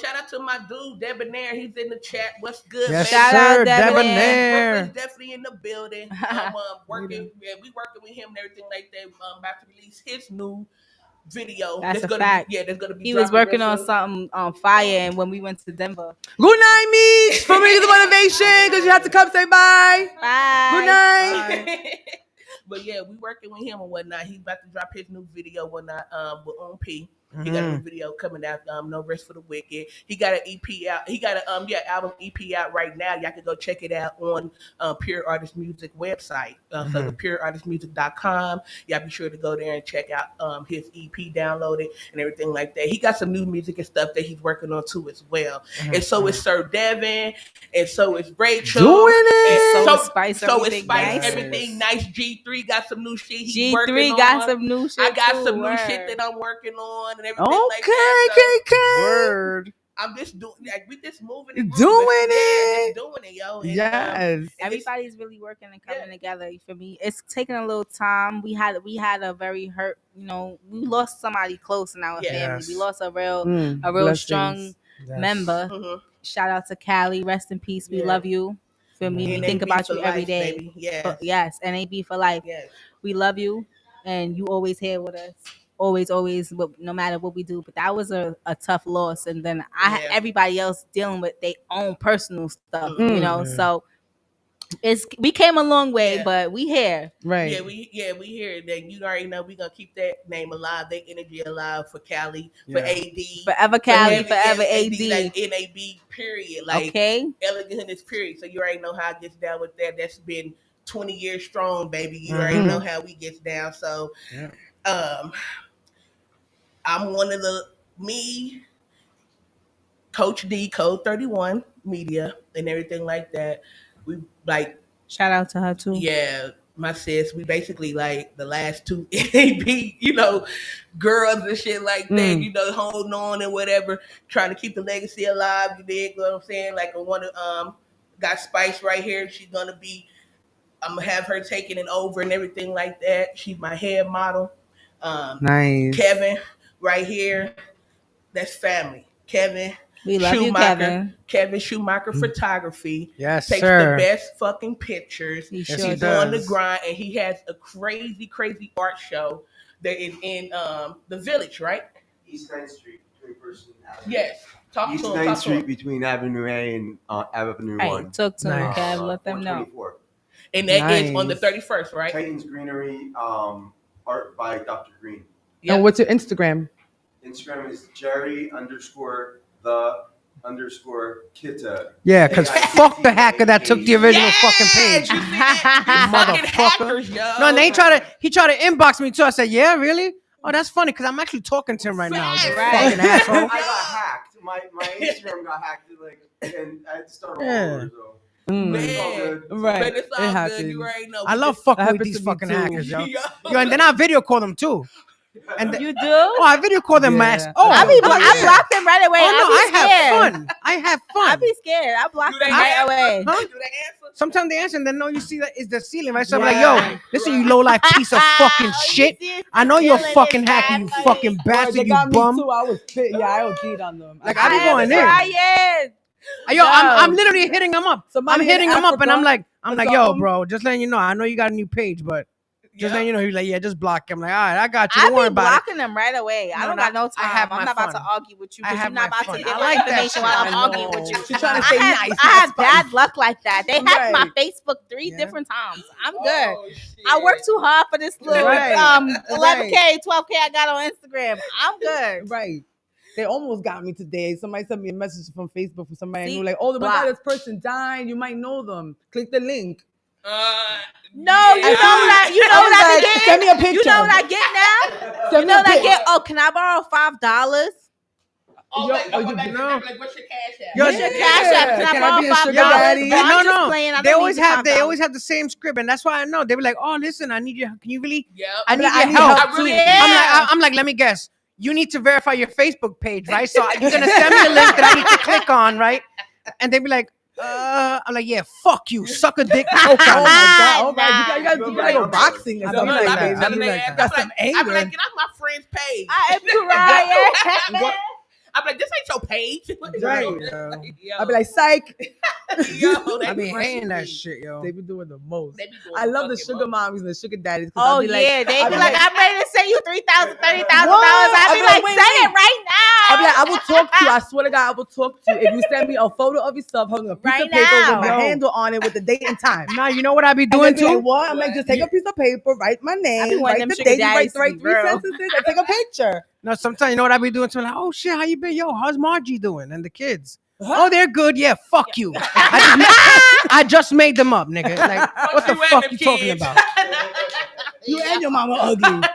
shout out to my dude Debonair. He's in the chat. What's good, Yes, Shout man? out sir, Debonair. Debonair. Brooklyn's definitely in the building. Working, we working with him and everything like that. About to release his new video. That's a gonna fact. Be, that's gonna be. He was dropping working real on soon. something on fire, and when we went to Denver, good night, Meech, for me the motivation, because you have to come say bye. bye. Good night. But yeah, we working with him and whatnot. He's about to drop his new video and whatnot with On P. He got a new video coming out, No Rest for the Wicked. He got an EP out. He got a album EP out right now. Y'all can go check it out on Pure Artist Music website. So the pureartistmusic.com. Y'all be sure to go there and check out his EP, download it and everything like that. He got some new music and stuff that he's working on too as well. And so is Sir Devin, and so is Rachel. Doing it. And so is Spice, So is everything Spice, nice. everything nice. G3 got some new shit he's working G3 on. got some new shit. I got too, some new word. shit that I'm working on and everything Okay, like that. So Word. I'm just doing we just moving Doing and grooving. it. Yeah, just doing it, yo. And, Yes. Everybody's really working and coming together. For me, it's taking a little time. We had a very hurt. We lost somebody close in our family. Yes. We lost a real Blessings. strong Yes. member. Mhm. Shout out to Callie. Rest in peace. We Yeah. love you. For me, we NAB think about for you every life, day. baby. Yes. Yes, NAB for life. Yes. We love you, and you always here with us. Always, no matter what we do. But that was a tough loss, and then I had Yeah. everybody else dealing with their own personal stuff, Mhm. So we came a long way, Yeah. but we here. Right. Yeah, we hear that. You already know we're gonna keep that name alive, that energy alive for Cali, for Yeah. AD, Forever Cali, forever AD. like NAB period, like Okay. elegant period. So you already know how it gets down with that. That's been 20 years strong, baby. You already know how we gets down. So, I'm one of me, Coach D, Code 31 Media, and everything like that. We like. Shout out to her too. Yeah, my sis, we basically like the last two NAB, girls and shit like that, holding on and whatever, trying to keep the legacy alive. You dig what I'm saying? Like I want to got Spice right here. She's gonna be. I'm gonna have her taking it over and everything like that. She's my head model. Nice. Kevin right here. That's family. Kevin. We love you, Kevin. Kevin Schumacher Photography. Yes, takes sir. the best fucking pictures. He Yes, sure he He's on the does. grind, and he has a crazy art show that is in the Village, right? East 9th Street between First and Avenue. Yes. Talk East to him. 9th Talk to Street him. between Avenue A and Avenue Hey, 1. talk to him, Nice. Kev. Let them know. 124. And that is on the Nice. 31st, right? Titans Greenery, art by Dr. Green. And what's your Instagram? Instagram is Jerry_the_Kita. Yeah, because fuck the hacker that took the original fucking page. You fucking hackers, yo. No, and then he tried to inbox me too. I said, yeah, really? Oh, that's funny because I'm actually talking to him right now. You Right. fucking asshole. I got hacked. My Instagram got hacked, and I had to start all over. So. Man, It's all good. Right. but it's It all good. happens. You already know. I love fucking That with happened these to me fucking too. hackers, yo. Yo. Yo, and then I video call them too. And You do? oh, I video call them, Yeah. mass. Oh, I block them right away. Oh no, I I have fun. I have fun. I be scared. I block Do them they right answer? away. Huh? Do they answer? Sometimes they answer and then no, you see that is the ceiling, right? So I'm Yeah. like, yo, listen, you low life piece of fucking shit. I know you're a fucking hacker, you fucking They bastard, you got me bum. too. I was pit. Yeah, I OG'd on them. Like, I be going in. Ryan. Yo, I'm literally hitting him up. Somebody I'm hitting in him up and I'm Africa like, or yo, something? bro, just letting you know, I know you got a new page, but just letting you know, he's like, yeah, just block him. I'm like, all right, I got you. I Don't worry be about it. blocking them right away. I No, don't no, got no time. I have I'm my not about to fun. argue with you I because have you're not my about fun. to give I my like that information shit. while I'm I arguing know. with you. She's trying to say nice. I have not bad spice. luck like that. They hacked my Right. Facebook 3 Yeah. different times. I'm good. Oh, shit. I work too hard for this little Right. 11K, 12K I got on Instagram. I'm good. Right. They almost got me today. Somebody sent me a message from Facebook from somebody I See? knew, like, oh my Block. God, this person died. You might know them. Click the link. No, you know what I be getting? Send me a picture. You know what I get now? Send You me know a what I pic. get? Oh, can I borrow $5? Oh, Yo, like, oh, you like, know. like, what's your cash app? Yo, What's your yeah. cash app? Can Can I I borrow be a sugar $5? daddy? Bro, I'm No, just no. playing. I They don't always need the have $5. the same script, and that's why I know. They be like, oh, listen, I need you. Can you really? Yep. I need But I your need help. help I really- too. Yeah. I'm like, let me guess. You need to verify your Facebook page, right? So you're gonna send me a link that I need to click on, right? And they be like, I'm like, yeah, fuck you, suck a dick. Oh my God. Oh Nah. my, you gotta do like a boxing or I be something like like that. that. I be like that. Got some I be anger. like, get off my friend's page. I am crying. I'm like, this ain't your page. Right, Yo. I'll be like, psych. yo, I they be crazy. hating that shit, yo. They be doing the most. They be doing I love the fucking sugar most. mommies and the sugar daddies. 'cause Oh I'll be like, yeah, they I'll be like, I'm ready to send you $3,000, $30,000. What? I be like, wait, send wait. it right now. I'll be like, I will talk to you. I swear to God, I will talk to you if you send me a photo of yourself holding a piece Right of paper now. with my Yo. handle on it with the date and time. Now you know what I be And doing they be like, too. what? I'm like, just take a piece of paper, write my I be name, wanting write them the sugar date, write daddies to three be real. sentences, and take a picture. No, sometimes you know what I be doing too. Like, oh shit, how you been? Yo, how's Margie doing? And the kids. Oh, they're good. Yeah, fuck you. I just made them up, nigga. Like, what the you fuck and you them talking kids. about? You and your mama ugly.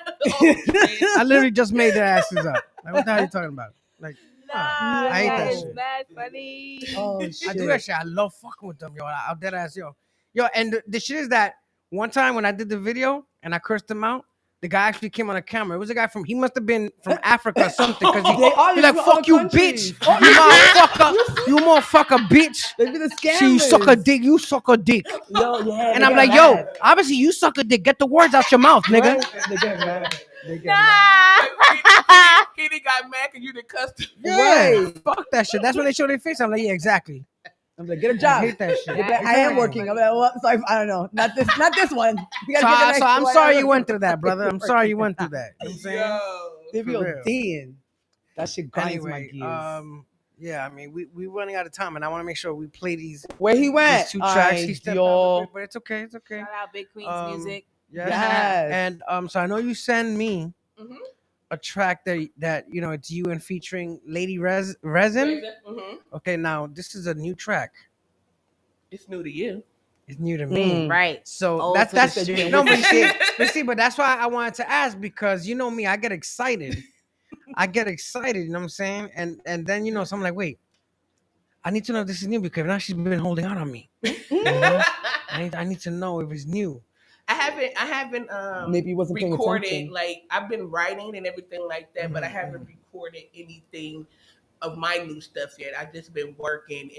I literally just made their asses up. Like, what the hell are you talking about? Like, Nah, I hate that that's shit. mad funny. Oh, I do shit. that shit. I love fucking with them, yo. I'll dead ass, yo. Yo, and the shit is that one time when I did the video and I cursed him out, the guy actually came on the camera. It was a guy he must have been from Africa or something. Because They are he like, from fuck other you, countries. bitch. You motherfucker. You motherfucker, bitch. They be the scammers. See, you suck a dick. You suck a dick. Yo, yeah, And they I'm get like, yo, mad. obviously you suck a dick. Get the words out your mouth, nigga. Right? They get mad. They get mad. Nah. He done got mad because you done cussed him. Yeah. Right. Fuck that shit. That's when they show their face. I'm like, yeah, exactly. I'm like, get a I job. hate that shit. They be like, I am working. I'm like, well, sorry, I don't know. Not this one. You So, gotta get the next I'm one. sorry you went through that, brother. I'm sorry you went through that. You know what I'm saying? Yo. They be For real. ODing. That shit grinds my Anyway, gears. Yeah, I mean, we running out of time, and I want to make sure we play these. Where he went? These 2 tracks. He Ay, stepped out, Dios. but it's okay. It's okay. Shout out Big Queen's music. Yes. Yes. And so I know you send me Mhm. a track that you know it's you and featuring Lady Resin. Mhm. Okay, now this is a new track. It's new to you. It's new to me. Right. So Oh, that's so that's you said you no, didn't but see, but that's why I wanted to ask, because you know me, I get excited. I get excited, you know what I'm saying? And then you know, so I'm like, wait, I need to know if this is new, because now she's been holding out on me. You know? I need to know if it's new. I haven't Maybe you wasn't paying recorded, attention. like I've been writing and everything like that, but I haven't recorded anything of my new stuff yet. I've just been working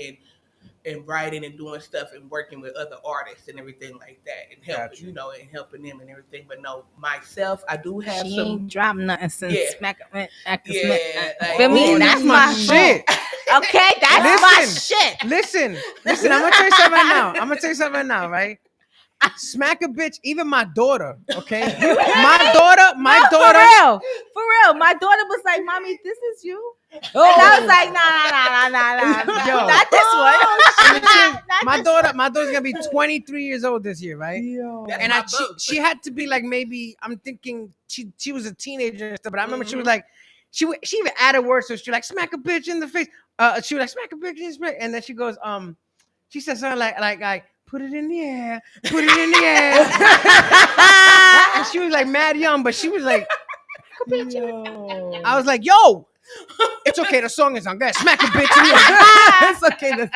and writing and doing stuff and working with other artists and everything like that, and helping, Gotcha. you know, and helping them and everything. But no, myself, I do have She some. ain't dropped nothing since Yeah. Smack. Yeah, like- Feel me? Oh, That's my shit. Okay, that's my Listen. shit. Listen, I'm gonna tell you something right now. Right? Smack a bitch, even my daughter. Okay, my daughter. For real. My daughter was like, "Mommy, this is you." And I was like, "Nah, Yo. not this one." My daughter's gonna be 23 years old this year, right? That's And my she, boat. she had to be like, maybe I'm thinking she was a teenager and stuff, but I remember she was like, she even added words, so she like smack a bitch in the face. She was like smack a bitch in the face, and then she goes, she said something like put it in the air, put it in the air. And she was like mad young, but she was like, I was like, yo, it's okay, the song is on. Guys, smack a bitch in the air. It's okay. That's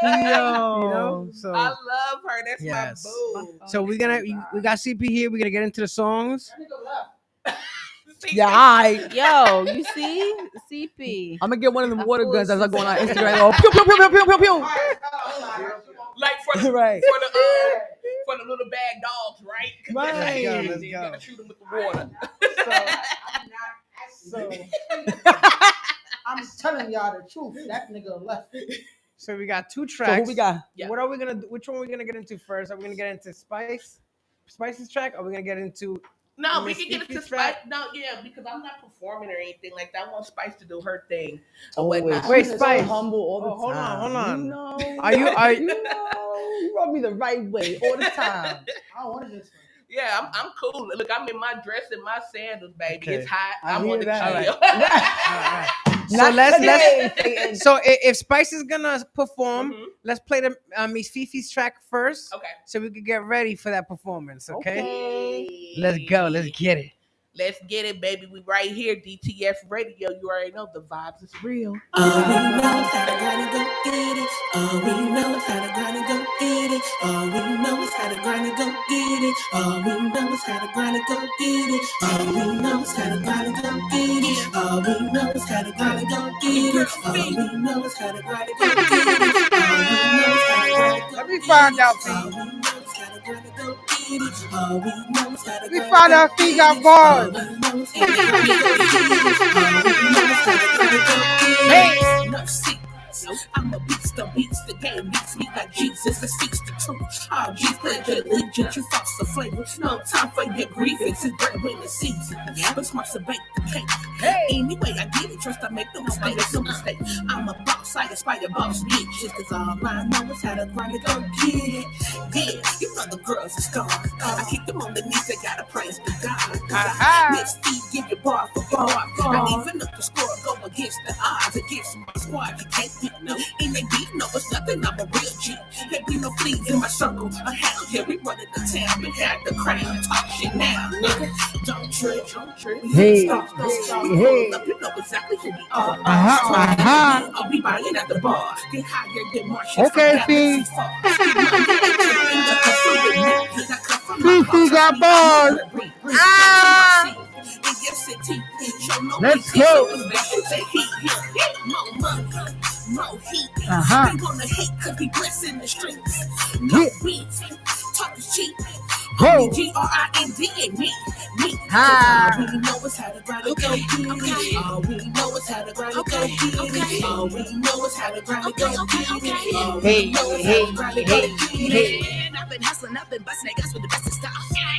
You know, so I love her. That's Yes. my boo. so we got CP here. We're gonna get into the songs. yeah, I. Yo, you see, CP. I'm gonna get one of them water fool guns as I is go on just- Instagram. Go pew pew pew pew pew pew pew. Like for the Right. for the little bag dogs, right? 'Cause Right. that's how Let's it is. You go. gotta shoot them with the water. So I'm telling y'all the truth. That nigga left. So we got 2 So tracks. who we got? Yeah. What are we gonna do? Which one are we gonna get into first? Are we gonna get into Spice's track? Or are we gonna get into No, we Miss can get it to Fifi's Spice. track? No, yeah, because I'm not performing or anything like that. I want Spice to do her thing. Wait, Wait, she's Spice. So humble all the Oh, hold on, time. hold on. You know, you rub me the right way all the time. I don't want to just. Yeah, I'm cool. Look, I'm in my dress and my sandals, baby. Okay. It's hot. I I want to hear that. chill. All right. So Not let's today. so if Spice is gonna perform, Mhm. let's play the Miss Fifi's track first, Okay. so we can get ready for that performance. Okay. Okay. Let's go. Let's get it. Let's get it, baby. We right here, DTF Radio. You already know the vibes is real. All we know is how to grind and go get it. All we know is how to grind and go get it. All we know is how to grind and go get it. All we know is how to grind and go get it. All we know is how to grind and go get it. All we know is how to grind and go get it. All we know is how to grind and go get it. All we know is how to grind and go. Let me find out, All we know is how to grind and go get it. All we know is how to We grind found out he got bars. Hey, no secrets. I'm a beast, the beats the game beats me like Jesus. It speaks the truth. All G's pledge allegiance, you foster flavor. No time for your grievance. It's bread when the season. But smarts to bake the cake. Anyway, I get it. Trust I make no mistake. No mistake. I'm a boss. I aspire boss bitches. Cause all I know is how to grind it, go get it. Yeah, you know the girls are stars. I keep them on the knees. They gotta praise the God. Next Steve, give you bar for bar. I even up the score, go against the odds, against my squad. You can't beat no, and they beat no, it's nothing. I'm a real G. Can't be no fleas in my circle. A hound, yeah, we running the town. We had the crown. Talk shit now, nigga. Don't trip, don't trip. Hey, Stop, hey, pull up, you know exactly who we are. I'll be buying at the bar. Get higher than Martians. Okay, Steve. Fifi got bars. Let's go. No heat. Uh-huh. They gonna hate cause we bless in the streets. No Yeah. beats. Talk is cheap. Go. GRIND and me. Ah. All we know is how to grind and go get it. All we know is how to grind and go get it. All we know is how to grind and go get it. All we know is how to grind and go get it. I've been hustling, I've been busting their guts with the best of stuff.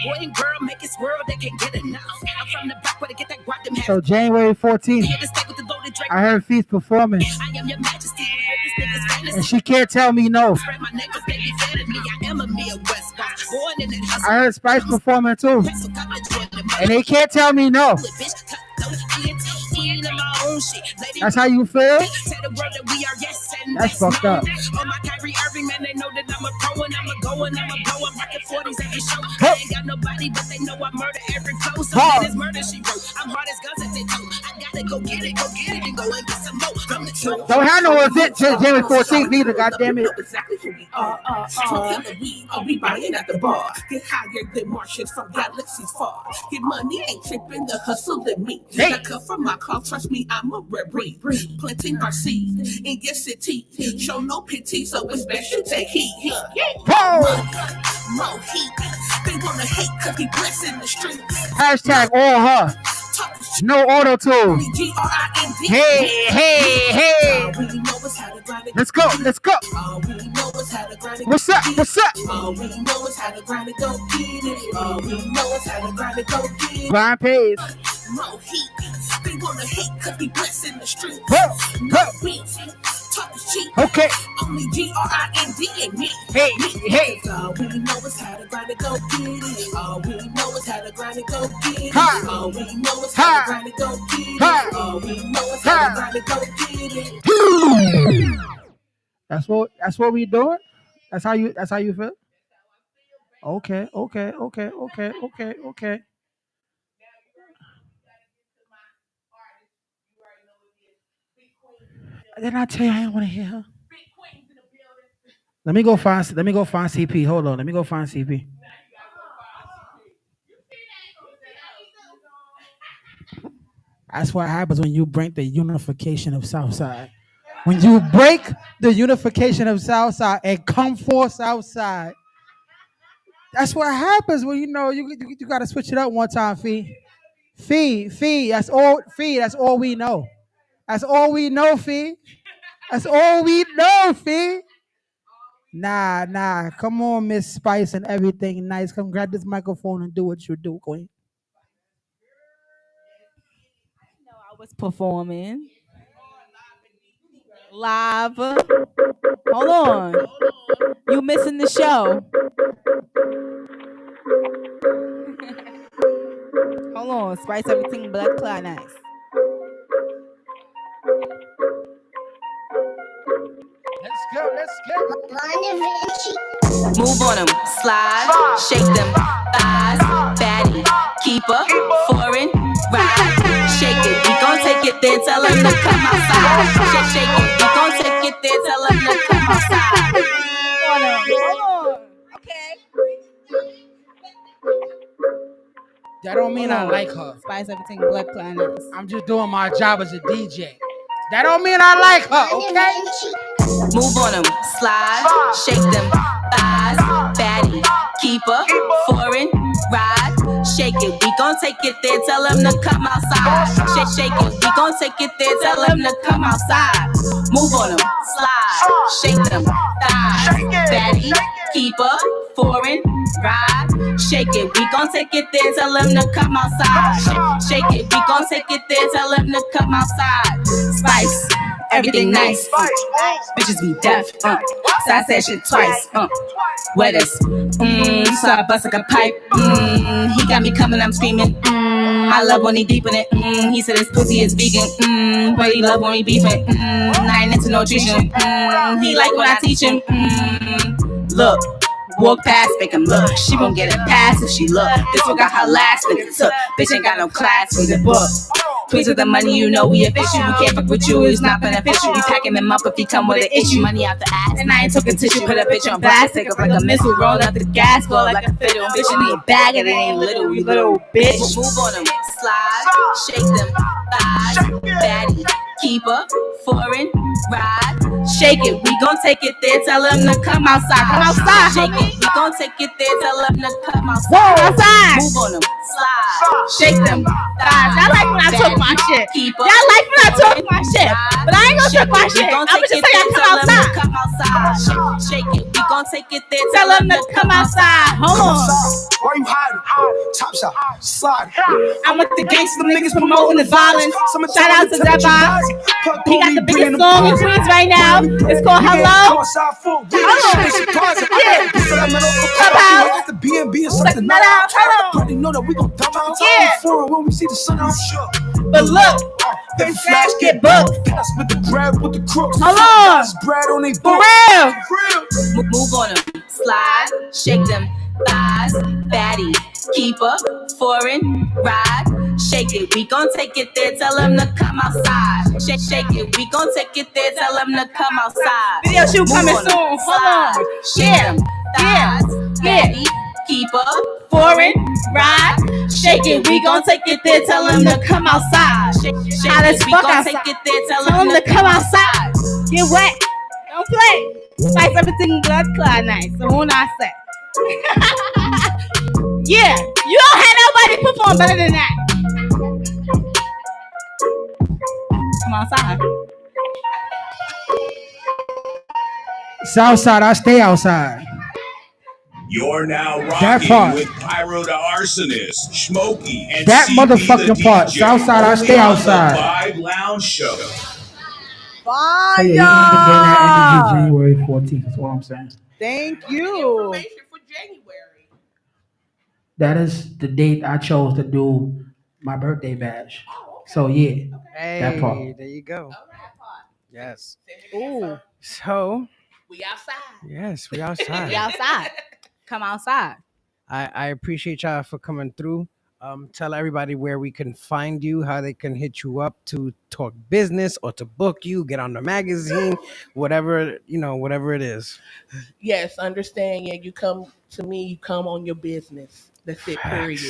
Boy and girl make it swirl, they can't get enough. I'm from the back where they get that guap them So January 14th. Here to stay with the loaded I heard Feast performing. I am your majesty. This nigga's fantasy. And she can't tell me no. Spread my neck 'cause they be fed of me. I am a Midwest boss. Born in that hustle. I heard Spice performing too. And they can't tell me no. That's how you feel? That's fucked up. On my Kyrie Irving, man, they know that I'm a pro and I'm a go and I'm a blow. I'm rocking 40s at his show. I ain't got nobody, but they know I murder every flow. So it is murder she wrote. I'm hard as guns at they toe. I gotta go get it, and go and get some more. I'm the truth. Don't have no event till January 14th either, goddammit. Exactly who we are. We buying at the bar. Get higher than Martians from galaxies far. Get money, ain't tripping, the hustle than me. I come from my car, trust me, I'm a rare breed. Planting our seeds in your city. Show no pity, so it's best you take heed. More heat. They wanna hate cause we blessing the streets. Hashtag all her. No auto tune. Hey. Let's go. What's up? All we know is how to grind and go get it. All we know is how to grind and go get it. Grind pays. More heat. They wanna hate cause we blessing the streets. Go. Beats. Talk is cheap. Okay. Only GRIND and me. Hey. All we know is how to grind and go get it. All we know is how to grind and go get it. Ha. All we know is how to grind and go get it. All we know is how to grind and go get it. That's what we doing? That's how you feel? Okay. Didn't I tell you I didn't want to hear her? Let me go find CP. Hold on. Let me go find CP. That's what happens when you break the unification of Southside. When you break the unification of Southside and come for Southside, that's what happens when you got to switch it up one time, Fee. That's all. Fee, that's all we know. That's all we know, Fee. That's all we know, Fee. Nah. Come on, Miss Spice and everything nice. Come grab this microphone and do what you do, Queen. I was performing live. Hold on. You missing the show. Hold on. Spice everything Blood Clot Nice. Let's go. Move on them, slide, shake them, thighs, fatty, keeper, foreign, ride, shake it. We gon' take it there, tell them to come outside. Shake it. We gon' take it there, tell them to come outside. Hold on. Okay. That don't mean I like her. Spice everything Blood Clot Nice. I'm just doing my job as a DJ. That don't mean I like her, okay? Move on them, slide, shake them, thighs, fatty, keeper, foreign, ride, shake it. We gon' take it there, tell them to come outside. Shake it. We gon' take it there, tell them to come outside. Move on them, slide, shake them, thighs, fatty, keeper, foreign, ride, shake it. We gon' take it there, tell them to come outside. Shake it. We gon' take it there, tell them to come outside. Spice. Everything nice, bitches be deaf, side said shit twice, wet us, so I bust like a pipe, he got me coming, I'm screaming, I love when he deep in it, he said his pussy is vegan, but he love when we beefing, I ain't into no nutrition, he like when I teach him, look. Walk past, make him look. She won't get a pass if she look. This one got her last nigga took. Bitch ain't got no class from the book. Please with the money, you know we official. We can't fuck with you, it's not beneficial. We packing him up if he come with an issue. Money out the ass, and I ain't talking tissue. Put a bitch on blast, take up like a missile. Roll out the gas, go like a fiddle. Bitch, you need a bag and it ain't little, you little bitch. Move on them, slide, shake them, thighs, fatty, keeper, foreign, ride, shake it. We gon' take it there, tell them to come outside. Come outside, shake it. We gon' take it there, tell them to come outside. Move on them, slide, shake them thighs. Y'all like when I talk my shit. Y'all like when I talk my shit. But I ain't gonna talk my shit. I'm gonna just say I come outside. Shake it, we gon' take it there. Tell them to come outside. Hold on. Why you hiding? Top shot, slide. I'm with the gangsta niggas promoting the violence. Shout out to Zephyr. He got the biggest song in Queens right now. It's called Hello. The B&B is something not out. Already know that we gon' dump out time when we see the sun out. But look, the flash get booked. That's with the grab with the crooks. Hold on. Bread on they For real. Move on them, slide, shake them thighs, baddie, keeper, foreign, ride, shake it. We gon' take it there, tell them to come outside. Shake it, we gon' take it there, tell them to come outside. Video shoot coming soon. Hold on. Yeah, baddie, keeper, foreign, ride, shake it. We gon' take it there, tell them to come outside. Shake it, we gon' take it there, tell them to come outside. Get wet. Don't play. Spice everything blood clot nice. So when I say, yeah, you don't have nobody perform better than that. Come outside. Southside, I stay outside. You're now That rocking part. with Pyro the Arsonist, Smokey, and That CP motherfucking the part. DJ, Southside, I only stay on outside. The Vibe Lounge Show. So yeah, you have to gain that energy January 14th. That's all I'm saying. Thank you. Information for January. That is the date I chose to do my birthday bash. So yeah, that part. Hey, there you go. Yes. Ooh. So, We outside. yes, we outside. We outside. Come outside. I appreciate y'all for coming through. Tell everybody where we can find you, how they can hit you up to talk business or to book you, get on the magazine, whatever, whatever it is. Yes, understand. Yeah, you come to me, you come on your business. That's it, period.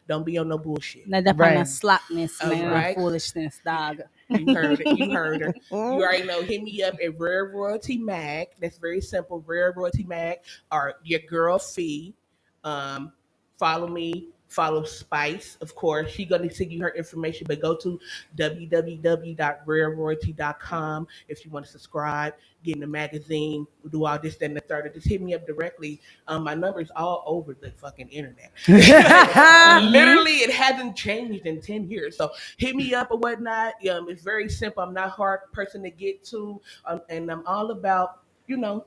Don't be on no bullshit. Not that Right. on slackness, man, Right. foolishness, dog. You heard it. You heard her. You already know. Hit me up at Rare Royalty Mag. That's very simple. Rare Royalty Mag or your girl Fee. Follow me. Follow Spice, of course. She's going to send you her information, but go to www.rareroyalty.com if you want to subscribe, get in the magazine, do all this, that, and the third. Just hit me up directly. My number is all over the fucking internet. Literally, it hasn't changed in 10 years. So hit me up or whatnot. It's very simple. I'm not a hard person to get to, and I'm all about,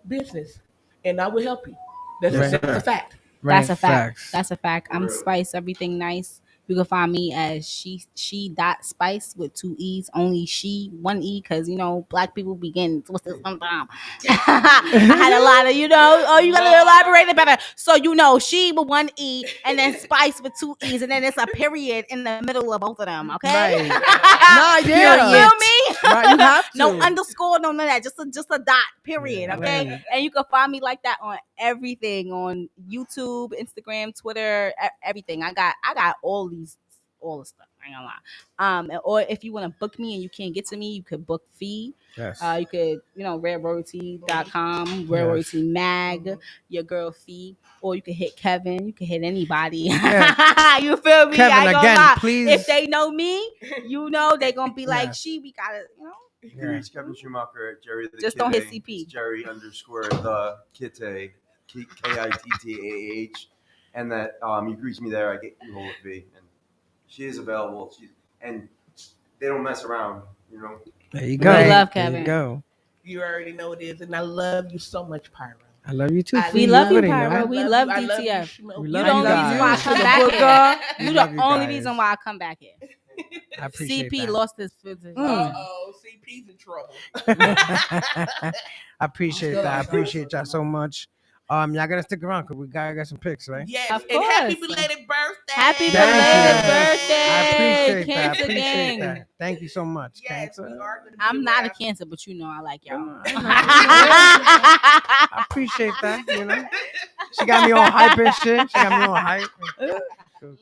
business, and I will help you. That's a fact. That's a fact. That's a fact. I'm Spice, everything nice. You can find me as she.spice with 2 E's, only she, 1 E, because black people begin twisted sometimes. I had a lot of, you gotta elaborate it better. So she with 1 E and then Spice with 2 E's, and then it's a period in the middle of both of them, okay? Right. You feel me? Right, you have to. No underscore, no none of that. Just a dot, period. Okay. Right. And you can find me like that on everything, on YouTube, Instagram, Twitter, everything. I got all the stuff. I ain't gonna lie. Or if you want to book me and you can't get to me, you could book Fee. Yes. You could, rareroyalty.com, Rare Royalty Mag, your girl Fee, or you could hit Kevin. You could hit anybody. Yeah. You feel me? Kevin, I ain't gonna again, lie. please. If they know me, they gonna be like, we gotta, You can reach Kevin Schumacher at Jerry the Just Kitty. don't hit CP. It's Jerry _ the Kitty, KITTAH, and that you can reach me there. I get you hold of me, and she is available. And they don't mess around, There you go. We love There Kevin. you go. You already know it is, and I love you so much, Pyro. I love you too. We Fee. love you, already know. Pyro. We love I love you, DTF. Schmo. We You love the you only reason why I guys. come The back booker. here. We You love the you only guys. reason why I come back here. I appreciate CP that. lost his position. Uh-oh, CP's in trouble. I appreciate that. I appreciate y'all so much. Y'all gotta stick around because we got some pics, right? Yes, Of and happy course. belated birthday. Happy Thank belated you. birthday. I appreciate that. I Cancer appreciate gang. that. Thank you so much. Yes, we Cancer. are going to be I'm not a around. Cancer, but I like y'all. I appreciate that. She got me on hype and shit. She got me on hype. Cool, Love cool. you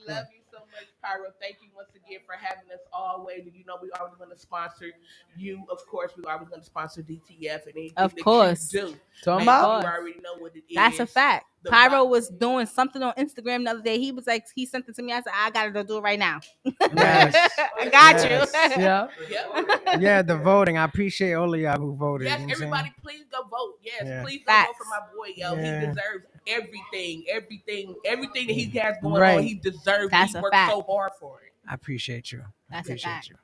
so much, Pyro. Thank you once again for having us always. And we always going to sponsor you. Of course, we always going to sponsor DTF and anything Of that course. you do. Talking Man, about? you already know what it is. That's a fact. Pyro was doing something on Instagram the other day. He was like, he sent it to me. I said, I gotta do it right now. Yes. I got Yes. you. Yeah. Yeah, the voting. I appreciate all of y'all who voted. Yes, you know what I'm saying? everybody, please go vote. Yes, Yeah. please go vote for my boy, yo. Yeah. He deserves everything that he has going on. Right. He deserves. That's He a worked fact. so hard for it. I appreciate you. That's a appreciate fact. you.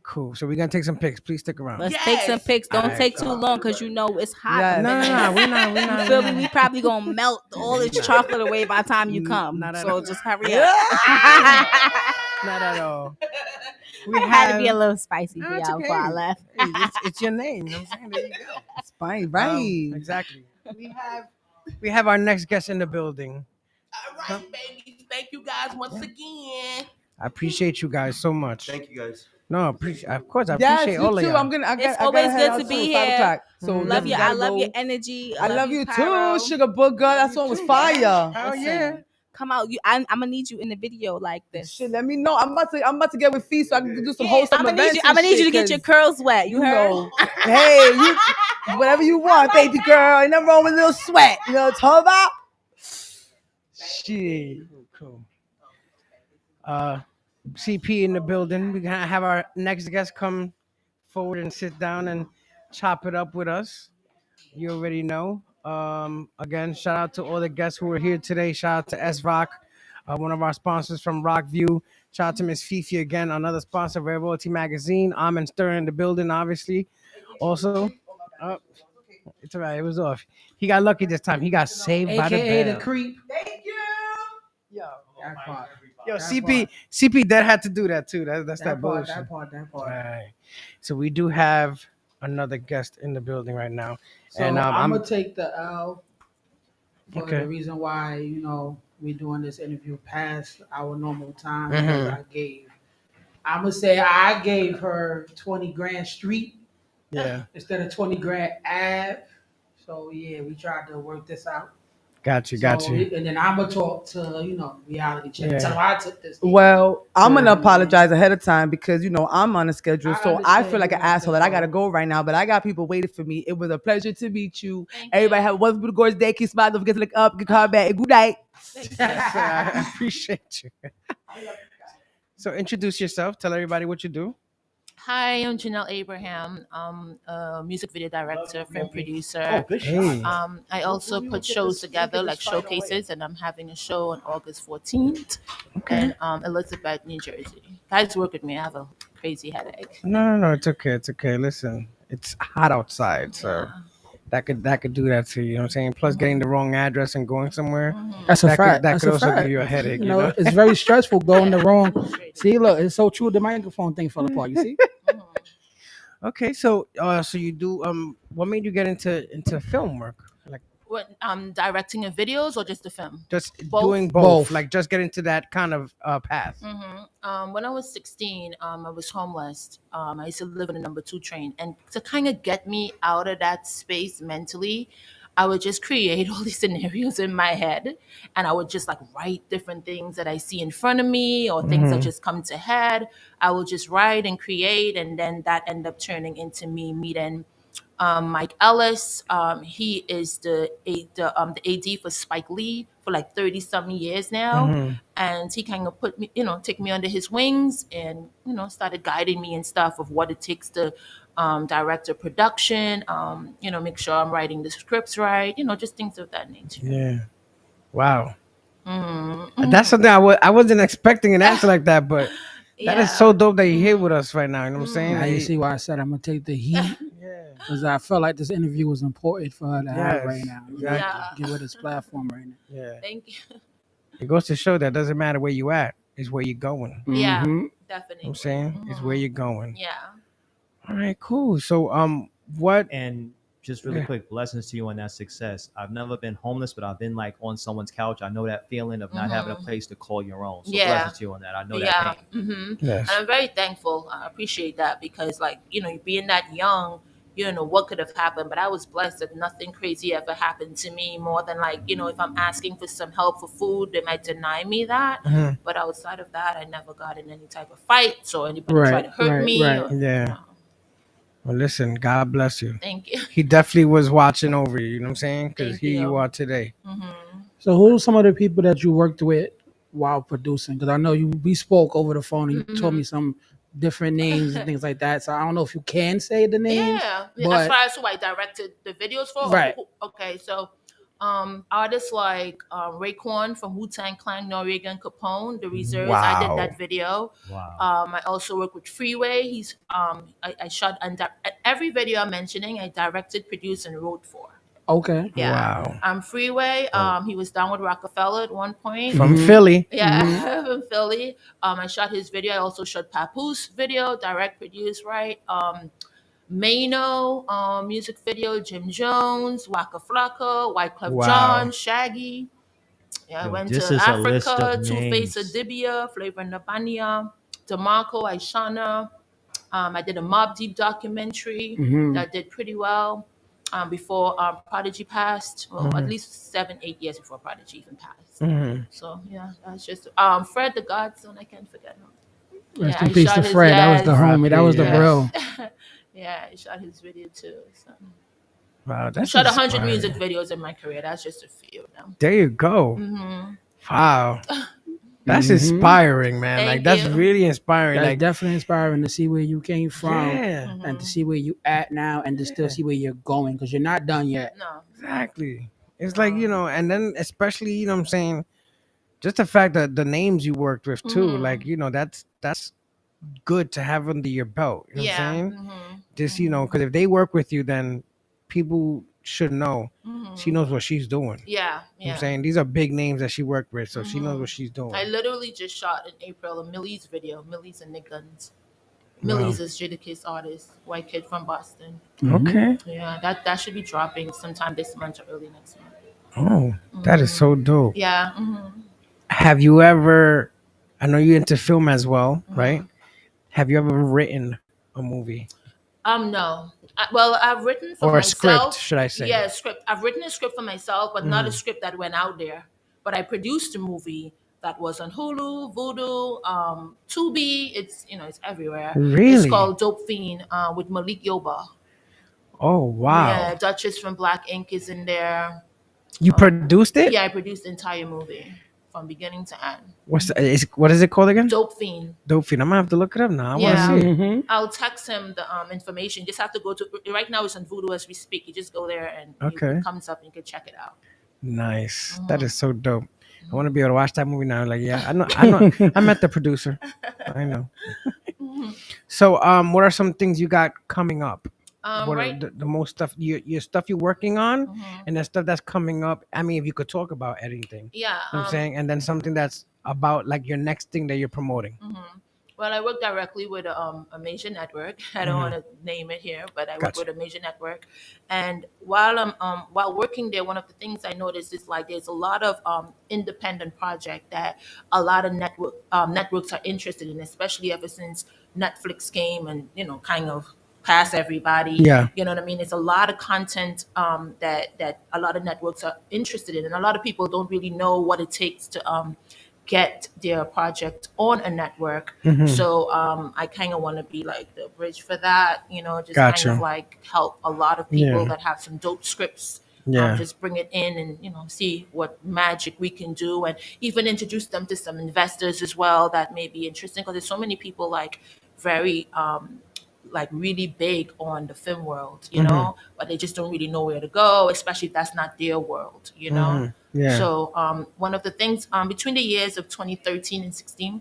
Cool. So we're gonna take some pics. Please stick around. Let's take some pics. Don't Alright. take too long because you know it's hot. Yes. No, we're not. You feel me? We probably gonna melt all this chocolate away by the time you come. Not at So all. just hurry up. Not at all. We I had to be a have- little spicy for No, it's y'all before I okay. left. Hey, it's your name. You know what I'm saying? There you go. Fine, right. Exactly. We have our next guest in the building. All right, baby. Thank you guys once again. I appreciate you guys so much. Thank you guys. No, of course, I Yes, appreciate you all of too. y'all. I'm gonna. I It's gotta always head good out to be soon, 5 here. o'clock. So Love definitely you. I gotta love go. your energy. I love you Pyro. too, Sugar Book Girl. That song was fire. Hell Listen, yeah. Come out. I'm gonna need you in the video like this. Shit, let me know. I'm about to get with Fee so I can do some wholesome I'm gonna events. need you. I'm gonna need you to get your curls wet. You heard? know. Hey, you whatever you want, baby girl. Ain't nothing wrong with a little sweat. You know what I'm talking about? Shit. Cool. CP in the building. We're gonna have our next guest come forward and sit down and chop it up with us. You already know. Again, shout out to all the guests who were here today. Shout out to S Rock, one of our sponsors from Rockview. Shout out to Miss Fifi again, another sponsor of Rare Royalty Magazine. Armin Stern in the building, obviously. Also, it's all right. It was off. He got lucky this time. He got saved by the AKA bell. the creep. Thank you. Yo, That part. Yo, That CP that had to do that too. That's that That part. bullshit. That part. That part. Right. So we do have another guest in the building right now. So And I'm gonna take the L for Okay. the reason why we're doing this interview past our normal time. Mhm. Because I'm gonna say I gave her 20 grand street Yeah. instead of 20 grand ad. So yeah, we tried to work this out. Got you. And then I'm gonna talk to reality check. Yeah. Tell her I took this. Well, I'm gonna apologize ahead of time because I'm on a schedule, so I understand feel like you an have asshole to that I go. gotta go right now. But I got people waiting for me. It was a pleasure to meet you. Everybody have a wonderful, gorgeous day. Keep smiling. Don't forget to look up. Get called back. Good night. I appreciate you. So introduce yourself. Tell everybody what you do. Hi, I'm Janelle Abraham. I'm a music video director, film producer. Oh, good shot. I also put shows together, like showcases, and I'm having a show on August 14th in Elizabeth, New Jersey. Guys, work with me. I have a crazy headache. No, it's okay. It's okay. Listen, it's hot outside, so that could do that to you. You know what I'm saying? Plus, getting the wrong address and going somewhere. That's a that fact. Could, that That's could a also fact. give you a headache. You know, it's very stressful going the wrong. See, look, it's so true. The microphone thing fell apart. You see? Okay, so you do what made you get into film work? Like What, directing of videos or just the film? just Both. doing both, like just get into that kind of path. When I was 16, I was homeless. I used to live in a number 2 train. And to kind of get me out of that space mentally, I would just create all these scenarios in my head. And I would just like write different things that I see in front of me or things that Mhm. just come to head. I would just write and create. And then that ended up turning into me meeting Mike Ellis. He is the AD for Spike Lee for like 30 some years now. Mhm. And he kind of put me, take me under his wings and, started guiding me and stuff of what it takes to direct a production, make sure I'm writing the scripts right, just things of that nature. Yeah. Wow. Mhm. That's something I wasn't expecting an answer like that, but that is Yeah. so dope that you're here with us right now. You know what I'm saying? Now you see why I said I'm gonna take the heat. Because I felt like this interview was important for her to have Yes, right now. exactly. Give her this platform right now. Yeah. Thank you. It goes to show that doesn't matter where you at, it's where you're going. Yeah, You know definitely. what I'm saying? It's where you're going. Yeah. All right, cool. So what And just really Yeah. quick, blessings to you on that success. I've never been homeless, but I've been like on someone's couch. I know that feeling of not having a Mhm. place to call your own. So Yeah. blessings to you on that. I know Yeah. that pain. And I'm very thankful. I appreciate that because, being that young, you don't know what could have happened, but I was blessed that nothing crazy ever happened to me more than if I'm asking for some help for food, they might deny me that. Mhm. But outside of that, I never got in any type of fights or anybody tried to hurt me. Or, Yeah. Well, listen, God bless you. Thank you. He definitely was watching over you. You know what I'm saying? Because Thank here you you. are today. So who are some of the people that you worked with while producing? Because I know we spoke over the phone and you told me some different names and things like that. So I don't know if you can say the names. Yeah, as But far as who I directed the videos for. Right. Okay, so artists like Raekwon from Wu-Tang Clan, Noriega and Capone, The Reserves. I did Wow. that video. Wow. I also worked with Freeway. He's I shot and every video I'm mentioning, I directed, produced, and wrote for. okay. Yeah. Wow. Freeway. He was down with Rockefeller at one point. From Philly. Yeah, from Philly. I shot his video. I also shot Papoose video, direct, produced, right? Mano, music video, Jim Jones, Waka Flocka, Wyclef Wow. Jean, Shaggy. Yeah, I Yo, went this to is a list Africa, of Two-Face names. Adibia, Flavor Nabania, DeMarco, Aishana. I did a Mob Deep documentary that did pretty well before Prodigy passed. Well, at least 7-8 years before Prodigy even passed. Mhm. So yeah, that's just Fred the Godson. I can't forget him. Rest Yeah, in he peace shot to his- Fred. That was the yes. homie. That was the Yes. bro. Yeah, he shot his video too. So. Wow. I That's shot 100 inspiring. music videos in my career. That's just a few now. There you go. Mm-hmm. Wow. That's Mhm. inspiring, man. Thank Like that's you. really inspiring. That's Like definitely inspiring to see where you came from yeah. and to see where you at now and to still see where you're going because you're not done yet. No. Exactly. It's like, you know, and then especially, you know what I'm saying, just the fact that the names you worked with too, Mhm. like, you know, that's good to have under your belt. You know Yeah. what I'm saying? Mm-hmm. Just, you know, because if they work with you, then people should know she knows what she's doing. Yeah. You know what Yeah. I'm saying? These are big names that she worked with, so she knows Mhm. what she's doing. I literally just shot in April a Millie's video, Millie's and Nick Guns. Wow. Millie's is Jadakiss artist, white kid from Boston. Okay. Yeah, that should be dropping sometime this month or early next month. Oh, that is so dope. Yeah. Mm-hmm. Have you ever, I know you're into film as well, Mm-hmm. right? Have you ever written a movie? No. Well, I've written for Or a myself. script, should I say? Yeah, a script. I've written a script for myself, but not a script that went out there. But I produced a movie that was on Hulu, Vudu, Tubi. It's it's everywhere. Really? It's called Dope Fiend with Malik Yoba. Oh, wow. Yeah, Duchess from Black Ink is in there. You produced it? Yeah, I produced the entire movie from beginning to end. What is it called again? Dope Fiend. Dope Fiend. I'm gonna have to look it up now. I Yeah. want to see it. Mhm. I'll text him the information. You just have to go to right now. It's on Vudu as we speak. You just go there and Okay. it comes up and you can check it out. Nice. That is so dope. I want to be able to watch that movie now. Like, yeah, I know. I met the producer. I know. So, what are some things you got coming up? What Right. are the most stuff your stuff you're working on, Mhm. and the stuff that's coming up? I mean, if you could talk about anything, Yeah. you know what I'm saying, and then something that's about like your next thing that you're promoting. Well, I work directly with a major network. I don't want to name it here, but I work Gotcha. with a major network. And while I'm while working there, one of the things I noticed is like there's a lot of independent project that a lot of networks are interested in, especially ever since Netflix came and kind of passed everybody. Yeah. You know what I mean? It's a lot of content that a lot of networks are interested in, and a lot of people don't really know what it takes to get their project on a network. So I kind of want to be like the bridge for that, just Gotcha. kind of like help a lot of people Yeah. that have some dope scripts. Yeah. Just bring it in and see what magic we can do, and even introduce them to some investors as well that may be interesting, because there's so many people like very like really big on the film world, but they just don't really know where to go, especially if that's not their world. Yeah. So one of the things between the years of 2013 and 16,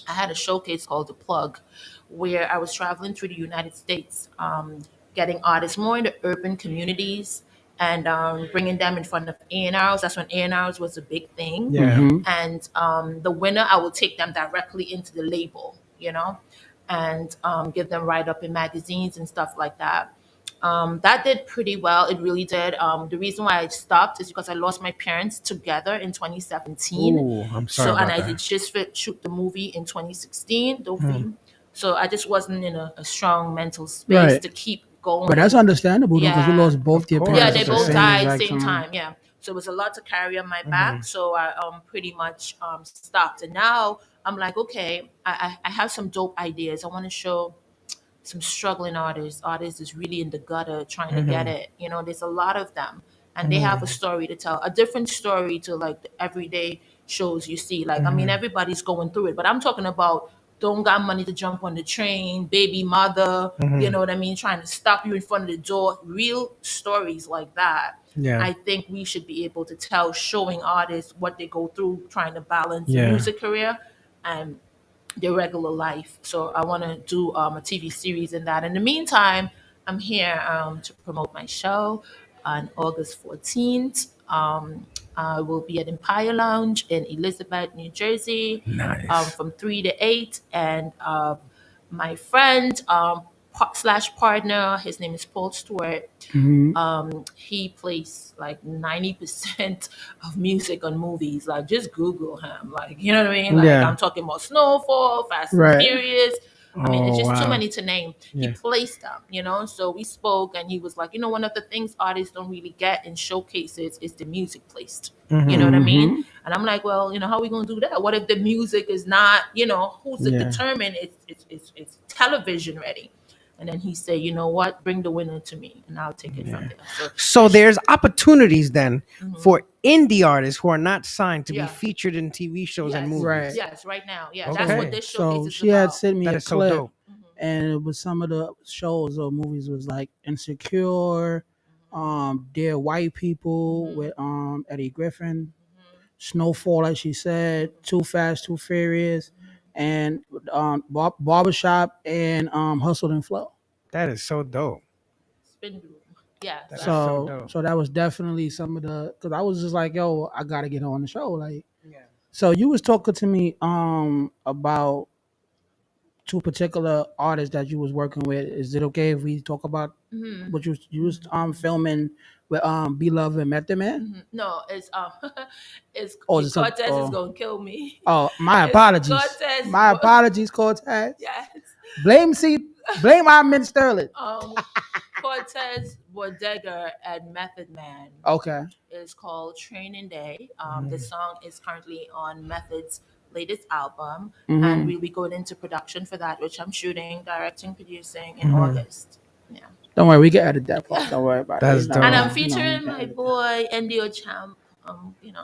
I had a showcase called The Plug, where I was traveling through the United States, getting artists more in the urban communities and bringing them in front of A&Rs. That's when A&Rs was a big thing. Yeah. And the winner, I will take them directly into the label, and give them write up in magazines and stuff like that. That did pretty well. It really did. The reason why I stopped is because I lost my parents together in 2017. Ooh, I'm sorry And about I that. did just shoot the movie in 2016, Dauphine. So I just wasn't in a strong mental space Right. to keep going. But that's understandable though, because you Yeah. lost both your course. parents. Yeah, at they the both same died exact same time. Yeah, so it was a lot to carry on my Mm-hmm. back. So I pretty much stopped, and now I'm like, okay, I have some dope ideas. I want to show some struggling artists is really in the gutter trying to get it. You know, there's a lot of them, and they have a story to tell, a different story to like the everyday shows you see. Like, I mean, everybody's going through it, but I'm talking about don't got money to jump on the train, baby mother, you know what I mean, trying to stop you in front of the door. Real stories like that. Yeah. I think we should be able to tell, showing artists what they go through, trying to balance Yeah. the music career and their regular life. So I want to do a TV series in that. In the meantime, I'm here to promote my show on August 14th. I will be at Empire Lounge in Elizabeth, New Jersey, Nice. from 3 to 8. And my friend slash partner, his name is Paul Stewart. He plays like 90% of music on movies. Like, just Google him. Like, you know what I mean? Like, Yeah. I'm talking about Snowfall, Fast and Right. Furious. I mean, it's Oh, just too wow. many to name. Yeah. He placed them, you know? So we spoke, and he was like, you know, one of the things artists don't really get in showcases is the music placed. You know what I mean? And I'm like, well, you know, how are we going to do that? What if the music is not, you know, who's to Yeah. determine it's television ready? And then he said, you know what, bring the winner to me, and I'll take it from there. So there's opportunities then for indie artists who are not signed to Yeah. be featured in TV shows and Yes. movies. Right. Yes, right now. Yeah, Okay. that's what this showcase So is she had about. sent me That a is so clip, dope. and it was some of the shows or movies was like Insecure, Dear White People with Eddie Griffin, Snowfall, like she said, Too Fast, Too Furious, and Barbershop and Hustle and Flow. That is so dope. Spin Group. Yeah. That's So dope. so that was definitely some of the, because I was just like, yo, I gotta get her on the show. Like, so you was talking to me about two particular artists that you was working with. Is it okay if we talk about what you was filming with Beloved and Method Man? No, it's Oh, is it some- Cortez oh. is gonna kill me. Oh, my It's apologies. Cortez. My apologies, Cortez. Yes. Blame our men Sterling. Cortez, Bodega, and Method Man. Okay. Is called Training Day. The song is currently on Method's latest album, and we'll be going into production for that, which I'm shooting, directing, producing in August. Yeah. Don't worry, we can edit that part. Don't worry about That's it. dope. And I'm You know, featuring my boy Endio Champ. You know,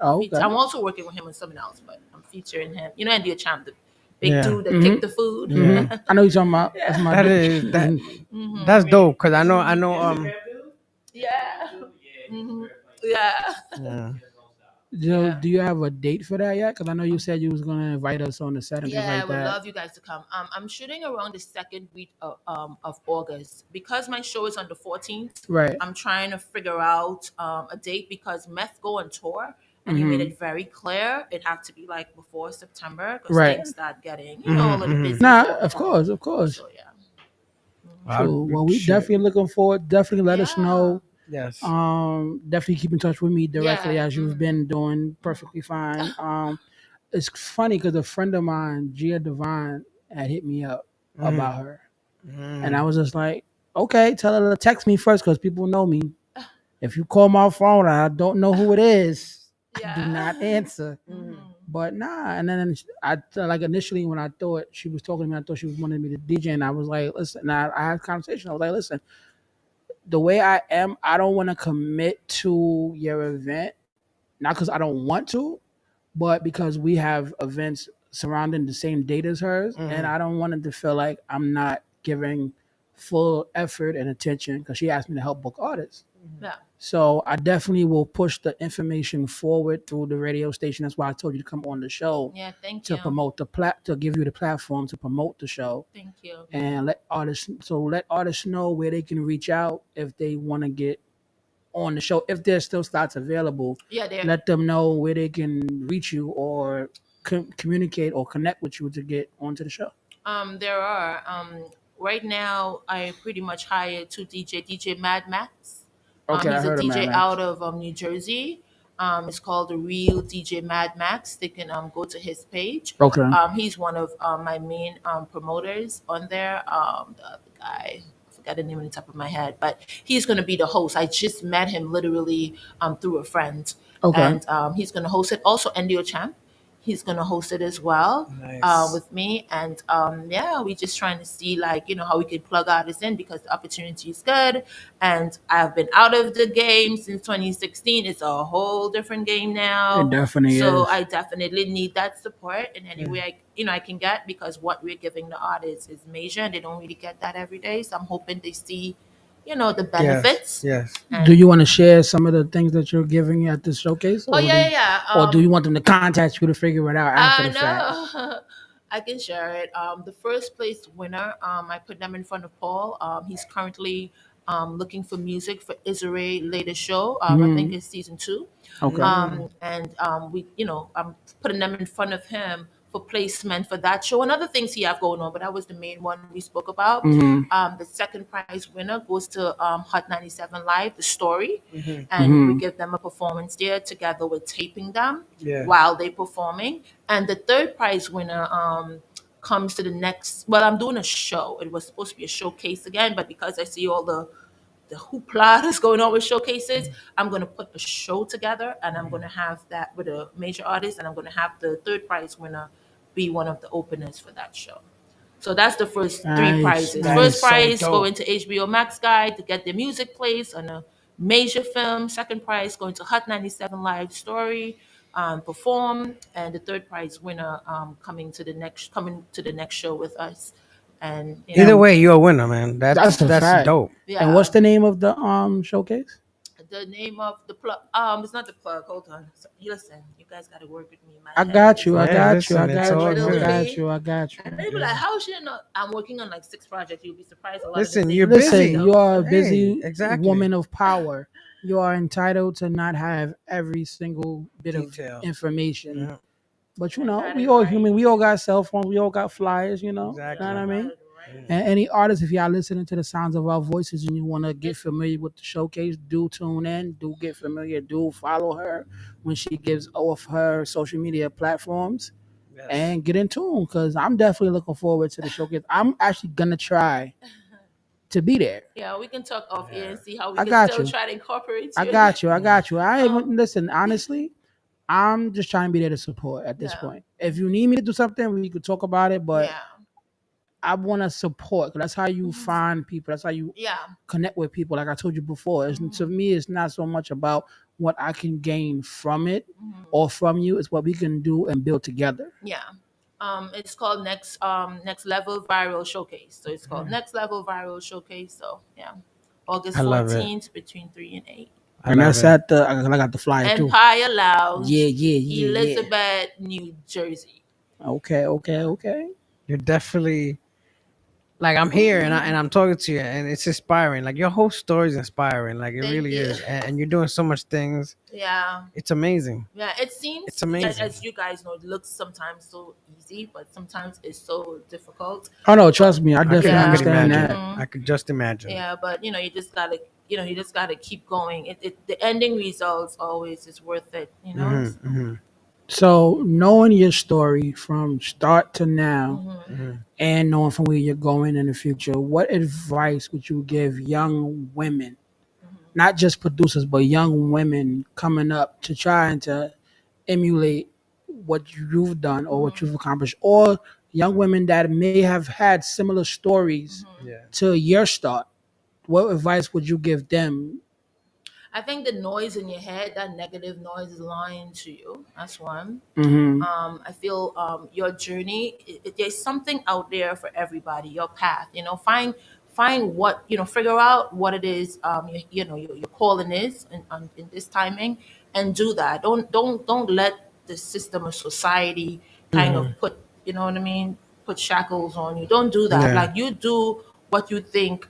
Oh, okay. I'm also working with him on something else, but I'm featuring him. You know, Endio Champ, the big Yeah. dude that kicked the food. Mhm. I know you're talking about. That's my That dude. is that's dope because I know Yeah. Yeah. yeah. Do you have a date for that yet? Because I know you said you was gonna invite us on the set and things Yeah, I like would that. love you guys to come. I'm shooting around the second week of August because my show is on the 14th. Right. I'm trying to figure out a date because Meth go on tour, and he made it very clear it had to be like before September because Right. things start getting a little busy. Nah, of course, of course. So yeah. So, well, we definitely looking forward. Definitely let us know. Yes. Definitely keep in touch with me directly Yeah. as you've been doing perfectly fine. It's funny because a friend of mine, Gia Devine, had hit me up about her, and I was just like, okay, tell her to text me first because people know me. If you call my phone and I don't know who it is, I do not answer. But nah, and then like initially when I thought she was talking to me, I thought she was wanting me to DJ, and I was like, listen, I had a conversation. I was like, listen, the way I am, I don't want to commit to your event, not because I don't want to, but because we have events surrounding the same date as hers, and I don't want it to feel like I'm not giving full effort and attention because she asked me to help book artists. Yeah. So I definitely will push the information forward through the radio station. That's why I told you to come on the show. Yeah, thank to you. promote to give you the platform to promote the show. Thank you. And let artists know where they can reach out if they want to get on the show. If there's still slots available, Yeah, there. let them know where they can reach you or communicate or connect with you to get onto the show. There are. Right now, I pretty much hired two DJ Mad Max. Okay, I he's a heard of Mad DJ Max. out of New Jersey. It's called The Real DJ Mad Max. They can go to his page. Okay. He's one of my main promoters on there. The other guy, I forgot the name on the top of my head, but he's going to be the host. I just met him literally through a friend. Okay. And he's going to host it. Also, Endio Champ. he's gonna host it as well Nice. with me, and yeah, we just trying to see like how we could plug artists in because the opportunity is good, and I've been out of the game since 2016. It's a whole different game now. It definitely So is. I definitely need that support in any way I can get, because what we're giving the artists is major, and they don't really get that every day. So I'm hoping they see, the benefits. Yes. Do you want to share some of the things that you're giving at this showcase? Oh yeah. Or do you want them to contact you to figure it out after the fact? No, I can share it. The first place winner, I put them in front of Paul. He's currently looking for music for Israel latest show. I think it's season 2. Okay. And we, I'm putting them in front of him for placement for that show and other things he have going on. But that was the main one we spoke about. The second prize winner goes to Hot 97 Live, The Story, and we give them a performance there together with taping them while they performing. And the third prize winner comes to the next. Well, I'm doing a show. It was supposed to be a showcase again, but because I see all the hoopla that's going on with showcases, I'm going to put a show together, and I'm going to have that with a major artist, and I'm going to have the third prize winner be one of the openers for that show. So that's the first 3 prizes. First prize going to HBO Max guy to get their music placed on a major film. Second prize going to Hot 97 Live Story, perform, and the third prize winner coming to the next show with us. And Either way, you're a winner, man. That's a fact. dope. Yeah. And what's the name of the showcase? The name of the plug. It's not the plug. Hold on. So, listen, you guys got to work with me. I got you. Yeah, listen, it's all I good. got you. And they be like, "How should you know?" I'm working on like 6 projects. You'll be surprised. A lot Listen, of the you're things- busy. You are a busy exactly. woman of power. You are entitled to not have every single bit Detail. of information. Yeah. But got we it all right. human. We all got cell phones. We all got flyers. Exactly. You know what I mean? And any artists, if y'all listening to the sounds of our voices and you want to get familiar with the showcase, do tune in, do get familiar, do follow her when she gives off her social media platforms, and get in tune, because I'm definitely looking forward to the showcase. I'm actually gonna try to be there. Yeah, we can talk off air and see how we I can got still you. try to incorporate you. I got you. I even listen, honestly, I'm just trying to be there to support at this point. If you need me to do something, we could talk about it, but I want to support, 'cause that's how you find people. That's how you connect with people. Like I told you before, to me, it's not so much about what I can gain from it or from you. It's what we can do and build together. Yeah. It's called Next Level Viral Showcase. So it's called Next Level Viral Showcase. So yeah, August I love it. 14th between 3 and 8. And that's at the I got the flyer too. Empire Lounge. Yeah. Elizabeth, New Jersey. Okay. You're definitely like, I'm here and I'm talking to you, and it's inspiring. Like, your whole story is inspiring. Like, it Thank really you. is, and you're doing so much things. Yeah. It's amazing. Yeah, it seems, It's amazing. as you guys know, it looks sometimes so easy, but sometimes it's so difficult. Oh no, trust me, I definitely I could understand imagine. that. I could just imagine. Yeah, but you just gotta keep going. The ending results always is worth it. So knowing your story from start to now, and knowing from where you're going in the future, what advice would you give young women, not just producers, but young women coming up to trying to emulate what you've done or what you've accomplished, or young women that may have had similar stories to your start? What advice would you give them? I think the noise in your head, that negative noise, is lying to you. That's one. I feel your journey. There's something out there for everybody. Your path. Find what figure out what it is. Your calling is in this timing, and do that. Don't let the system of society kind of put put shackles on you. Don't do that. Yeah. Like, you do what you think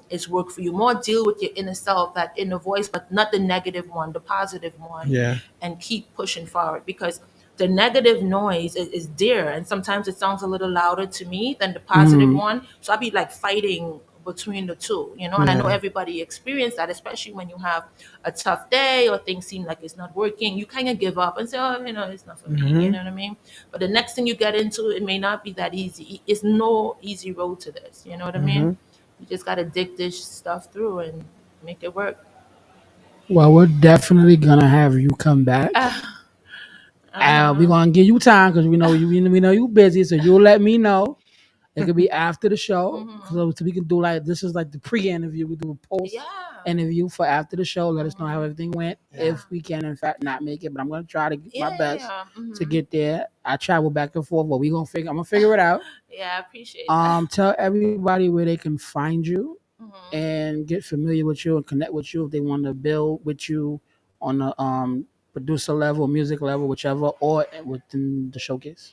is work for you. More deal with your inner self, that inner voice, but not the negative one, the positive one. Yeah. And keep pushing forward, because the negative noise is there, and sometimes it sounds a little louder to me than the positive one. So I'll be like fighting between the two, and I know everybody experience that, especially when you have a tough day or things seem like it's not working. You kind of give up and say, oh, it's not for me. You know what I mean? But the next thing you get into, it may not be that easy. It's no easy road to this. You know what I mean? You just got to dig this stuff through and make it work. Well, we're definitely gonna have you come back. We're gonna give you time because we know you busy, so you'll let me know. It could be after the show, so we can do like this is like the pre-interview. We do a post interview for after the show. Let us know how everything went. If we can, in fact, not make it, but I'm gonna try to get my best to get there. I travel back and forth, but I'm gonna figure it out. Yeah, I appreciate that. Tell everybody where they can find you and get familiar with you and connect with you if they want to build with you on the producer level, music level, whichever, or within the showcase.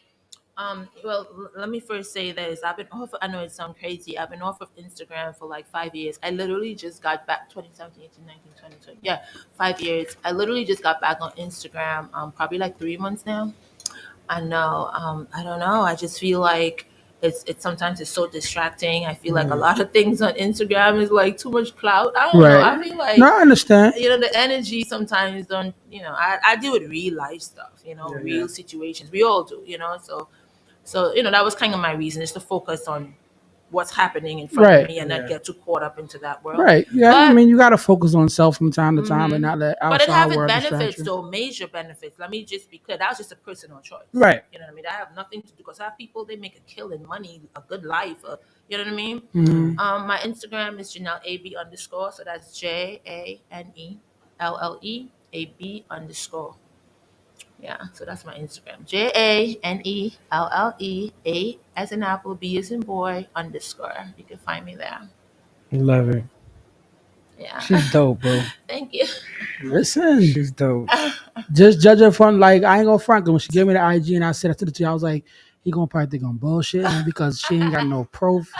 Well, let me first say this. I've been off. I know it sounds crazy. I've been off of Instagram for like 5 years. I literally just got back 2017, 18, 19, 20, 20. Yeah, 5 years. I literally just got back on Instagram. Probably like 3 months now. I know. I don't know. I just feel like it's sometimes it's so distracting. I feel like a lot of things on Instagram is like too much clout. I don't know. I feel like no, I understand. The energy sometimes don't. I deal with real life stuff. Real situations. We all do. So that was kind of my reason, is to focus on what's happening in front of me and not get too caught up into that world. Right. Yeah. I mean, you got to focus on self from time to time and not let But it outside has world benefits, distract you. though, major benefits. Let me just be clear. That was just a personal choice. Right. You know what I mean? I have nothing to do, because I have people, they make a killing money, a good life. You know what I mean? Mhm. My Instagram is Janelle AB _. So that's JANELLEAB _. Yeah, so that's my Instagram. JANELLE A as in apple, B as in boy _. You can find me there. Love it. Yeah. She's dope, bro. Thank you. Listen, She's dope. just judge her from like I ain't gonna front. 'Cause when she gave me the IG and I said it to you, I was like, he gonna probably think I'm bullshit because she ain't got no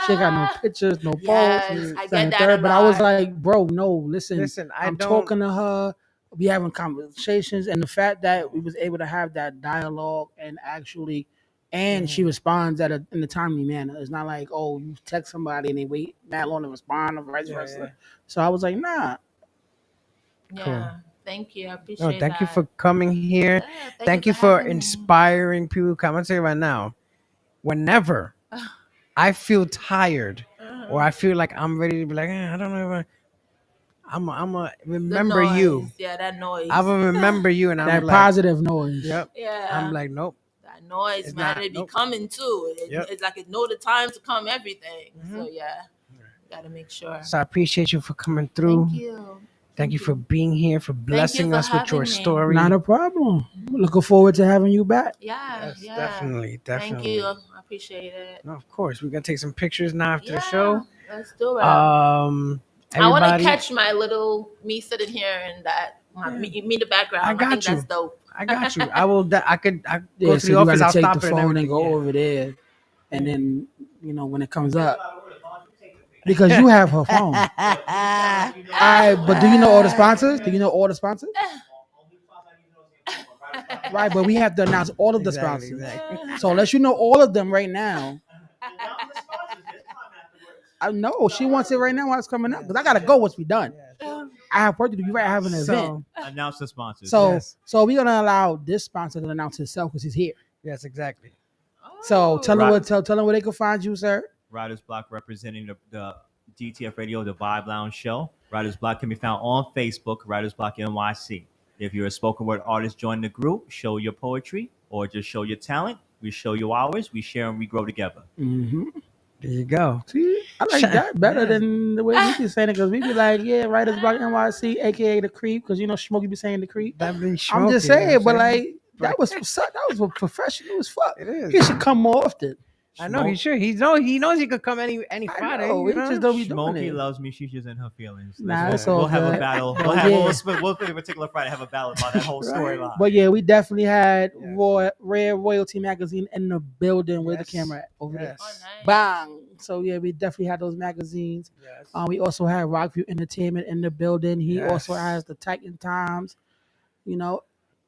she ain't got no pictures, no Yes, posts. I this, get and that third. a But I was lot. like, bro, no, listen, I'm talking to her. We having conversations, and the fact that we was able to have that dialogue and actually, and she responds in a timely manner. It's not like, oh, you text somebody and they wait that long to respond or vice versa. So I was like, nah. Yeah. Thank you. I No, appreciate thank you that. for coming here. Thank you for inspiring people. Come on, say it right now. Whenever I feel tired or I feel like I'm ready to be like, I don't know if I'm a remember noise. you. Yeah, that noise. I will remember you, and I'm That like, positive noise. Yep. Yeah. I'm like, nope. That noise, It's man, not- it be nope. coming too. It's like it know the time to come, everything. Mm-hmm. So yeah, gotta make sure. So I appreciate you for coming through. Thank you. Thank you for being here, for blessing for us with your having me. story. Not a problem. Looking forward to having you back. Yeah, yeah. Definitely. Thank you. I appreciate it. No, of course. We're gonna take some pictures now after the Yeah, show. let's do it. I want I want to catch my little me sitting here in that me in the background. I got think you. that's dope. I got you. I will. I go Yeah, to so the you office. gotta I'll take stop the it phone and go over there, and then when it comes up, because you have her phone. All right, but do you know all the sponsors? Do you know all the sponsors? Right, but we have to announce all of the sponsors. So unless you know all of them right now. I know she wants it right now while it's coming up because I gotta go once we done. I have work to do. You right, have an event. Announce the sponsors. So we're gonna allow this sponsor to announce himself because he's here. Yes, exactly. So tell them where they can find you, sir. Riders Block representing the DTF Radio, the Vibe Lounge Show. Riders Block can be found on Facebook, Riders Block NYC. If you're a spoken word artist, join the group, show your poetry, or just show your talent. We show you ours. We share and we grow together. Mm-hmm. There you go. See, I like that better than the way we be saying it because we be like, yeah, Riders Block NYC, aka the Creep, because Smokey be saying the Creep. I'm just saying, but like that was professional as fuck. It is. He should come more often. I know he should. He knows he could come any Friday. know, we just don't be doing Smokey it. loves me. She's just in her feelings. Nah, it's all we'll have good. a battle. But We'll have yeah. we'll pick a particular Friday. Have a battle about that whole storyline. But yeah, we definitely had Rare Royalty Magazine in the building with the camera at over there. Bang! So yeah, we definitely had those magazines. We also had Rockview Entertainment in the building. He also has the Titan Times. The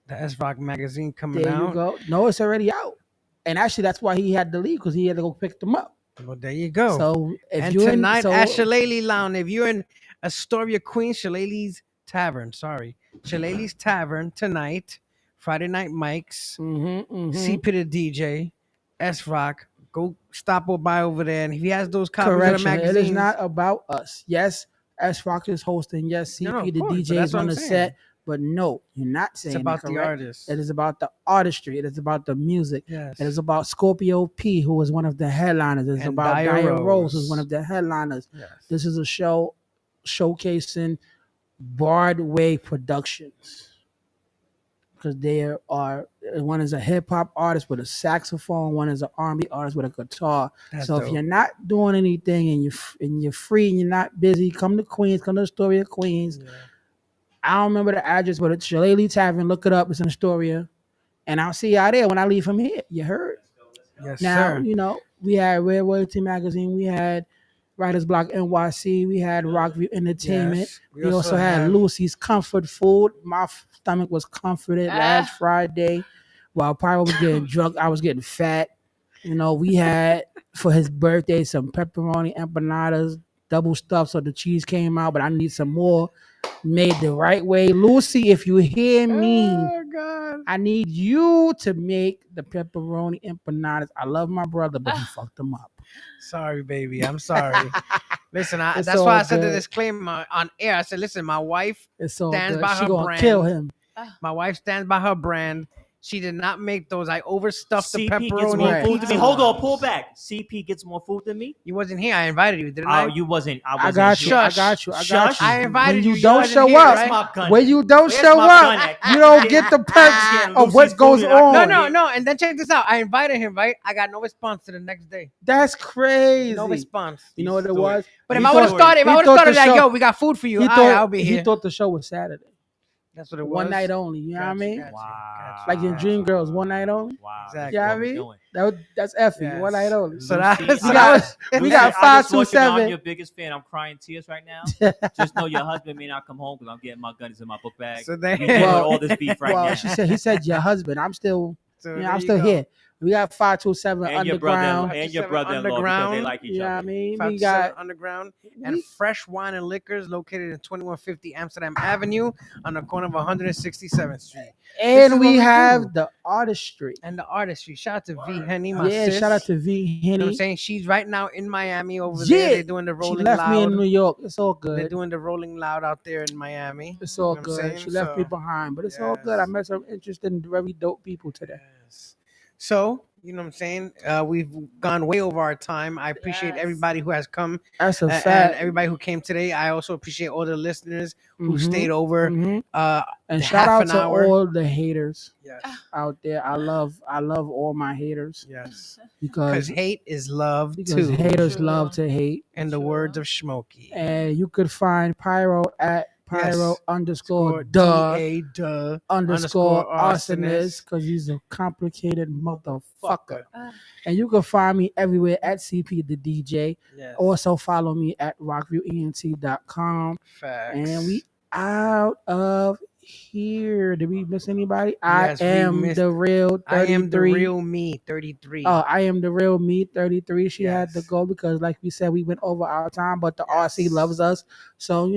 S Rock magazine coming out. There you go. No, it's already out. And actually, that's why he had to leave because he had to go pick them up. Well, there you go. So if and you're tonight in, at Shillelagh Lounge, if you're in Astoria, Queens, Shillelagh's Tavern. Sorry, Shillelagh's Tavern tonight. Friday Night Mics. CP the DJ. S Rock. Go stop by over there, and if he has those copies of the correction, magazines, it is not about us. Yes, S Rock is hosting. Yes, CP No, of the course, but DJ that's is what on I'm the saying. set. But no, you're not saying It's about it the correct. artist. It is about the artistry. It is about the music. Yes. It is about Scorpio P, who was one of the headliners. It is And about Dia Dia Rose, Rose. who's one of the headliners. Yes. This is a show showcasing Broadway productions. Because there are, one is a hip hop artist with a saxophone, one is an R&B artist with a guitar. That's so if dope. you're not doing anything and you're free and you're not busy, come to Queens, come to Astoria, Queens. Yeah. I don't remember the address, but it's Shillelagh Tavern. Look it up. It's in Astoria. And I'll see y'all there when I leave from here. You heard? Yes, Now, sir. you know, we had Red Royalty Magazine. We had Writers Block NYC. We had Rockview Entertainment. Yes. We also had Lucy's Comfort Food. My stomach was comforted last Friday. While Pyro was getting drunk, I was getting fat. You know, we had, for his birthday, some pepperoni empanadas, double stuffed, so the cheese came out, but I need some more. Made the right way. Lucy, if you hear me, Oh, God. I need you to make the pepperoni empanadas. I love my brother, but he fucked them up. Sorry, baby. I'm sorry. Listen, It's that's all why I said the good. disclaimer on air. I said, listen, my wife It's all stands good. by She her gonna brand. kill him. My wife stands by her brand. She did not make those. I overstuffed the CP gets pepperoni. more Right. food than me. Hold on, pull back. CP gets more food than me. You wasn't here. I invited you, didn't Oh, I? you wasn't. I I wasn't. got you. Shush. I got you. I got Shush. you. I invited When you. you don't wasn't show here, up, right? my gun? when you don't Where's show my up, gun at? you don't get the perks Getting of what Lucy's goes food and I on. couldn't No, get- no. And then check this out. I invited him, right? I got no response to the next day. That's crazy. No response. You know what it was? But He if I would have thought- started, if I he would have thought started the like, show- yo, we got food for you, He I'll be he here. thought the show was Saturday. That's what it was. One night only. You know what I mean? Wow. Like in Dream Girls, one night only. Wow. Exactly. You know what I mean? That's Effie, Yes. one night only. So that, Lucy, so we that got, was, we Lucy, got I just want you to know 527. I'm your biggest fan. I'm crying tears right now. Just know your husband may not come home because I'm getting my guns in my book bag. So they- We dealing Well, with all this beef right well, now. he said your husband. I'm still, so you know, there I'm you still go. here. We got 527 and your brother underground. and your 527 brother-in-law because they underground. like each You know what I other. mean? We 527 got Underground and Fresh Wine and Liquors located in 2150 Amsterdam Avenue on the corner of 167th Street. This is and what we we have do. the artistry. And the artistry. Shout out to V Henny, my Yeah, sis. shout out to V You know what I'm Henny. saying? She's right now in Miami over Yeah, there. They're doing the she Rolling left Loud. me in New York. It's all They're good. doing the Rolling Loud out there in Miami. It's all You know what I'm good. saying? She left me So, behind, but it's all good. I met some interesting, very dope people today. yes. So, you know what I'm saying? We've gone way over our time. I appreciate everybody who has come That's a and fact. everybody who came today. I also appreciate all the listeners who Mhm, stayed over. mhm. Uh, And the shout half out an to hour. all the haters Yes. out there. I love all my haters Yes. because Because hate is love too. haters love to hate. In the words of Smokey. And you could find Pyro at Pyro Yes. underscore DA underscore arsonist because he's a complicated motherfucker. And you can find me everywhere at CP the DJ. Yes. Also follow me at rockviewent.com. Facts. And we out of here. Did we miss anybody? Yes, I we am missed- the real 33. I am the real me, 33. Oh, I am the real me, 33. She had to Yes. go because, like we said, we went over our time, but the RC loves us. So, you